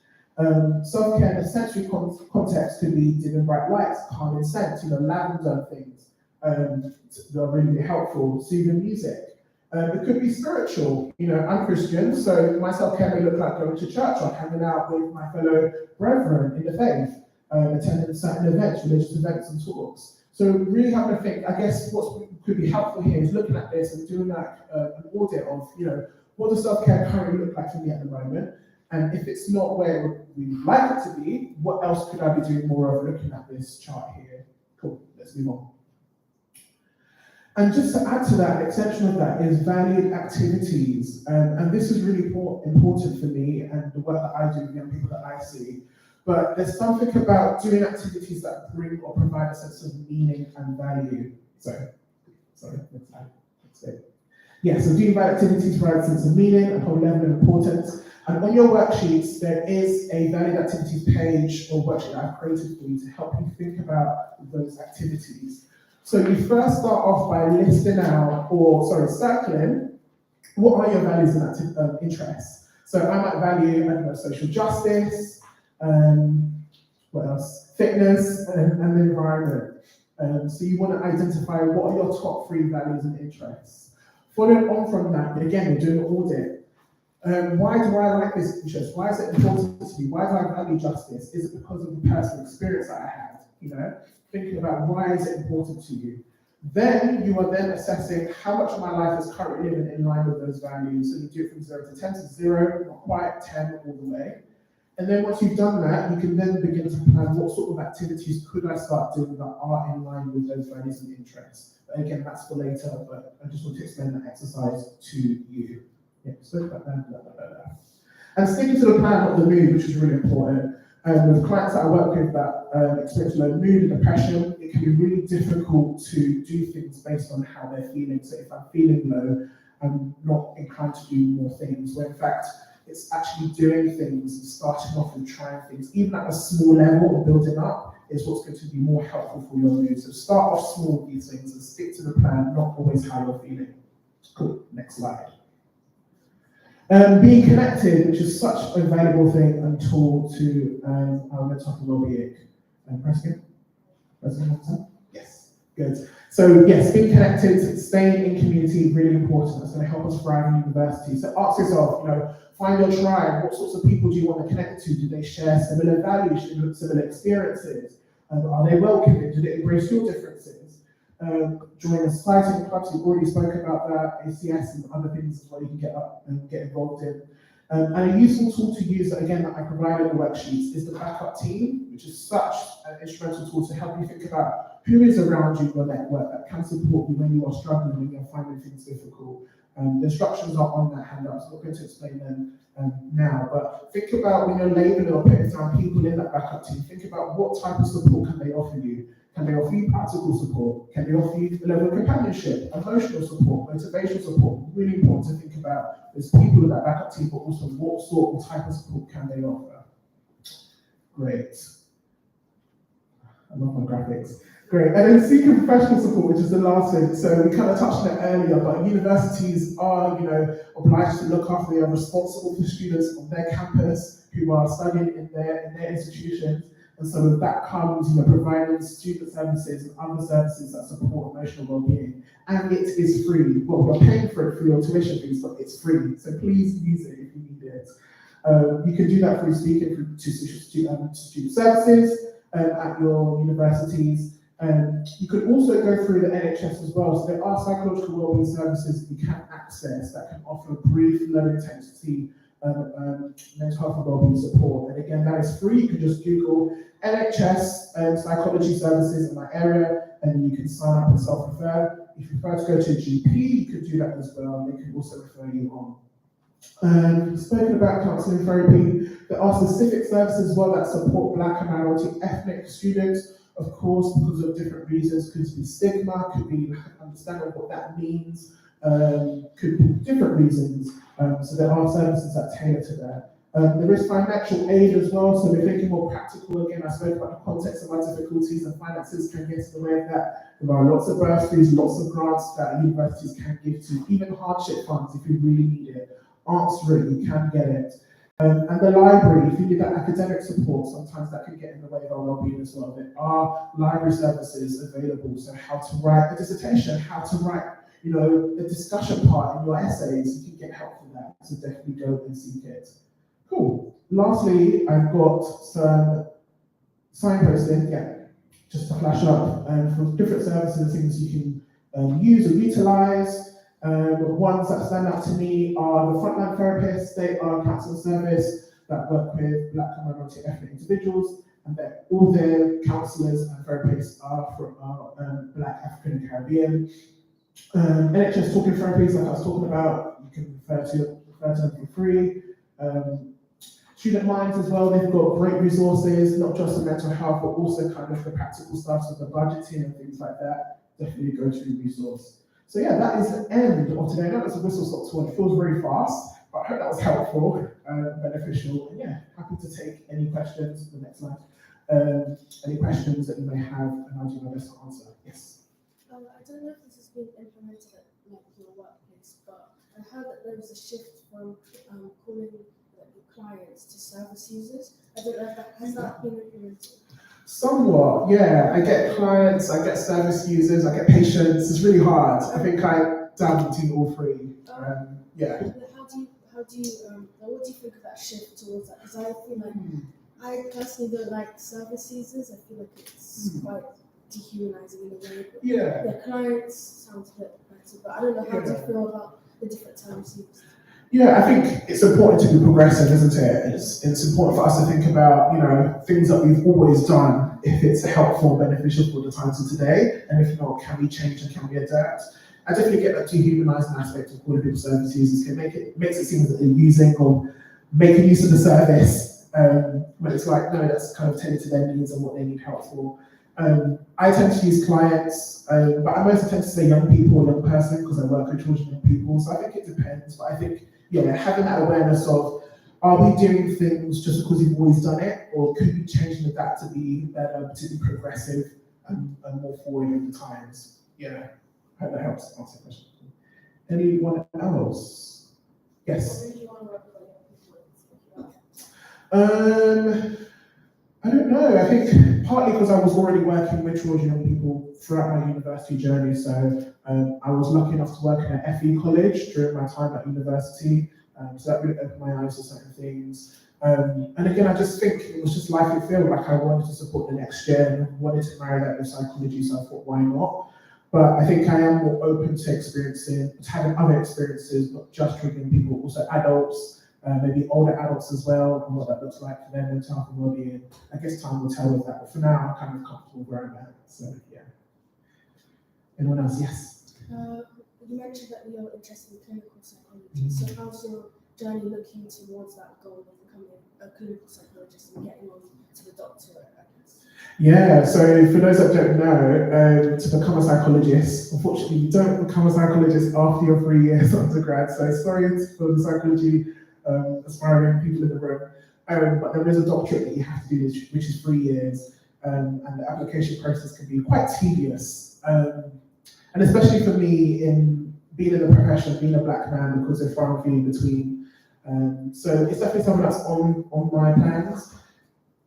U: Self-care in a sensory context could be dimming bright lights, calming scents, lavender things that are really helpful, soothing music. It could be spiritual. I'm Christian, so my self-care may look like going to church or hanging out with my fellow brethren in the faith, attending certain events, religious events and talks. So really having to think, I guess what could be helpful here is looking at this and doing an audit of, what does self-care currently look like for me at the moment? And if it's not where we would like it to be, what else could I be doing more of looking at this chart here? Cool, let's move on. And just to add to that, an extension of that is valued activities. And this is really important for me and the work that I do with young people that I see. But there's something about doing activities that bring or provide a sense of meaning and value. Sorry, next slide. Yeah, so doing valued activities provide a sense of meaning and whole level of importance. And on your worksheets, there is a valued activities page or worksheet that I've created for you to help you think about those activities. So you first start off by listing out, circling what are your values and interests? So I might value, I don't know, social justice, what else? Fitness and the environment. So you want to identify what are your top 3 values and interests. Following on from that, again, we're doing an audit. Why do I like this interest? Why is it important to me? Why do I value justice? Is it because of the personal experience that I had? You know, thinking about why is it important to you? Then you are then assessing how much of my life is currently living in line with those values. So you do it from 0 to 10 to 0, not quite 10 all the way. And then once you've done that, you can then begin to plan what sort of activities could I start doing that are in line with those values and interests. But again, that's for later, but I just want to explain that exercise to you. Yeah, so and sticking to the plan, not the mood, which is really important. With clients that I work with that experience low mood and depression, it can be really difficult to do things based on how they're feeling. So if I'm feeling low, I'm not inclined to do more things. Where in fact, it's actually doing things and starting off and trying things, even at a small level or building up, is what's going to be more helpful for your mood. So start off small with these things and stick to the plan, not always how you're feeling. Cool, next slide. Being connected, which is such a valuable thing and tool to our mental health and well-being. Preston? Yes, good. So yes, being connected, staying in community, really important. That's going to help us thrive in university. So ask yourself, find your tribe. What sorts of people do you want to connect to? Do they share similar values, similar experiences? Are they welcoming? Do they embrace your differences? Join a society and clubs, we've already spoken about that, ACS and other things as well you can get up and get involved in. And a useful tool to use, again, that I provide in the worksheets is the backup team, which is such an instrumental tool to help you think about who is around you in your network that can support you when you are struggling, when you're finding things difficult. The instructions are on that handout, so I'm not going to explain them now, but think about when you're labeling or putting down people in that backup team, think about what type of support can they offer you. Can they offer you practical support? Can they offer you a level of companionship, emotional support, motivational support? Really important to think about those people in that backup team, but also what sort of type of support can they offer? Great. I love my graphics. Great. And then seeking professional support, which is the last thing. So we kind of touched on it earlier, but universities are, obliged to look after, they are responsible for students on their campus who are studying in their institutions. And so with that comes, providing student services and other services that support emotional well-being. And it is free. Well, you're paying for it through your tuition fees, but it's free. So please use it if you need it. You can do that through speaking to student services at your universities. You could also go through the NHS as well. So there are psychological wellbeing services that you can access that can offer brief, low intensity mental health and wellbeing support. And again, that is free. You can just Google NHS psychology services in my area, and you can sign up and self-refer. If you prefer to go to a GP, you could do that as well. They can also refer you on. Spoken about counselling therapy, there are specific services as well that support Black and minority ethnic students, of course, because of different reasons. Could be stigma, could be understanding what that means, could be different reasons. So there are services that tailor to that. There is financial aid as well, so we're thinking more practical. Again, I spoke about the context of our difficulties, and finances can get in the way of that. There are lots of bursaries, lots of grants that universities can give to, even hardship funds if you really need it. Ask for it, you can get it. And the library, if you need that academic support, sometimes that can get in the way of our well-being as well. There are library services available, so how to write a dissertation, how to write, a discussion part in your essays, you can get help for that, so definitely go and seek it. Cool. Lastly, I've got some signposting, just to flash up, for different services and things you can use or utilize. Ones that stand out to me are the frontline therapists. They are a counselling service that work with Black and minority ethnic individuals, and that all their counsellors and therapists are from Black, African, and Caribbean. NHS talking therapies, like I was talking about, you can refer to them for free. Student Minds as well, they've got great resources, not just the mental health, but also kind of the practical stuff, so the budgeting and things like that. Definitely a go-to resource. So yeah, that is the end of today. I know that's a whistle-stop tour, it feels very fast, but I hope that was helpful and beneficial. And yeah, happy to take any questions. The next slide. Any questions that you may have, and I'll do my best to answer. Yes.
D: I don't know if this has been implemented at your workplace, but I heard that there was a shift from calling the clients to service users. I don't know if that has that been implemented.
U: Somewhat, yeah. I get clients, I get service users, I get patients. It's really hard. I think I dabble between all three. Yeah.
D: What do you think of that shift towards that? Because I feel like I personally don't like service users. I feel like it's quite dehumanizing in a way. But
U: Yeah.
D: The clients sounds a bit better, but I don't know how do you feel about the different terms used?
U: Yeah, I think it's important to be progressive, isn't it? It's important for us to think about, things that we've always done, if it's helpful and beneficial for the times of today, and if not, can we change and can we adapt? I definitely get that dehumanizing aspect of calling people service users. Makes it seem that they're using or making use of the service, when it's like, no, that's kind of tailored to their needs and what they need help for. I tend to use clients, but I mostly tend to say young people, young person, because I work with children and young people, so I think it depends, but I think, having that awareness of, are we doing things just because we've always done it, or could we change and adapt to be better, to be progressive and more forward in the times? Yeah, I hope that helps answer the question. Anyone else? Yes. I don't know. I think partly because I was already working with children and young people throughout my university journey. So I was lucky enough to work in an FE college during my time at university. So that really opened my eyes to certain things. And again, I just think it was just life in field. Like I wanted to support the next gen, wanted to marry that with psychology. So I thought, why not? But I think I am more open to having other experiences, not just with young people, also adults. Maybe older adults as well, and what that looks like for their mental health and well-being. I guess time will tell with that, but for now, I'm kind of comfortable where I'm at. So, yeah. Anyone else? Yes?
D: You mentioned that you're interested in clinical psychology. So, how's your journey looking towards that goal of becoming a clinical psychologist and getting on to the doctorate, I guess?
U: Yeah, so for those that don't know, to become a psychologist, unfortunately, you don't become a psychologist after your 3 years undergrad. So, sorry for the psychology aspiring people in the room, but there is a doctorate that you have to do, which is 3 years, and the application process can be quite tedious, and especially for me in being in the profession, being a black man, because they're far and few in between. So it's definitely something that's on my plans.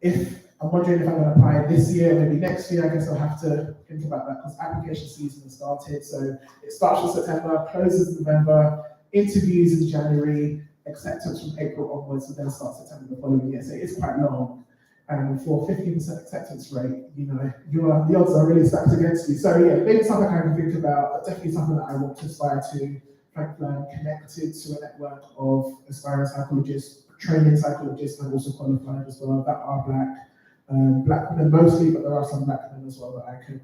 U: I'm wondering if I'm going to apply this year, maybe next year. I guess I'll have to think about that because application season has started. So it starts in September, closes in November, interviews in January, acceptance from April onwards, and then starts September the following year. So it's quite long. And for 15% acceptance rate, the odds are really stacked against you. So yeah, maybe something I can think about, but definitely something that I want to aspire to. Frankly, I'm connected to a network of aspiring psychologists, training psychologists, and also qualified as well, that are black women mostly, but there are some black men as well that I can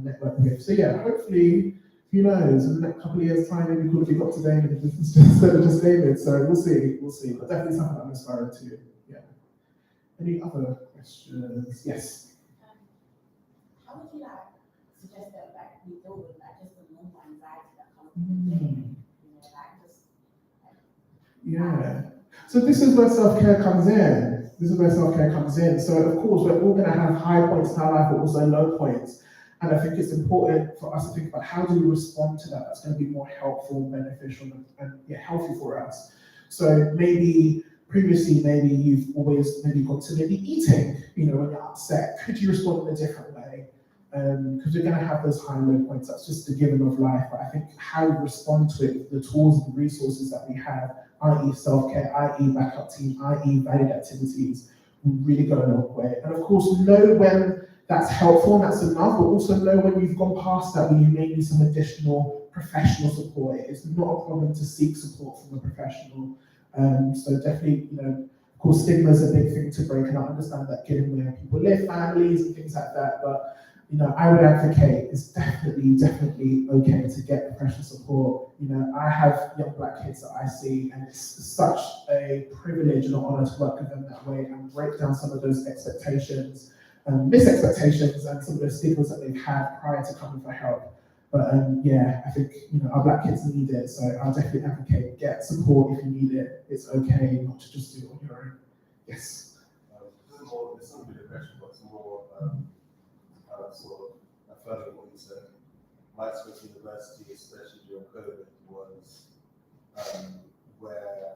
U: network with. So yeah, hopefully, who knows, in the next couple of years' time, maybe we could be Dr. David instead of just David. So we'll see, but definitely something that I'm aspiring to. Yeah. Any other questions? Yes.
N: How would you suggest that we deal with just the normal anxiety that comes with the day?
U: Yeah. So this is where self-care comes in. So of course, we're all going to have high points in our life, but also low points. And I think it's important for us to think about how do we respond to that that's going to be more helpful, beneficial, and healthy for us. So previously, you've always gone to eating, when you're upset. Could you respond in a different way? Because we're going to have those high and low points. That's just a given of life. But I think how we respond to it, the tools and the resources that we have, i.e. self-care, i.e. backup team, i.e. valued activities, will really go a long way. And of course, know when that's helpful and that's enough, but also know when you've gone past that, when you may need some additional professional support. It's not a problem to seek support from a professional. So definitely, of course, stigma is a big thing to break, and I understand that given where people live, families, and things like that. But I would advocate it's definitely okay to get professional support. I have young black kids that I see, and it's such a privilege and an honor to work with them that way and break down some of those expectations, misexpectations, and some of those stigmas that they've had prior to coming for help. But I think our black kids need it, so I'll definitely advocate get support if you need it. It's okay not to just do it on your own. Yes.
H: This isn't really a question, but it's more sort of affirming what you said. My experience in university, especially during COVID, was where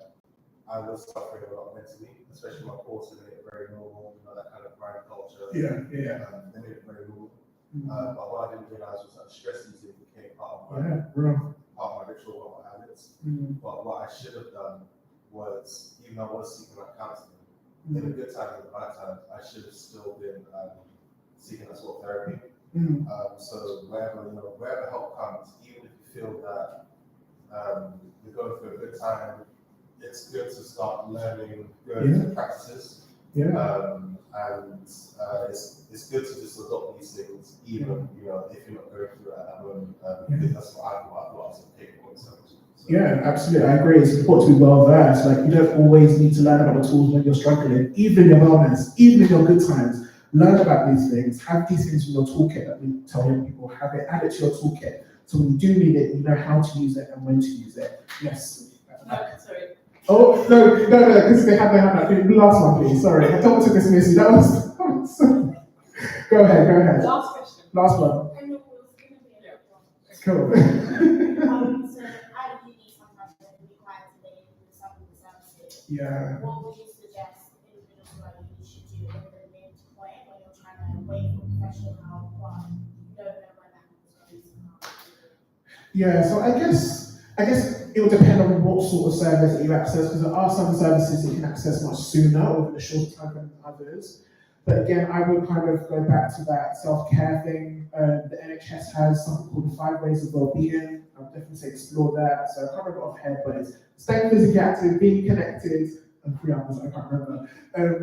H: I was suffering a lot mentally, especially my course, they made it very normal, that kind of grind culture.
U: Yeah.
H: They made it very normal. But what I didn't realize was that stress eating became part of my ritual, part of my habits. But what I should have done was, even though I was seeking that counseling, in the good times and the bad times, I should have still been seeking that sort of therapy. So wherever help comes, even if you feel that you're going through a good time, it's good to start learning good practices. And it's good to just adopt these things, even if you're not going through it at that moment. That's what I thought I was capable of myself.
U: Yeah, absolutely. I agree. It's important to be well versed. Like, you don't always need to learn about the tools when you're struggling. Even in your wellness, even in your good times, learn about these things. Have these things in your toolkit that we tell young people. Have it, add it to your toolkit. So when you do need it, you know how to use it and when to use it. Yes.
E: Sorry.
U: Oh, no, because they have that. Last one, please. Sorry, I don't want to dismiss you. That was Go ahead.
E: Last question.
U: Last one. Cool.
D: So at uni, sometimes they can be quite delayed with some of the services.
U: Yeah.
D: What would you suggest individuals who are at uni should do in the midpoint when you're trying to wait for professional help, but you don't know when that is going to come?
U: Yeah, so I guess it will depend on what sort of service that you access, because there are some services that you can access much sooner or in a shorter time than others. But again, I would kind of go back to that self-care thing. The NHS has something called the 5 ways of well-being. I would definitely say explore that. So I can't remember off head, but it's staying physically active, being connected, and 3 others I can't remember.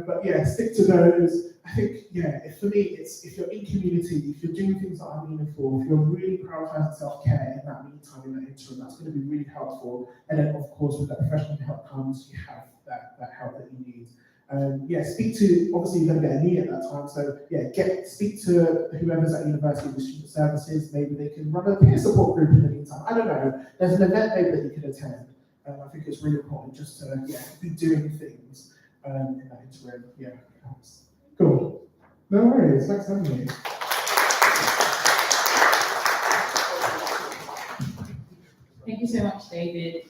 U: But yeah, stick to those. I think, for me, it's if you're in community, if you're doing things that are meaningful, if you're really prioritizing self-care in that meantime, in that interim, that's going to be really helpful. And then, of course, with that professional help comes, you have that help that you need. Speak to, obviously you're going to get a need at that time, so speak to whoever's at university with student services. Maybe they can run a peer support group in the meantime. I don't know. There's an event maybe that you can attend. I think it's really important just to be doing things in that interim. Helps. Cool. No worries. Thanks for having me.
A: Thank you so much, David.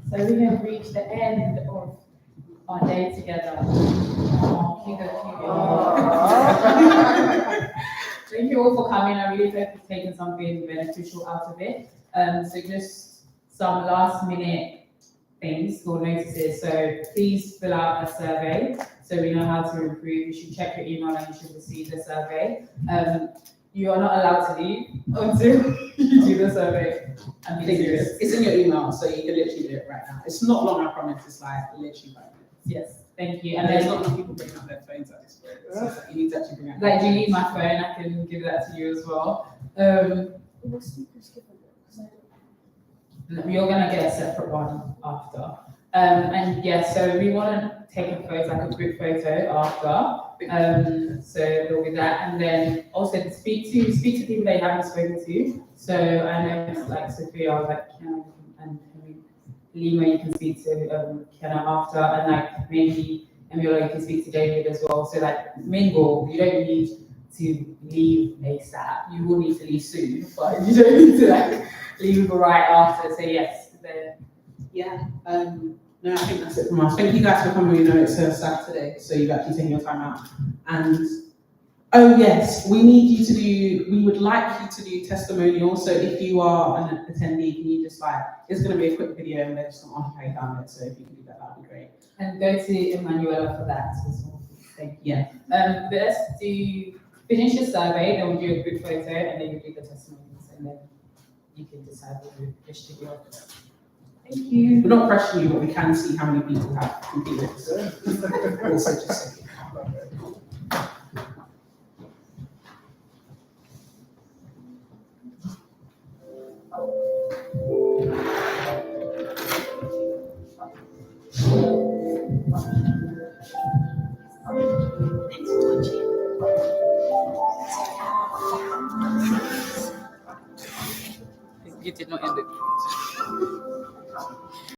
A: So we have reached the end of our day together. Thank you all for coming. I really hope you've taken something beneficial out of it. So just some last minute things or notices. So please fill out a survey so we know how to improve. You should check your email and you should receive the survey. You are not allowed to leave until you do the survey. And be serious.
J: It's in your email, so you can literally do it right now. It's not long, I promise. It's like literally 5 minutes.
A: Yes, thank you.
J: And
A: And
J: there's
A: then
J: not enough people bringing out their phones at this point. So you need to actually bring out.
A: like, do you need my phone? I can give that to you as well. You're gonna get a separate one after. So we want to take a photo, like a group photo after. So there'll be that, and then also speak to people that you haven't spoken to. So I know like Sophia, like Kiana and Lima, you can speak to Kiana after, and like maybe Emiola, you can speak to David as well. So like mingle. You don't need to leave ASAP. You will need to leave soon, but you don't need to like leave right after. So yes,
J: No, I think that's it from us. Thank you guys for coming. We know it's a Saturday, so you've actually taken your time out. And oh yes, we would like you to do testimonials. So if you are an attendee, can you just it's going to be a quick video and they're just going to ask how you found it. So if you can do that, that'd be great.
A: And go to Emanuela for that as well. Thank you.
J: Yeah.
A: Let's finish your survey, then we'll do a group photo, and then you do the testimonials, and then you can decide what you wish to do. Thank you.
J: We're not pressuring you, but we can see how many people have completed. Also just saying.
A: You did not end it.